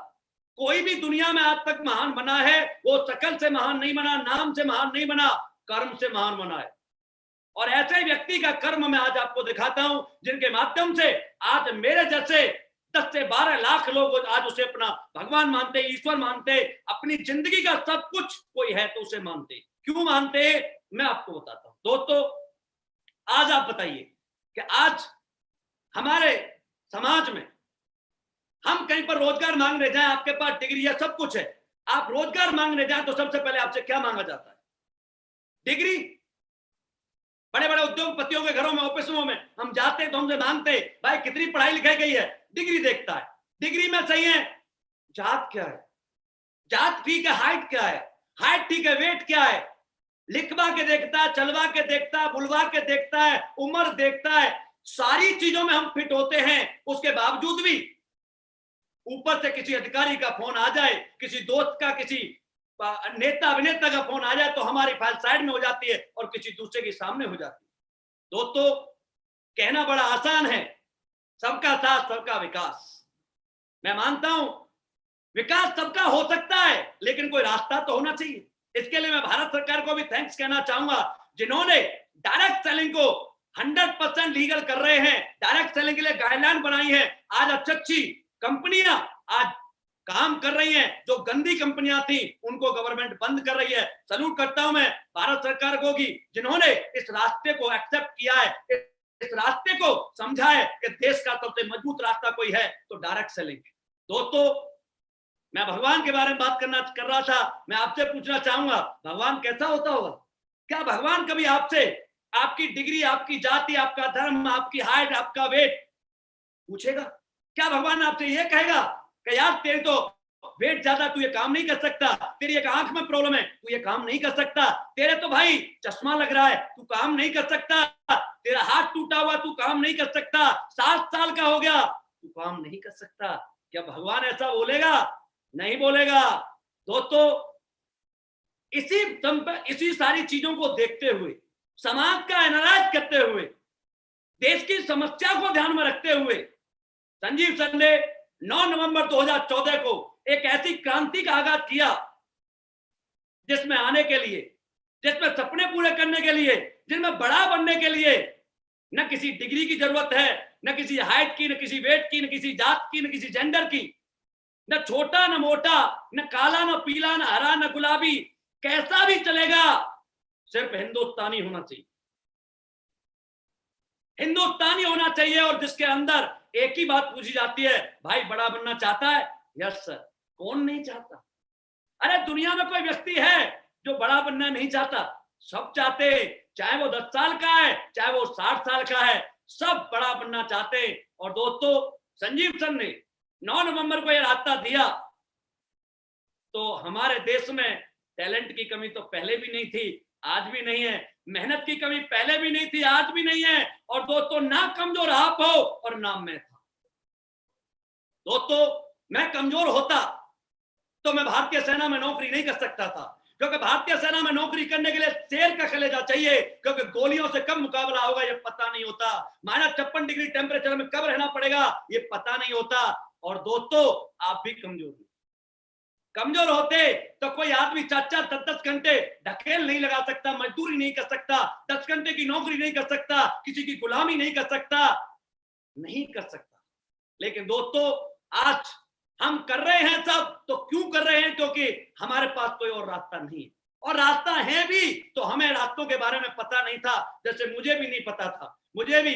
Speaker 2: कोई भी दुनिया में आज तक महान बना है, वो शकल से महान नहीं बना, नाम से महान नहीं बना, कर्म से महान बना है। और ऐसे व्यक्ति का कर्म मैं आज आपको दिखाता हूं, जिनके माध्यम से आज मेरे जैसे 10 से 12 लाख लोग आज उसे अपना भगवान मानते, ईश्वर मानते, अपनी जिंदगी का सब कुछ कोई है तो उसे मानते। क्यों मानते, मैं आपको बताता हूं। दोस्तों आज आप बताइए कि आज हमारे समाज में हम कहीं पर रोजगार मांगने जाएं, आपके पास डिग्री है, सब कुछ है, आप रोजगार मांगने जाएं तो सबसे पहले आपसे क्या मांगा जाता है? डिग्री। बड़े बड़े उद्योगपतियों के घरों में, ऑफिसों में हम जाते तो हमसे मांगते भाई कितनी पढ़ाई लिखाई गई है, डिग्री देखता है। डिग्री में सही है, जात क्या है, जात ठीक है, हाइट क्या है, हाइट ठीक है, वेट क्या है, लिखवा के देखता है, चलवा के देखता है, बुलवा के देखता है, उम्र देखता है, सारी चीजों में हम फिट होते हैं। उसके बावजूद भी ऊपर से किसी अधिकारी का फोन आ जाए, किसी दोस्त का, किसी नेता अभिनेता का फोन आ जाए तो हमारी फाइल साइड में हो जाती है और किसी दूसरे के सामने हो जाती है। दोस्तों कहना बड़ा आसान है, सबका साथ सबका विकास। मैं मानता हूं विकास सबका हो सकता है, लेकिन कोई रास्ता तो होना चाहिए। इसके लिए मैं भारत सरकार को भी थैंक्स कहना चाहूंगा, जिन्होंने डायरेक्ट सेलिंग को 100% लीगल कर रहे हैं, डायरेक्ट सेलिंग के लिए गाइडलाइन बनाई है। आज अच्छी कंपनियां आज काम कर रही हैं, जो गंदी कंपनियां थी उनको गवर्नमेंट बंद कर रही है। सल्यूट करता हूं मैं भारत सरकार को कि जिन्होंने इस रास्ते को एक्सेप्ट किया है, इस रास्ते को समझा है कि देश का सबसे मजबूत रास्ता कोई है तो डायरेक्ट सेलिंग। दोस्तों मैं भगवान के बारे में बात कर रहा था, मैं आपसे पूछना चाहूंगा भगवान कैसा होता होगा? क्या भगवान कभी आपसे आपकी डिग्री, आपकी जाति, आपका धर्म, आपकी हाइट, आपका वेट पूछेगा? क्या भगवान आपसे ये कहेगा कि यार तेरी तो वेट ज्यादा, तू ये काम नहीं कर सकता, तेरी एक आंख में प्रॉब्लम है, तू ये काम नहीं कर सकता, तेरे तो भाई चश्मा लग रहा है, तू काम नहीं कर सकता, तेरा हाथ टूटा हुआ, तू काम नहीं कर सकता, 7 साल का हो गया, तू काम नहीं कर सकता? क्या भगवान ऐसा बोलेगा? नहीं बोलेगा। दोस्तों इसी सारी चीजों को देखते हुए, समाज का एनालाइज करते हुए, देश की समस्या को ध्यान में रखते हुए संजीव सर ने 9 नवंबर 2014 को एक ऐसी क्रांति का आगाज किया जिसमें आने के लिए, जिसमें सपने पूरे करने के लिए, जिसमें बड़ा बनने के लिए न किसी डिग्री की जरूरत है, न किसी हाइट की, न किसी वेट की, न किसी जात की, न किसी जेंडर की, न छोटा न मोटा, न काला न पीला, न हरा न गुलाबी, कैसा भी चलेगा, सिर्फ हिंदुस्तानी होना चाहिए। हिंदुस्तानी होना चाहिए। और जिसके अंदर एक ही बात पूछी जाती है, भाई बड़ा बनना चाहता है? Yes sir. कौन नहीं चाहता? अरे दुनिया में कोई व्यक्ति है जो बड़ा बनना नहीं चाहता? सब चाहते, चाहे वो 10 साल का है, चाहे वो 60 साल का है, सब बड़ा बनना चाहते। और दोस्तों, संजीव सर ने 9 नवंबर को यह रास्ता दिया, तो हमारे देश में टैलेंट की कमी तो पहले भी नहीं थी, आज भी नहीं है। मेहनत की कमी पहले भी नहीं थी, आज भी नहीं है। और दोस्तों, ना कमजोर आप हो और ना मैं था। दोस्तों, मैं कमजोर होता तो मैं भारतीय सेना में नौकरी नहीं कर सकता था, क्योंकि भारतीय सेना में नौकरी करने के लिए शेर का कलेजा चाहिए, क्योंकि गोलियों से कब मुकाबला होगा ये पता नहीं होता। -56 डिग्री टेम्परेचर में कब रहना पड़ेगा ये पता नहीं होता। और दोस्तों, आप भी कमजोर हो। कमजोर होते तो कोई आदमी 4-4, 10-10 घंटे ढकेल नहीं लगा सकता, मजदूरी नहीं कर सकता, 10 घंटे की नौकरी नहीं कर सकता, किसी की गुलामी नहीं कर सकता, नहीं कर सकता। लेकिन दोस्तों, आज हम कर रहे हैं सब, तो क्यों कर रहे हैं? क्योंकि हमारे पास कोई और रास्ता नहीं है। और रास्ता है भी तो हमें रास्तों के बारे में पता नहीं था। जैसे मुझे भी नहीं पता था, मुझे भी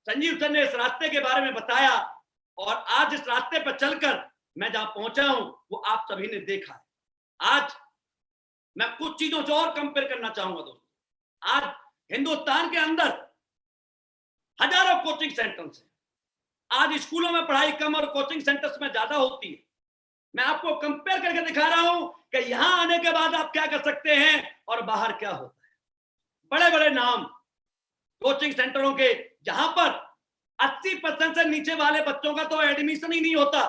Speaker 2: संजीव सर ने इस रास्ते के बारे में बताया, और आज इस रास्ते पर चलकर मैं जहां पहुंचा हूं वो आप सभी ने देखा है। आज मैं कुछ चीजों से और कंपेयर करना चाहूंगा दोस्तों। आज हिंदुस्तान के अंदर हजारों कोचिंग सेंटर्स हैं। आज स्कूलों में पढ़ाई कम और कोचिंग सेंटर्स में ज्यादा होती है। मैं आपको कंपेयर करके दिखा रहा हूं कि यहां आने के बाद आप क्या कर सकते हैं और बाहर क्या होता है। बड़े बड़े नाम कोचिंग सेंटरों के, जहां पर 80% से नीचे वाले बच्चों का तो एडमिशन ही नहीं होता,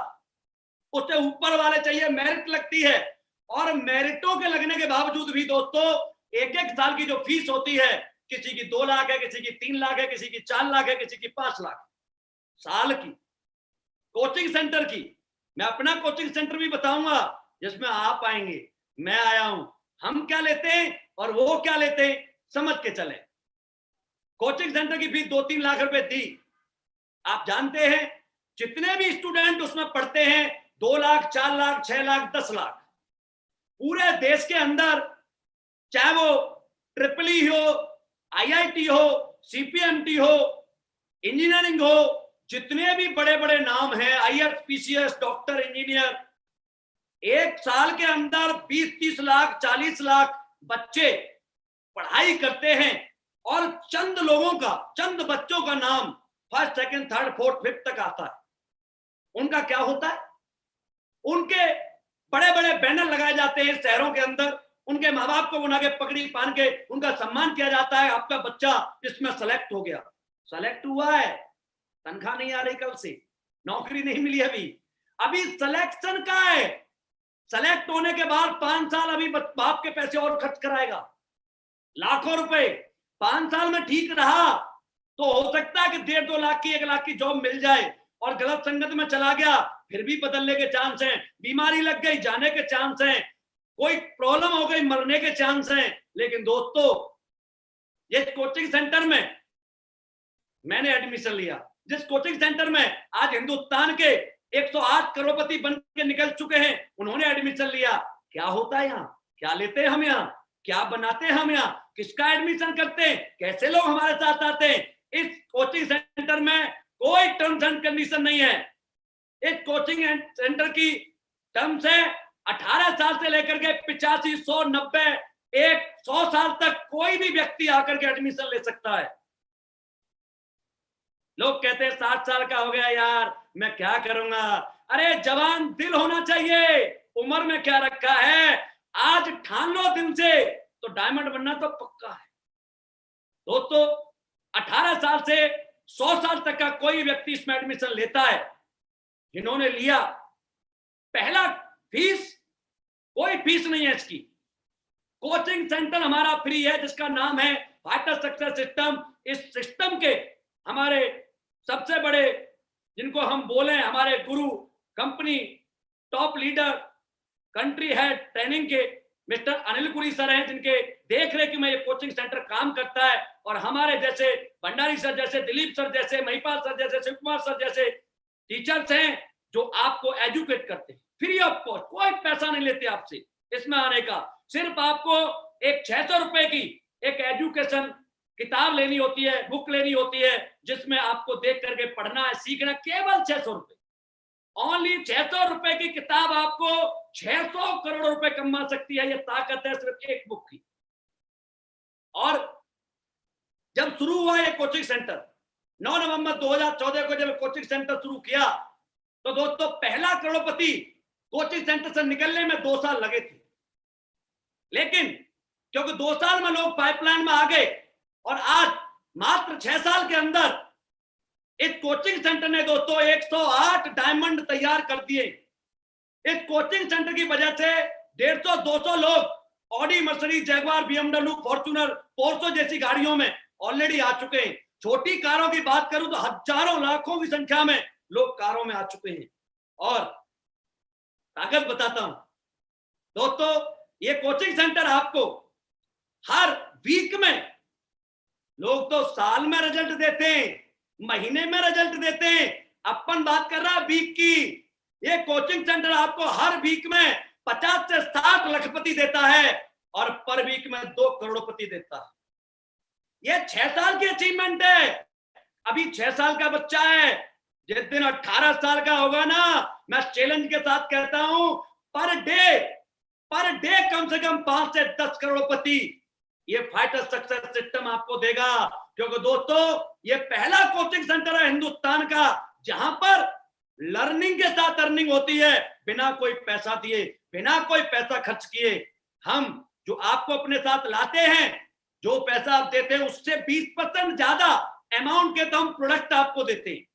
Speaker 2: उससे ऊपर वाले चाहिए, मेरिट लगती है। और मेरिटों के लगने के बावजूद भी दोस्तों, एक एक साल की जो फीस होती है, किसी की 2 लाख है, किसी की 3 लाख है, किसी की 4 लाख है, किसी की 5 लाख साल की। कोचिंग सेंटर की मैं अपना कोचिंग सेंटर भी बताऊंगा जिसमें आप आएंगे, मैं आया हूं, हम क्या लेते हैं और वो क्या लेते हैं, समझ के चले। कोचिंग सेंटर की फीस 2-3 लाख रुपए दी। आप जानते हैं जितने भी स्टूडेंट उसमें पढ़ते हैं, 2 लाख, 4 लाख, 6 लाख, 10 लाख, पूरे देश के अंदर, चाहे वो ट्रिपल हो, IIT हो, CPMT हो, इंजीनियरिंग हो, जितने भी बड़े बड़े नाम हैं, IAS, PCS, डॉक्टर, इंजीनियर, एक साल के अंदर 20-30 लाख, 40 लाख बच्चे पढ़ाई करते हैं। और चंद लोगों का, चंद बच्चों का नाम first, second, third, fourth, fifth तक आता है। उनका क्या होता है? उनके बड़े बड़े बैनर लगाए जाते हैं शहरों के अंदर, उनके माँ बाप को उन्हें पगड़ी पहन के उनका सम्मान किया जाता है। आपका बच्चा इसमें सेलेक्ट हो गया, सेलेक्ट हुआ है, तनख्वाह नहीं आ रही, कब से नौकरी नहीं मिली, अभी सिलेक्शन का है। सेलेक्ट होने के बाद 5 साल अभी बाप के पैसे और खर्च कराएगा, लाखों रुपए। 5 साल में ठीक रहा तो हो सकता है कि 1.5-2 लाख की, 1 लाख की जॉब मिल जाए, और गलत संगत में चला गया फिर भी बदलने के चांस हैं, बीमारी लग गई जाने के चांस हैं, कोई प्रॉब्लम हो गई मरने के चांस हैं। लेकिन दोस्तों, ये कोचिंग सेंटर में मैंने एडमिशन लिया, जिस कोचिंग सेंटर में आज हिंदुस्तान के 108 करोड़पति बन के निकल चुके हैं, उन्होंने एडमिशन लिया। क्या होता है यहाँ, क्या लेते हैं हम यहाँ, क्या बनाते हैं हम यहाँ, किसका एडमिशन करते हैं, कैसे लोग हमारे साथ आते हैं। इस कोचिंग सेंटर में कोई टर्म्स एंड कंडीशन नहीं है। इस कोचिंग सेंटर की टर्म्स है 18 साल से लेकर के 85, 100, 90, 100 साल तक कोई भी व्यक्ति आकर के एडमिशन ले सकता है। लोग कहते हैं 60 साल का हो गया यार, मैं क्या करूंगा। अरे जवान दिल होना चाहिए, उम्र में क्या रखा है, आज ठान लो दिल से तो डायमंड बनना तो पक्का है। दोस्तों, 18 साल से 100 साल तक का कोई व्यक्ति इसमें एडमिशन लेता है। जिन्होंने लिया, पहला फीस, कोई फीस नहीं है इसकी। कोचिंग सेंटर हमारा फ्री है, जिसका नाम है वाइटल सक्सेस सिस्टम। इस सिस्टम के हमारे सबसे बड़े, जिनको हम बोले हमारे गुरु, company, top leader, country head training के, मिस्टर अनिल पुरी सर हैं, जिनके देख रेख में ये कोचिंग सेंटर काम करता है, और हमारे जैसे भंडारी सर जैसे, दिलीप सर जैसे, महिपाल सर जैसे, शिव कुमार सर जैसे टीचर्स हैं जो आपको एजुकेट करते हैं फ्री ऑफ कॉस्ट, कोई पैसा नहीं लेते आपसे इसमें आने का। सिर्फ आपको एक 600 रुपए की एक एजुकेशन किताब लेनी होती है, बुक लेनी होती है, जिसमें आपको देख करके पढ़ना है, सीखना, केवल 600 रुपए, ओनली 600 रुपए की किताब आपको 600 करोड़ रुपए कमा सकती है। ये ताकत है सिर्फ एक बुक की। और जब शुरू हुआ ये कोचिंग सेंटर 9 नवंबर 2014 को जब कोचिंग सेंटर शुरू किया, तो दोस्तों पहला करोड़पति कोचिंग सेंटर से निकलने में 2 साल लगे थे, लेकिन क्योंकि 2 साल में लोग पाइपलाइन में आ गए, और आज मात्र 6 साल के अंदर इस कोचिंग सेंटर ने दोस्तों 108 डायमंड तैयार कर दिए। इस कोचिंग सेंटर की वजह से 150-200 लोग Audi, Mercedes, Jaguar, BMW, Fortuner, Porsche जैसी गाड़ियों में ऑलरेडी आ चुके हैं। छोटी कारों की बात करूं तो हजारों लाखों की संख्या में लोग कारों में आ चुके हैं। और ताकत बताता हूं दोस्तों, ये कोचिंग सेंटर आपको हर वीक में, लोग तो साल में रिजल्ट देते हैं, महीने में रिजल्ट देते हैं, अपन बात कर रहा वीक की। ये कोचिंग सेंटर आपको हर वीक में 50 से 60 लखपति देता है, और पर वीक में 2 करोड़पति देता है। ये 6 साल की अचीवमेंट है। अभी 6 साल का बच्चा है, जिस दिन 18 साल का होगा ना, मैं चैलेंज के साथ कहता हूं, पर डे कम से कम 5 से 10 करोड़पति ये फाइटर सक्सेस सिस्टम आपको देगा। क्योंकि दोस्तों ये पहला कोचिंग सेंटर है हिंदुस्तान का जहां पर लर्निंग के साथ अर्निंग होती है, बिना कोई पैसा दिए, बिना कोई पैसा खर्च किए। हम जो आपको अपने साथ लाते हैं, जो पैसा आप देते हैं उससे 20% ज्यादा अमाउंट के तो हम प्रोडक्ट आपको देते हैं।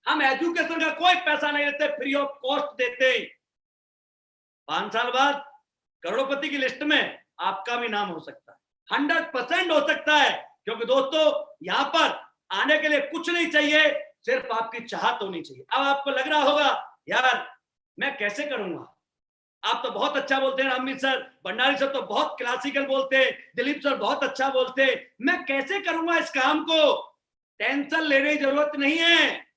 Speaker 2: हम एजुकेशन का कोई पैसा नहीं लेते, फ्री ऑफ कॉस्ट देते हैं। 5 साल बाद करोड़पति की लिस्ट में आपका भी नाम हो सकता है, 100% हो सकता है। क्योंकि दोस्तों यहां पर आने के लिए कुछ नहीं चाहिए, सिर्फ आपकी चाहत होनी चाहिए। अब आपको लग रहा होगा यार मैं कैसे करूंगा, आप तो बहुत अच्छा बोलते हैं, अमित सर, भंडारी सर तो बहुत क्लासिकल बोलते हैं, दिलीप सर बहुत अच्छा बोलते हैं, मैं कैसे करूंगा इस काम को। टेंशन लेने की जरूरत नहीं है।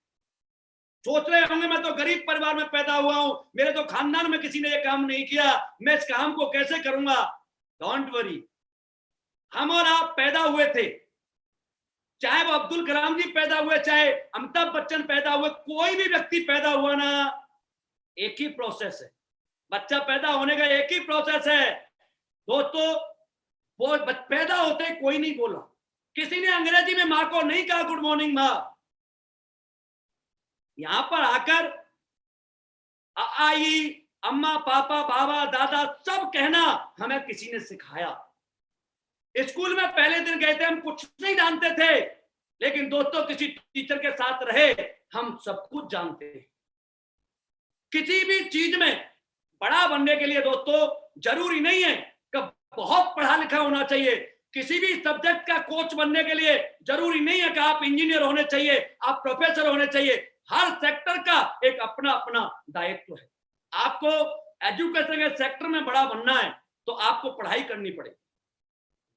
Speaker 2: सोच रहे होंगे मैं तो गरीब परिवार में पैदा हुआ हूं, मेरे तो खानदान में किसी ने ये काम नहीं किया, मैं इस काम को कैसे करूंगा। डोंट वरी, हम और आप पैदा हुए थे, चाहे वो अब्दुल कलाम जी पैदा हुए, चाहे अमिताभ बच्चन पैदा हुए, कोई भी व्यक्ति पैदा हुआ ना, एक ही प्रोसेस है। बच्चा पैदा होने का एक ही प्रोसेस है दोस्तों। वो पैदा होते ही कोई नहीं बोला, किसी ने अंग्रेजी में माँ को नहीं कहा गुड मॉर्निंग माँ। यहां पर आकर आई, अम्मा, पापा, बाबा, दादा सब कहना हमें किसी ने सिखाया। स्कूल में पहले दिन गए थे, हम कुछ नहीं जानते थे, लेकिन दोस्तों किसी टीचर के साथ रहे हम सब कुछ जानते हैं। किसी भी चीज में बड़ा बनने के लिए दोस्तों जरूरी नहीं है कि बहुत पढ़ा लिखा होना चाहिए। किसी भी सब्जेक्ट का कोच बनने के लिए जरूरी नहीं है कि आप इंजीनियर होने चाहिए, आप प्रोफेसर होने चाहिए। हर सेक्टर का एक अपना अपना दायित्व है। आपको एजुकेशन के सेक्टर में बड़ा बनना है तो आपको पढ़ाई करनी पड़ेगी,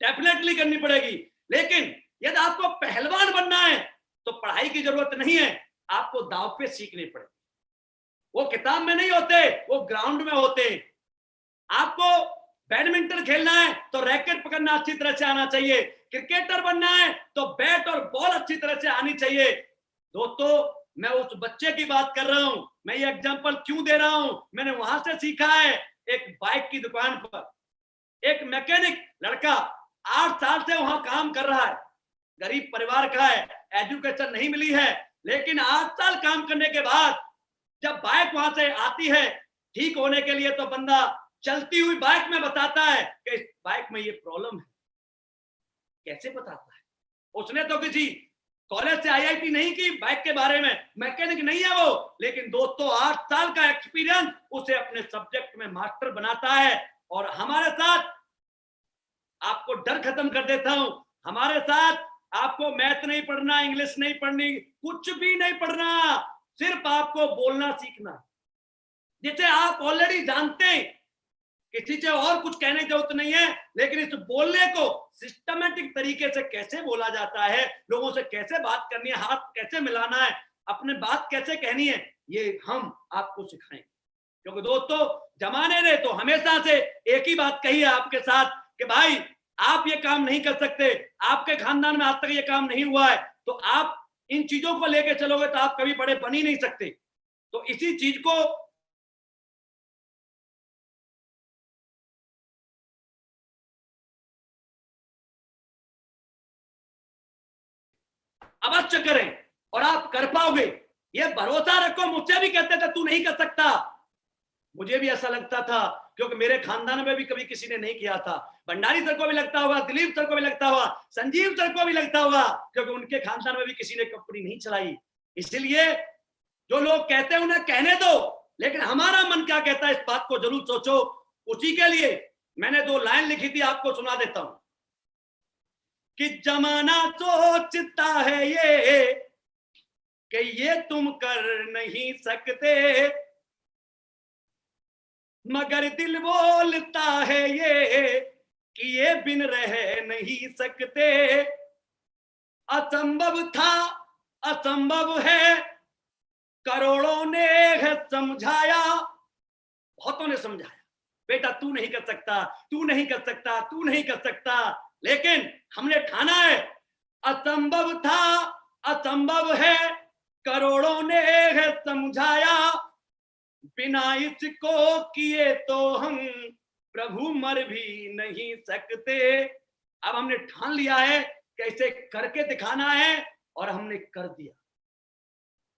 Speaker 2: डेफिनेटली करनी पड़ेगी। लेकिन यदि आपको पहलवान बनना है तो पढ़ाई की जरूरत नहीं है, आपको दांव पे सीखने पड़ेगी। वो किताब में नहीं होते, वो ग्राउंड में होते। आपको बैडमिंटन खेलना है तो रैकेट पकड़ना अच्छी तरह से आना चाहिए, क्रिकेटर बनना है तो बैट और बॉल अच्छी तरह से आनी चाहिए। दोस्तों मैं उस बच्चे की बात कर रहा हूं, मैं ये एग्जांपल क्यों दे रहा हूं, मैंने वहां से सीखा है। एक बाइक की दुकान पर एक मैकेनिक लड़का 8 साल से वहां काम कर रहा है, गरीब परिवार का है, एजुकेशन नहीं मिली है, लेकिन 8 साल काम करने के बाद जब बाइक वहां से आती है ठीक होने के लिए, तो बंदा चलती हुई बाइक में बताता है कि इस बाइक में ये प्रॉब्लम है। कैसे बताता है? उसने तो किसी कॉलेज से आईआईटी नहीं की बाइक के बारे में, मैकेनिक नहीं है वो, लेकिन दोस्तों 8 साल का एक्सपीरियंस उसे अपने सब्जेक्ट में मास्टर बनाता है। और हमारे साथ आपको डर खत्म कर देता हूं, हमारे साथ आपको मैथ नहीं पढ़ना, इंग्लिश नहीं पढ़नी, कुछ भी नहीं पढ़ना, सिर्फ आपको बोलना सीखना, जिसे आप ऑलरेडी जानते हैं। किसी से और कुछ कहने की जरूरत नहीं है, लेकिन इस बोलने को सिस्टमेटिक तरीके से कैसे बोला जाता है, लोगों से कैसे बात करनी है, हाथ कैसे मिलाना है, अपने बात कैसे कहनी है, ये हम आपको सिखाएंगे। क्योंकि दोस्तों, जमाने ने तो हमेशा से एक ही बात कही है आपके साथ कि भाई आप ये काम नहीं कर सकते, आपके खानदान में आज तक ये काम नहीं हुआ है, तो आप इन चीजों को लेके चलोगे तो आप कभी बड़े बन ही नहीं सकते। तो इसी चीज को अवश्य करें और आप कर पाओगे, ये भरोसा रखो। मुझसे भी कहते थे तू नहीं कर सकता, मुझे भी ऐसा लगता था, क्योंकि मेरे खानदान में भी कभी किसी ने नहीं किया था। भंडारी सर को भी लगता होगा, दिलीप सर को भी लगता होगा, संजीव सर को भी लगता होगा, क्योंकि उनके खानदान में भी किसी ने कंपनी नहीं चलाई। इसलिए जो लोग कहते हैं उन्हें कहने दो, लेकिन हमारा मन क्या कहता है इस बात को जरूर सोचो। उसी के लिए मैंने 2 लाइन लिखी थी, आपको सुना देता हूं कि जमाना सोचता है ये कि ये तुम कर नहीं सकते, मगर दिल बोलता है ये कि ये बिन रह नहीं सकते। असंभव था असंभव है, करोड़ों ने है समझाया, बहुतों ने समझाया बेटा तू नहीं कर सकता, तू नहीं कर सकता, तू नहीं कर सकता, लेकिन हमने ठाना है असंभव था असंभव है, करोड़ों ने है समझाया, बिना इसको किए तो हम प्रभु मर भी नहीं सकते। अब हमने ठान लिया है कैसे करके दिखाना है और हमने कर दिया।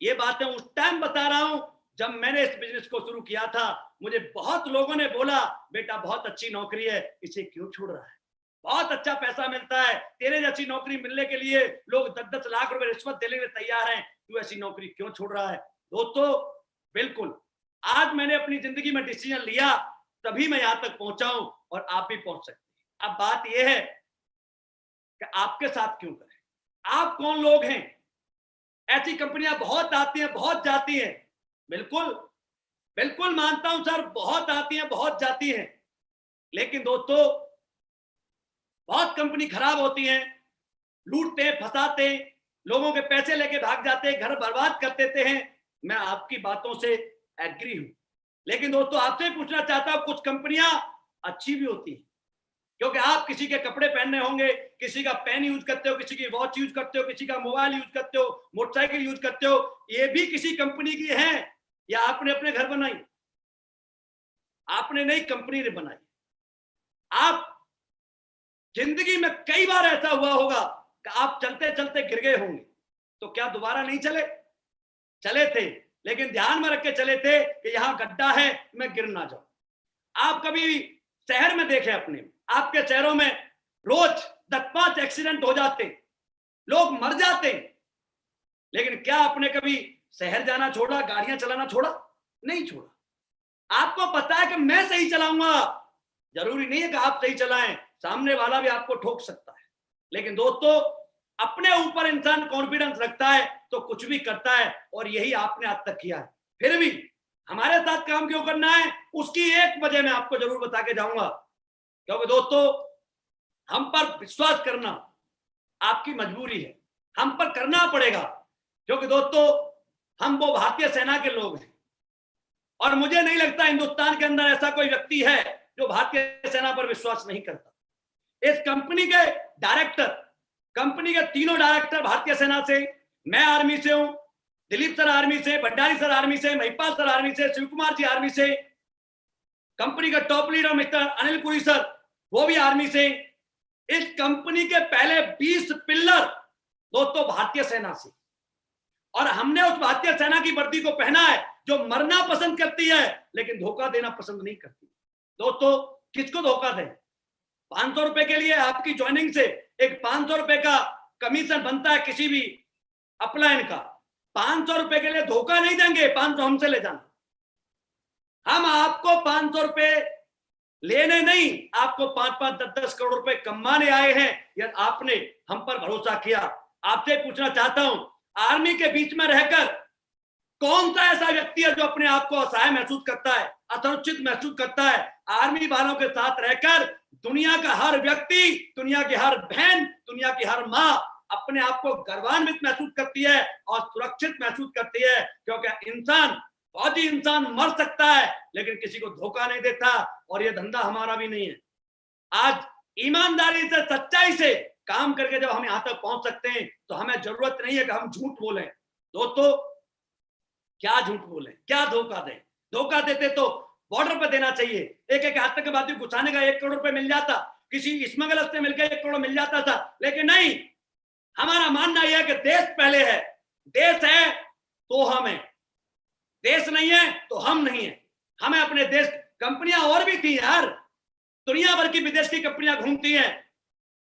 Speaker 2: ये बातें उस टाइम बता रहा हूं जब मैंने इस बिजनेस को शुरू किया था। मुझे बहुत लोगों ने बोला बेटा बहुत अच्छी नौकरी है, इसे क्यों छोड़ रहा है, बहुत अच्छा पैसा मिलता है, तेरे जैसी नौकरी मिलने के लिए लोग 10-10 लाख रुपए रिश्वत देने के लिए तैयार हैं, तू ऐसी नौकरी क्यों छोड़ रहा है। दोस्तों बिल्कुल आज मैंने अपनी जिंदगी में डिसीजन लिया, तभी मैं यहां तक पहुंचा हूं और आप भी पहुंच सकते हैं। अब बात यह है कि आपके साथ क्यों करें, आप कौन लोग हैं। ऐसी कंपनियां बहुत आती हैं बहुत जाती हैं, बिल्कुल बिल्कुल मानता हूं सर, बहुत आती हैं बहुत जाती हैं, लेकिन दोस्तों बहुत कंपनी खराब होती हैं, लूटते फंसाते, लोगों के पैसे लेके भाग जाते, घर बर्बाद कर देते हैं। मैं आपकी बातों से एग्री हूं, लेकिन दोस्तों आपसे पूछना चाहता हूं कुछ कंपनियां अच्छी भी होती हैं, क्योंकि आप किसी के कपड़े पहनने होंगे, किसी का पेन यूज करते हो, किसी की वॉच यूज करते हो, किसी का मोबाइल यूज करते हो, मोटरसाइकिल यूज करते हो, ये भी किसी कंपनी की है या आपने अपने घर बनाई। आपने नहीं, कंपनी ने बनाई। आप जिंदगी में कई बार ऐसा हुआ होगा कि आप चलते चलते गिर गए होंगे, तो क्या दोबारा नहीं चले, चले थे, लेकिन ध्यान में रख के चले थे कि यहां गड्ढा है, मैं गिर ना जाऊं। आप कभी शहर में देखें अपने, आपके शहरों में रोज 10-5 एक्सीडेंट हो जाते, लोग मर जाते, लेकिन क्या आपने कभी शहर जाना छोड़ा, गाड़ियां चलाना छोड़ा? नहीं छोड़ा। आपको पता है कि मैं सही चलाऊंगा, जरूरी नहीं है कि आप सही चलाएं, सामने वाला भी आपको ठोक सकता है, लेकिन दोस्तों अपने ऊपर इंसान कॉन्फिडेंस रखता है तो कुछ भी करता है, और यही आपने आज तक किया है। फिर भी हमारे साथ काम क्यों करना है, उसकी एक वजह मैं आपको जरूर बता के जाऊंगा, क्योंकि दोस्तों हम पर विश्वास करना आपकी मजबूरी है, हम पर करना पड़ेगा, क्योंकि दोस्तों हम वो भारतीय सेना के लोग हैं, और मुझे नहीं लगता हिंदुस्तान के अंदर ऐसा कोई व्यक्ति है जो भारतीय सेना पर विश्वास नहीं करता। इस कंपनी के डायरेक्टर, कंपनी के तीनों डायरेक्टर भारतीय सेना से, मैं आर्मी से हूं, दिलीप सर आर्मी से, भंडारी सर आर्मी से, महिपाल सर आर्मी से, शिव कुमार जी आर्मी से, कंपनी का top leader mister Anil Puri sir वो भी आर्मी से। इस कंपनी के पहले 20 पिल्लर दोस्तों भारतीय सेना से, और हमने उस भारतीय सेना की वर्दी को पहना है जो मरना पसंद करती है लेकिन धोखा देना पसंद नहीं करती। दोस्तों किसको धोखा दें, 500 रुपए के लिए आपकी ज्वाइनिंग से एक 500 रुपए का कमीशन बनता है किसी भी अपलाइन का, 500 रुपए के लिए धोखा नहीं देंगे, 500 हमसे ले जाना। हम आपको 500 रुपए लेने नहीं, आपको 5-5, 10-10 करोड़ रुपए कमाने आए हैं, या आपने हम पर भरोसा किया। आपसे पूछना चाहता हूं, आर्मी के बीच में रहकर कौन सा ऐसा व्यक्ति है जो अपने आप को असहाय महसूस करता है, असुरक्षित महसूस करता है? आर्मी वालों के साथ रहकर दुनिया का हर व्यक्ति, दुनिया की हर बहन, दुनिया की हर माँ अपने आप को गर्वान्वित महसूस करती है और सुरक्षित महसूस करती है, क्योंकि इंसान, फौजी इंसान मर सकता है लेकिन किसी को धोखा नहीं देता, और ये धंधा हमारा भी नहीं है। आज ईमानदारी से, सच्चाई से काम करके जब हम यहां तक पहुंच सकते हैं तो हमें जरूरत नहीं है कि हम झूठ बोलें। दोस्तों, क्या झूठ बोलें, क्या धोखा दें? धोखा देते तो बॉर्डर पर देना चाहिए, एक एक आतंकवादी घुसाने का 1 करोड़ रुपए मिल जाता, किसी स्मगलर से मिलकर 1 करोड़ मिल जाता था। लेकिन नहीं, हमारा मानना यह है कि देश पहले है, देश है तो हम हैं, देश नहीं है तो हम नहीं है। हमें अपने देश, कंपनियां और भी थी यार, दुनिया भर की विदेश की कंपनियां घूमती हैं,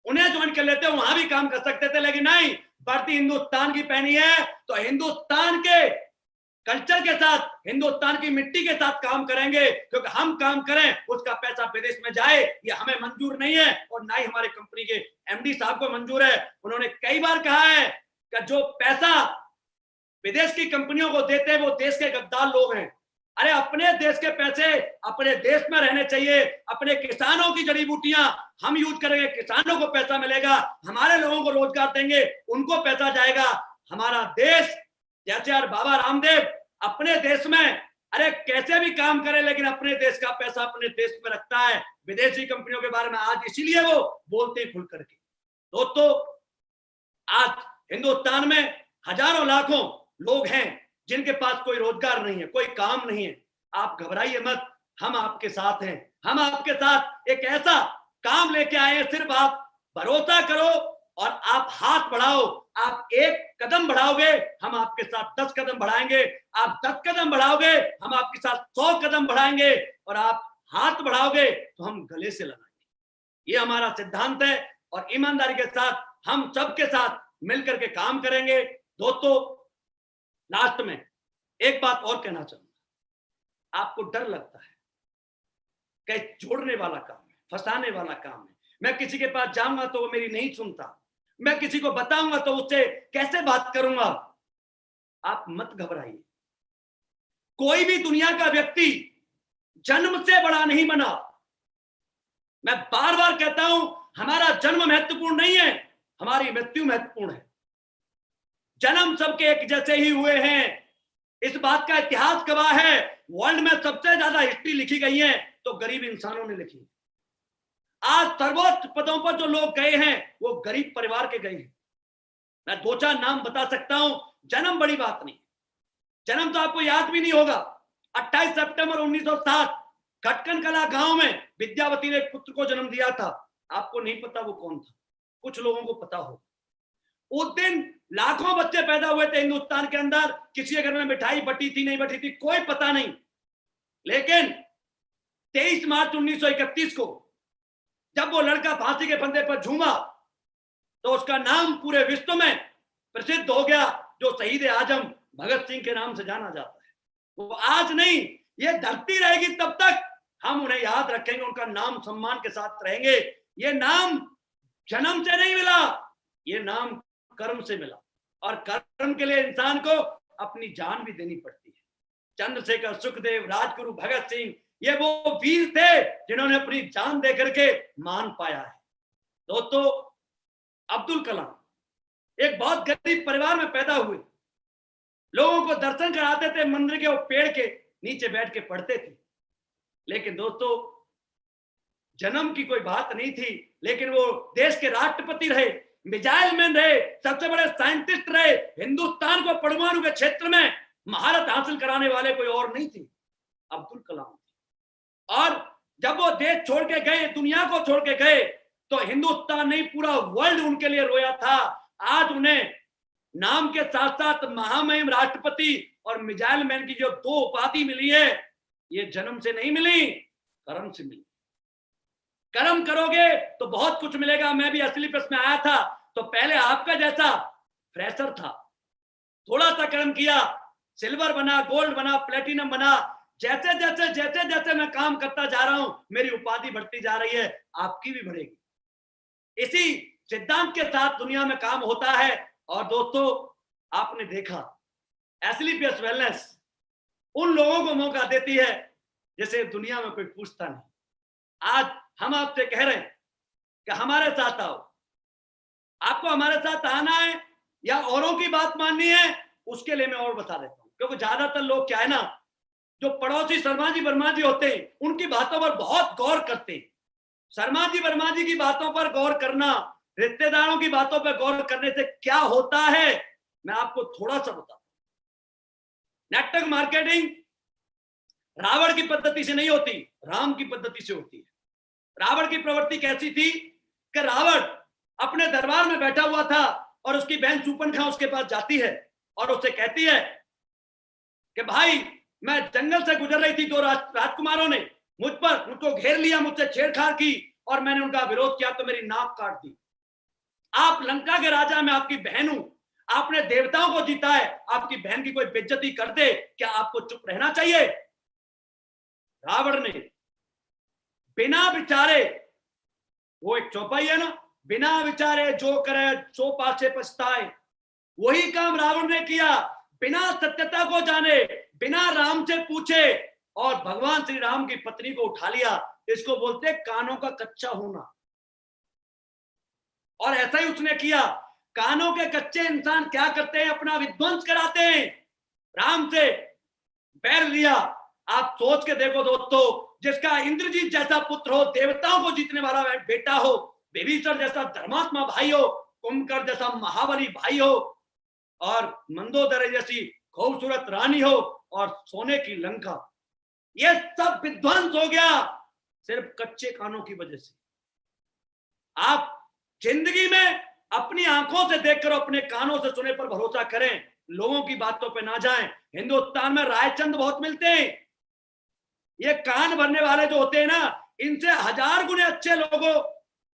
Speaker 2: उन्हें ज्वाइन कर लेते, वहां भी काम कर सकते थे, लेकिन नहीं, बढ़ती हिंदुस्तान की पहनी है तो हिंदुस्तान के कल्चर के साथ, हिंदुस्तान की मिट्टी के साथ काम करेंगे, क्योंकि हम काम करें उसका पैसा विदेश में जाए ये हमें मंजूर नहीं है, और ना ही हमारे कंपनी के एमडी साहब को मंजूर है। उन्होंने कई बार कहा है कि जो पैसा विदेश की कंपनियों को देते हैं वो देश के गद्दार लोग हैं। अरे अपने देश के पैसे अपने देश में रहने चाहिए, अपने किसानों की जड़ी बूटियां हम यूज करेंगे, किसानों को पैसा मिलेगा, हमारे लोगों को रोजगार देंगे, उनको पैसा जाएगा। हमारा देश, जैसे यार बाबा रामदेव अपने देश में, अरे कैसे भी काम करे लेकिन अपने देश का पैसा अपने देश में रखता है, विदेशी कंपनियों के बारे में आज इसीलिए वो बोलते खुल करके। दोस्तों, आज हिंदुस्तान में हजारों लाखों लोग हैं जिनके पास कोई रोजगार नहीं है, कोई काम नहीं है। आप घबराइए मत, हम आपके साथ हैं, हम आपके साथ एक ऐसा काम लेके आए हैं, सिर्फ आप भरोसा करो और आप हाथ बढ़ाओ। आप 1 कदम बढ़ाओगे, हम आपके साथ 10 कदम बढ़ाएंगे, आप 10 कदम बढ़ाओगे, हम आपके साथ 100 कदम बढ़ाएंगे, और आप हाथ बढ़ाओगे तो हम गले से लगाएंगे। ये हमारा सिद्धांत है, और ईमानदारी के साथ हम सबके साथ मिलकर के काम करेंगे। दोस्तों, लास्ट में एक बात और कहना चाहूंगा, आपको डर लगता है कि जोड़ने वाला काम है, फंसाने वाला काम है, मैं किसी के पास जाऊंगा तो वो मेरी नहीं सुनता, मैं किसी को बताऊंगा तो उससे कैसे बात करूंगा। आप मत घबराइए, कोई भी दुनिया का व्यक्ति जन्म से बड़ा नहीं बना। मैं बार बार कहता हूं, हमारा जन्म महत्वपूर्ण नहीं है, हमारी मृत्यु महत्वपूर्ण है। जन्म सबके एक जैसे ही हुए हैं, इस बात का इतिहास गवाह है। वर्ल्ड में सबसे ज्यादा हिस्ट्री लिखी गई है तो गरीब इंसानों ने लिखी। आज सर्वोच्च पदों पर जो लोग गए हैं वो गरीब परिवार के गए हैं। मैं 2-4 नाम बता सकता हूं। जन्म बड़ी बात नहीं, जन्म तो आपको याद भी नहीं होगा। 28 सितंबर 1907 खटकन कला गांव में विद्यावती ने एक पुत्र को जन्म दिया था। आपको नहीं पता वो कौन था, कुछ लोगों को पता हो। उस दिन लाखों बच्चे पैदा हुए थे हिंदुस्तान के अंदर, किसी के घर में मिठाई बटी थी नहीं बटी थी कोई पता नहीं। लेकिन 23 मार्च 1931 को जब वो लड़का फांसी के फंदे पर झूमा तो उसका नाम पूरे विश्व में प्रसिद्ध हो गया, जो शहीद आजम भगत सिंह के नाम से जाना जाता है। वो आज नहीं, ये धरती रहेगी तब तक हम उन्हें याद रखेंगे, उनका नाम सम्मान के साथ रहेंगे। ये नाम जन्म से नहीं मिला, ये नाम कर्म से मिला, और कर्म के लिए इंसान को अपनी जान भी देनी पड़ती है। चंद्रशेखर, सुखदेव, राजगुरु, भगत सिंह, ये वो वीर थे जिन्होंने अपनी जान दे करके मान पाया है। दोस्तों, अब्दुल कलाम एक बहुत गरीब परिवार में पैदा हुए, लोगों को दर्शन कराते थे, मंदिर के वो पेड़ के नीचे बैठ के पढ़ते थे। लेकिन दोस्तों, जन्म की कोई बात नहीं थी, लेकिन वो देश के राष्ट्रपति रहे, मिसाइल मैन रहे, सबसे बड़े साइंटिस्ट रहे। हिंदुस्तान को परमाणु के क्षेत्र में महारत हासिल कराने वाले कोई और नहीं थे, अब्दुल कलाम। और जब वो देश छोड़ के गए, दुनिया को छोड़ के गए, तो हिंदुस्तान नहीं पूरा वर्ल्ड उनके लिए रोया था। आज उन्हें नाम के साथ साथ महामहिम राष्ट्रपति और मिसाइल मैन की जो 2 उपाधि मिली है, ये जन्म से नहीं मिली, कर्म से मिली। कर्म करोगे तो बहुत कुछ मिलेगा। मैं भी असली प्रेस में आया था तो पहले आपका जैसा फ्रेशर था, थोड़ा सा कर्म किया, सिल्वर बना, गोल्ड बना, प्लेटिनम बना। जैसे जैसे जैसे जैसे मैं काम करता जा रहा हूं, मेरी उपाधि बढ़ती जा रही है, आपकी भी बढ़ेगी। इसी सिद्धांत के साथ दुनिया में काम होता है। और दोस्तों, आपने देखा एसलीपीएस वेलनेस उन लोगों को मौका देती है जैसे दुनिया में कोई पूछता नहीं। आज हम आपसे कह रहे हैं कि हमारे साथ आओ। आपको हमारे साथ आना है या औरों की बात माननी है, उसके लिए मैं और बता देता हूं। क्योंकि ज्यादातर लोग क्या है ना, जो पड़ोसी शर्मा जी वर्मा जी होते हैं उनकी बातों पर बहुत गौर करते हैं। शर्मा जी वर्मा जी की बातों पर गौर करना, रिश्तेदारों की बातों पर गौर करने से क्या होता है, मैं आपको थोड़ा सा बताता हूं। नेटवर्क मार्केटिंग रावण की पद्धति से नहीं होती, राम की पद्धति से होती है। रावण की प्रवृत्ति कैसी थी कि रावण अपने दरबार में बैठा हुआ था और उसकी बहन शूर्पणखा उसके पास जाती है और उससे कहती है कि भाई मैं जंगल से गुजर रही थी, दो राजकुमारों ने मुझको घेर लिया, मुझसे छेड़छाड़ की और मैंने उनका विरोध किया तो मेरी नाक काट दी। आप लंका के राजा, मैं आपकी बहन हूं, आपने देवताओं को जीता है, आपकी बहन की कोई बेइज्जती कर दे, क्या आपको चुप रहना चाहिए? रावण ने बिना विचारे, वो एक चौपाई है ना, बिना विचारे जो करे सो पाछे पछताए, वही काम रावण ने किया। बिना सत्यता को जाने, बिना राम से पूछे और भगवान श्री राम की पत्नी को उठा लिया। इसको बोलते कानों का कच्चा होना। और ऐसा ही उसने किया। कानों के कच्चे इंसान क्या करते हैं? अपना विध्वंस कराते हैं। राम से बैर लिया। आप सोच के देखो दोस्तों, जिसका इंद्रजीत जैसा पुत्र हो, देवताओं को जीतने वाला बेटा हो, विभीषण जैसा धर्मात्मा भाई हो, कुंभकर्ण जैसा महाबली भाई हो और मंदोदरी जैसी खूबसूरत रानी हो और सोने की लंका, ये सब विध्वंस हो गया सिर्फ कच्चे कानों की वजह से। आप जिंदगी में अपनी आंखों से देखकर अपने कानों से सुने पर भरोसा करें, लोगों की बातों पे ना जाएं। हिंदुस्तान में रायचंद बहुत मिलते हैं। ये कान भरने वाले जो होते हैं ना, इनसे 1000 गुने अच्छे लोगों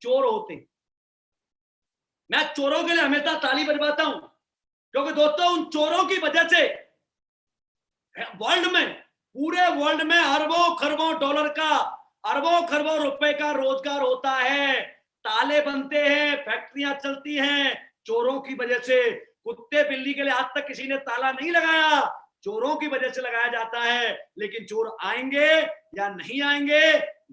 Speaker 2: चोर होते हैं। मैं चोरों के लिए हमेशा ताली बजवाता हूं, क्योंकि दोस्तों उन चोरों की वजह से वर्ल्ड में, पूरे वर्ल्ड में अरबों खरबों डॉलर का, अरबों खरबों रुपए का रोजगार होता है। ताले बनते हैं, फैक्ट्रियां चलती हैं चोरों की वजह से। कुत्ते बिल्ली के लिए आज तक किसी ने ताला नहीं लगाया, चोरों की वजह से लगाया जाता है। लेकिन चोर आएंगे या नहीं आएंगे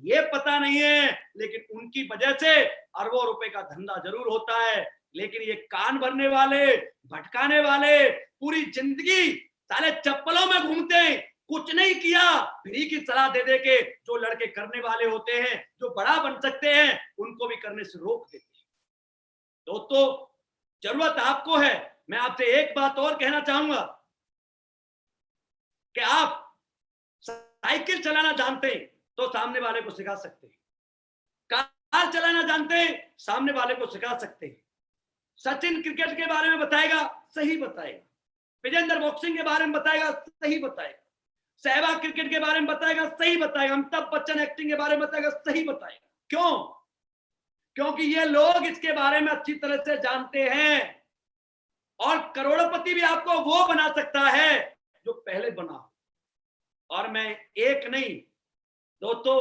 Speaker 2: ये पता नहीं है, लेकिन उनकी वजह से अरबों रुपए का धंधा जरूर होता है। लेकिन ये कान भरने वाले, भटकाने वाले, पूरी जिंदगी साले चप्पलों में घूमते हैं, कुछ नहीं किया, फ्री की सलाह दे दे के जो लड़के करने वाले होते हैं, जो बड़ा बन सकते हैं, उनको भी करने से रोक देते हैं। दोस्तों जरूरत आपको है। मैं आपसे एक बात और कहना चाहूंगा कि आप साइकिल चलाना जानते हैं तो सामने वाले को सिखा सकते हैं, कार चलाना जानते हैं सामने वाले को सिखा सकते हैं। सचिन क्रिकेट के बारे में बताएगा, सही बताएगा। विजेंद्र बॉक्सिंग के बारे में बताएगा, सही बताएगा। सहवाग क्रिकेट के बारे में बताएगा, सही बताएगा। अमिताभ बच्चन एक्टिंग के बारे में बताएगा, सही बताएगा। क्यों? क्योंकि ये लोग इसके बारे में अच्छी तरह से जानते हैं। और करोड़पति भी आपको वो बना सकता है जो पहले बना। और मैं एक नहीं दोस्तों,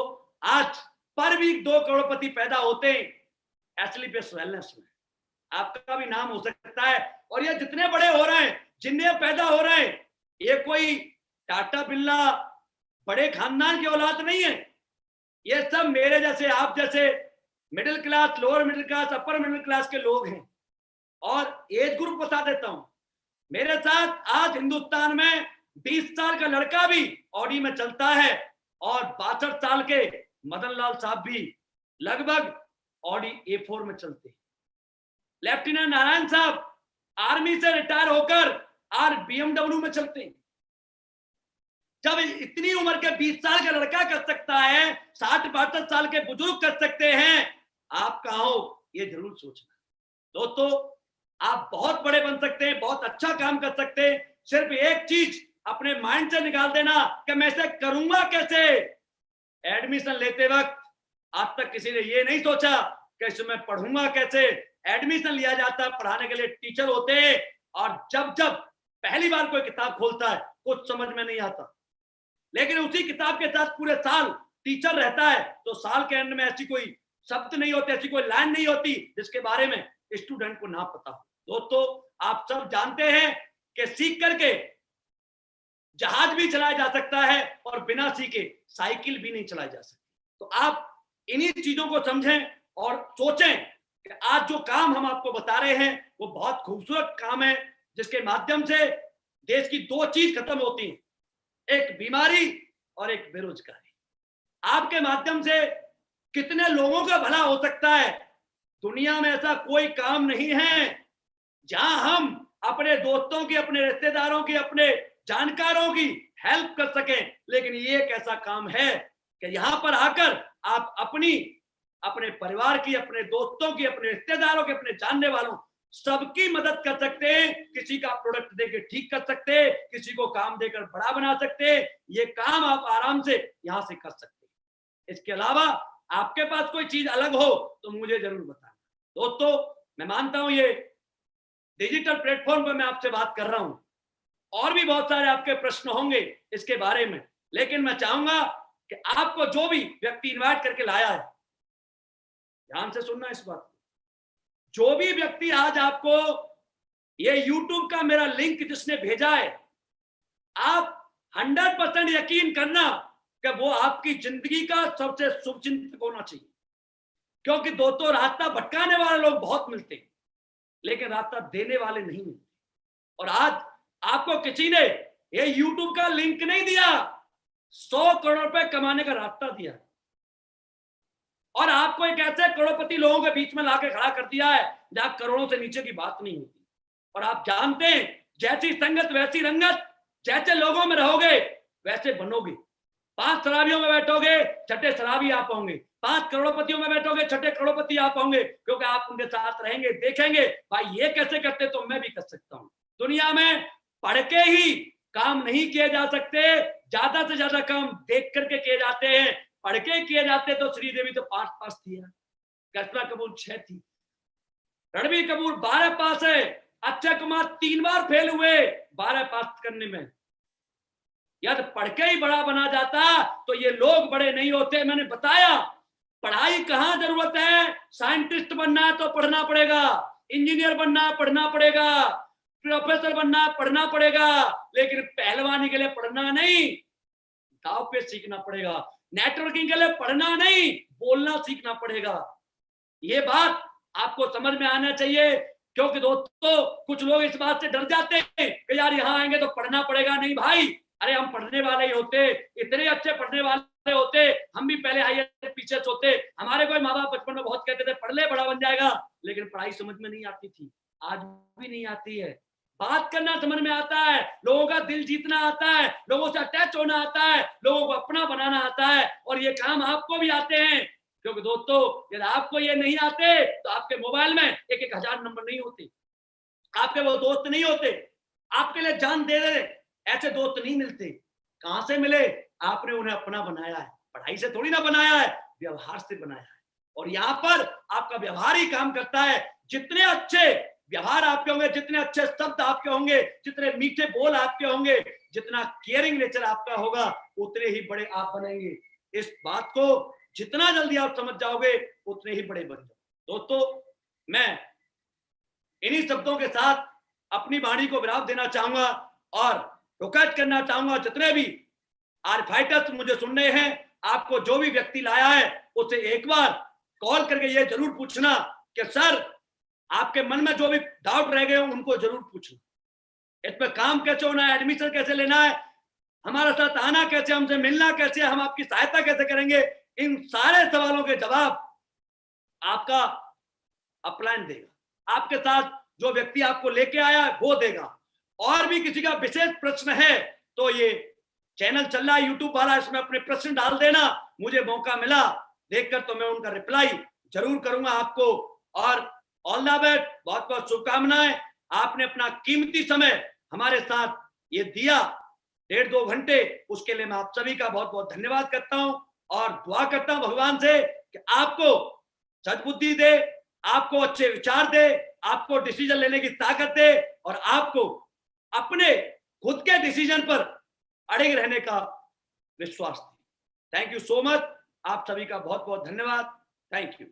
Speaker 2: आज पर भी 2 करोड़पति पैदा होते हैं एसलीपीएस वेलनेस में। आपका भी नाम हो सकता है। और ये जितने बड़े हो रहे हैं, जितने पैदा हो रहे हैं, ये कोई टाटा बिरला बड़े खानदान की औलाद नहीं है। ये सब मेरे जैसे, आप जैसे middle class, lower middle class, upper middle class के लोग हैं। और एज ग्रुप बता देता हूं, मेरे साथ आज हिंदुस्तान में 20 साल का लड़का भी ऑडी में चलता है और 62 साल के मदन लाल साहब भी लगभग ऑडी A4 में चलते हैं। लेफ्टिनेंट नारायण साहब आर्मी से रिटायर होकर आज BMW में चलते हैं। जब इतनी उम्र के 20 साल का लड़का कर सकता है, 60-62 साल के बुजुर्ग कर सकते हैं, आप कहां हो ये जरूर सोचना। दोस्तों आप बहुत बड़े बन सकते हैं, बहुत अच्छा काम कर सकते हैं। सिर्फ एक चीज अपने माइंड से निकाल देना कि मैं इसे करूंगा कैसे। एडमिशन लेते वक्त आज तक किसी ने ये नहीं सोचा कि इसमें पढ़ूंगा कैसे। एडमिशन लिया जाता है, पढ़ाने के लिए टीचर होते हैं, और जब जब पहली बार कोई किताब खोलता है कुछ समझ में नहीं आता, लेकिन उसी किताब के साथ पूरे साल टीचर रहता है तो साल के एंड में ऐसी कोई शब्द नहीं होते, ऐसी कोई लाइन नहीं होती जिसके बारे में स्टूडेंट को ना पता हो। दोस्तों आप सब जानते हैं कि सीख करके जहाज भी चलाया जा सकता है और बिना सीखे साइकिल भी नहीं चलाई जा सकती। तो आप इन्हीं चीजों को समझें और सोचें कि आज जो काम हम आपको बता रहे हैं वो बहुत खूबसूरत काम है, जिसके माध्यम से देश की दो चीज खत्म होती हैं, एक बीमारी और एक बेरोजगारी। आपके माध्यम से कितने लोगों का भला हो सकता है। दुनिया में ऐसा कोई काम नहीं है जहां हम अपने दोस्तों की, अपने रिश्तेदारों की, अपने जानकारों की हेल्प कर सकें, लेकिन ये एक ऐसा काम है कि यहां पर आकर आप अपने परिवार की, अपने दोस्तों की, अपने रिश्तेदारों की, अपने जानने वालों सबकी मदद कर सकते हैं। किसी का प्रोडक्ट देकर ठीक कर सकते हैं, किसी को काम देकर बड़ा बना सकते हैं। ये काम आप आराम से यहां से कर सकते हैं। इसके अलावा आपके पास कोई चीज अलग हो तो मुझे जरूर बताना। दोस्तों, मैं मानता हूं ये डिजिटल प्लेटफॉर्म पर मैं आपसे बात कर रहा हूं, और भी बहुत सारे आपके प्रश्न होंगे इसके बारे में, लेकिन मैं चाहूंगा कि आपको जो भी व्यक्ति इनवाइट करके लाया है, ध्यान से सुनना इस बात। जो भी व्यक्ति आज आपको ये YouTube का मेरा लिंक जिसने भेजा है, आप 100% यकीन करना कि वो आपकी जिंदगी का सबसे शुभचिंतक होना चाहिए। क्योंकि दोस्तों, रास्ता भटकाने वाले लोग बहुत मिलते हैं, लेकिन रास्ता देने वाले नहीं मिलते। और आज आपको किसी ने ये YouTube का लिंक नहीं दिया, 100 करोड़ रुपए कमाने का रास्ता दिया, और आपको एक ऐसे करोड़पति लोगों के बीच में लाके खड़ा कर दिया है जहां करोड़ों से नीचे की बात नहीं होती। और आप जानते हैं, जैसी संगत वैसी रंगत, जैसे लोगों में रहोगे वैसे बनोगे। 5 शराबियों में बैठोगे, छठे शराबी आप होंगे। 5 करोड़पतियों में बैठोगे, छठे करोड़पति आप होंगे, क्योंकि आप उनके साथ रहेंगे, देखेंगे भाई ये कैसे करते तो मैं भी कर सकता हूं। दुनिया में पढ़ के ही काम नहीं किए जा सकते, ज्यादा से ज्यादा काम देख करके किए जाते हैं। पढ़ के किए जाते तो श्रीदेवी तो 5 पास थी, कल्पना कपूर 6 थी, रणबीर कपूर 12 पास है, अक्षय कुमार 3 बार फेल हुए 12 पास करने में। यदि पढ़ के ही बड़ा बना जाता तो ये लोग बड़े नहीं होते। मैंने बताया पढ़ाई कहां जरूरत है। साइंटिस्ट बनना है तो पढ़ना पड़ेगा, इंजीनियर बनना है पढ़ना पड़ेगा, प्रोफेसर बनना है पढ़ना पड़ेगा, लेकिन पहलवानी के लिए पढ़ना नहीं, दाव पे सीखना पड़ेगा। नेटवर्किंग के लिए पढ़ना नहीं, बोलना सीखना पड़ेगा। ये बात आपको समझ में आना चाहिए, क्योंकि दोस्तों कुछ लोग इस बात से डर जाते हैं कि यार यहाँ आएंगे तो पढ़ना पड़ेगा। नहीं भाई, अरे हम पढ़ने वाले ही होते, इतने अच्छे पढ़ने वाले होते, हम भी पहले हाईएस्ट पीछे सोते। हमारे कोई माँ बाप बचपन में बहुत कहते थे पढ़ ले बड़ा बन जाएगा, लेकिन पढ़ाई समझ में नहीं आती थी, आज भी नहीं आती है। बात करना समझ में आता है, लोगों का दिल जीतना आता है, लोगों से अटैच होना आता है, लोगों को अपना बनाना आता है, और ये काम आपको भी आते हैं। क्योंकि दोस्तों, यदि आपको ये नहीं आते तो आपके मोबाइल में 1-1000 नंबर नहीं होते, आपके वो दोस्त नहीं होते, आपके लिए जान दे दे ऐसे दोस्त नहीं मिलते। कहां से मिले? आपने उन्हें अपना बनाया है, पढ़ाई से थोड़ी ना बनाया है, व्यवहार से बनाया है। और यहाँ पर आपका व्यवहार ही काम करता है। जितने अच्छे व्यवहार आपके होंगे, जितने अच्छे शब्द आपके होंगे, जितने मीठे बोल आपके होंगे, जितना केयरिंग नेचर आपका होगा, उतने ही बड़े आप बनेंगे। इस बात को जितना जल्दी आप समझ जाओगे उतने ही बड़े बन जाओगे। दोस्तों, मैं इन्हीं शब्दों के साथ अपनी वाणी को विराम देना चाहूंगा और रिक्वेस्ट करना चाहूंगा, जितने भी आर फाइटर्स मुझे सुन रहे हैं, आपको जो भी व्यक्ति लाया है उसे एक बार कॉल करके ये जरूर पूछना कि सर, आपके मन में जो भी डाउट रह गए हो उनको जरूर पूछना। इस पर काम कैसे होना है, एडमिशन कैसे लेना है, हमारे साथ आना कैसे, हमसे मिलना कैसे, हम आपकी सहायता कैसे करेंगे, इन सारे सवालों के जवाब आपका अपलाइन देगा। आपके साथ जो व्यक्ति आपको लेके आया है वो देगा। और भी किसी का विशेष प्रश्न है तो ये चैनल चल रहा है यूट्यूब वाला, इसमें अपने प्रश्न डाल देना। मुझे मौका मिला देखकर तो मैं उनका रिप्लाई जरूर करूंगा आपको। और ऑल द बेस्ट, बहुत बहुत शुभकामनाएं। आपने अपना कीमती समय हमारे साथ ये दिया 1.5-2 घंटे, उसके लिए मैं आप सभी का बहुत बहुत धन्यवाद करता हूं और दुआ करता हूं भगवान से कि आपको सद्बुद्धि दे, आपको अच्छे विचार दे, आपको डिसीजन लेने की ताकत दे और आपको अपने खुद के डिसीजन पर अड़े रहने का विश्वास दे। Thank you so much. आप सभी का बहुत बहुत धन्यवाद। Thank you.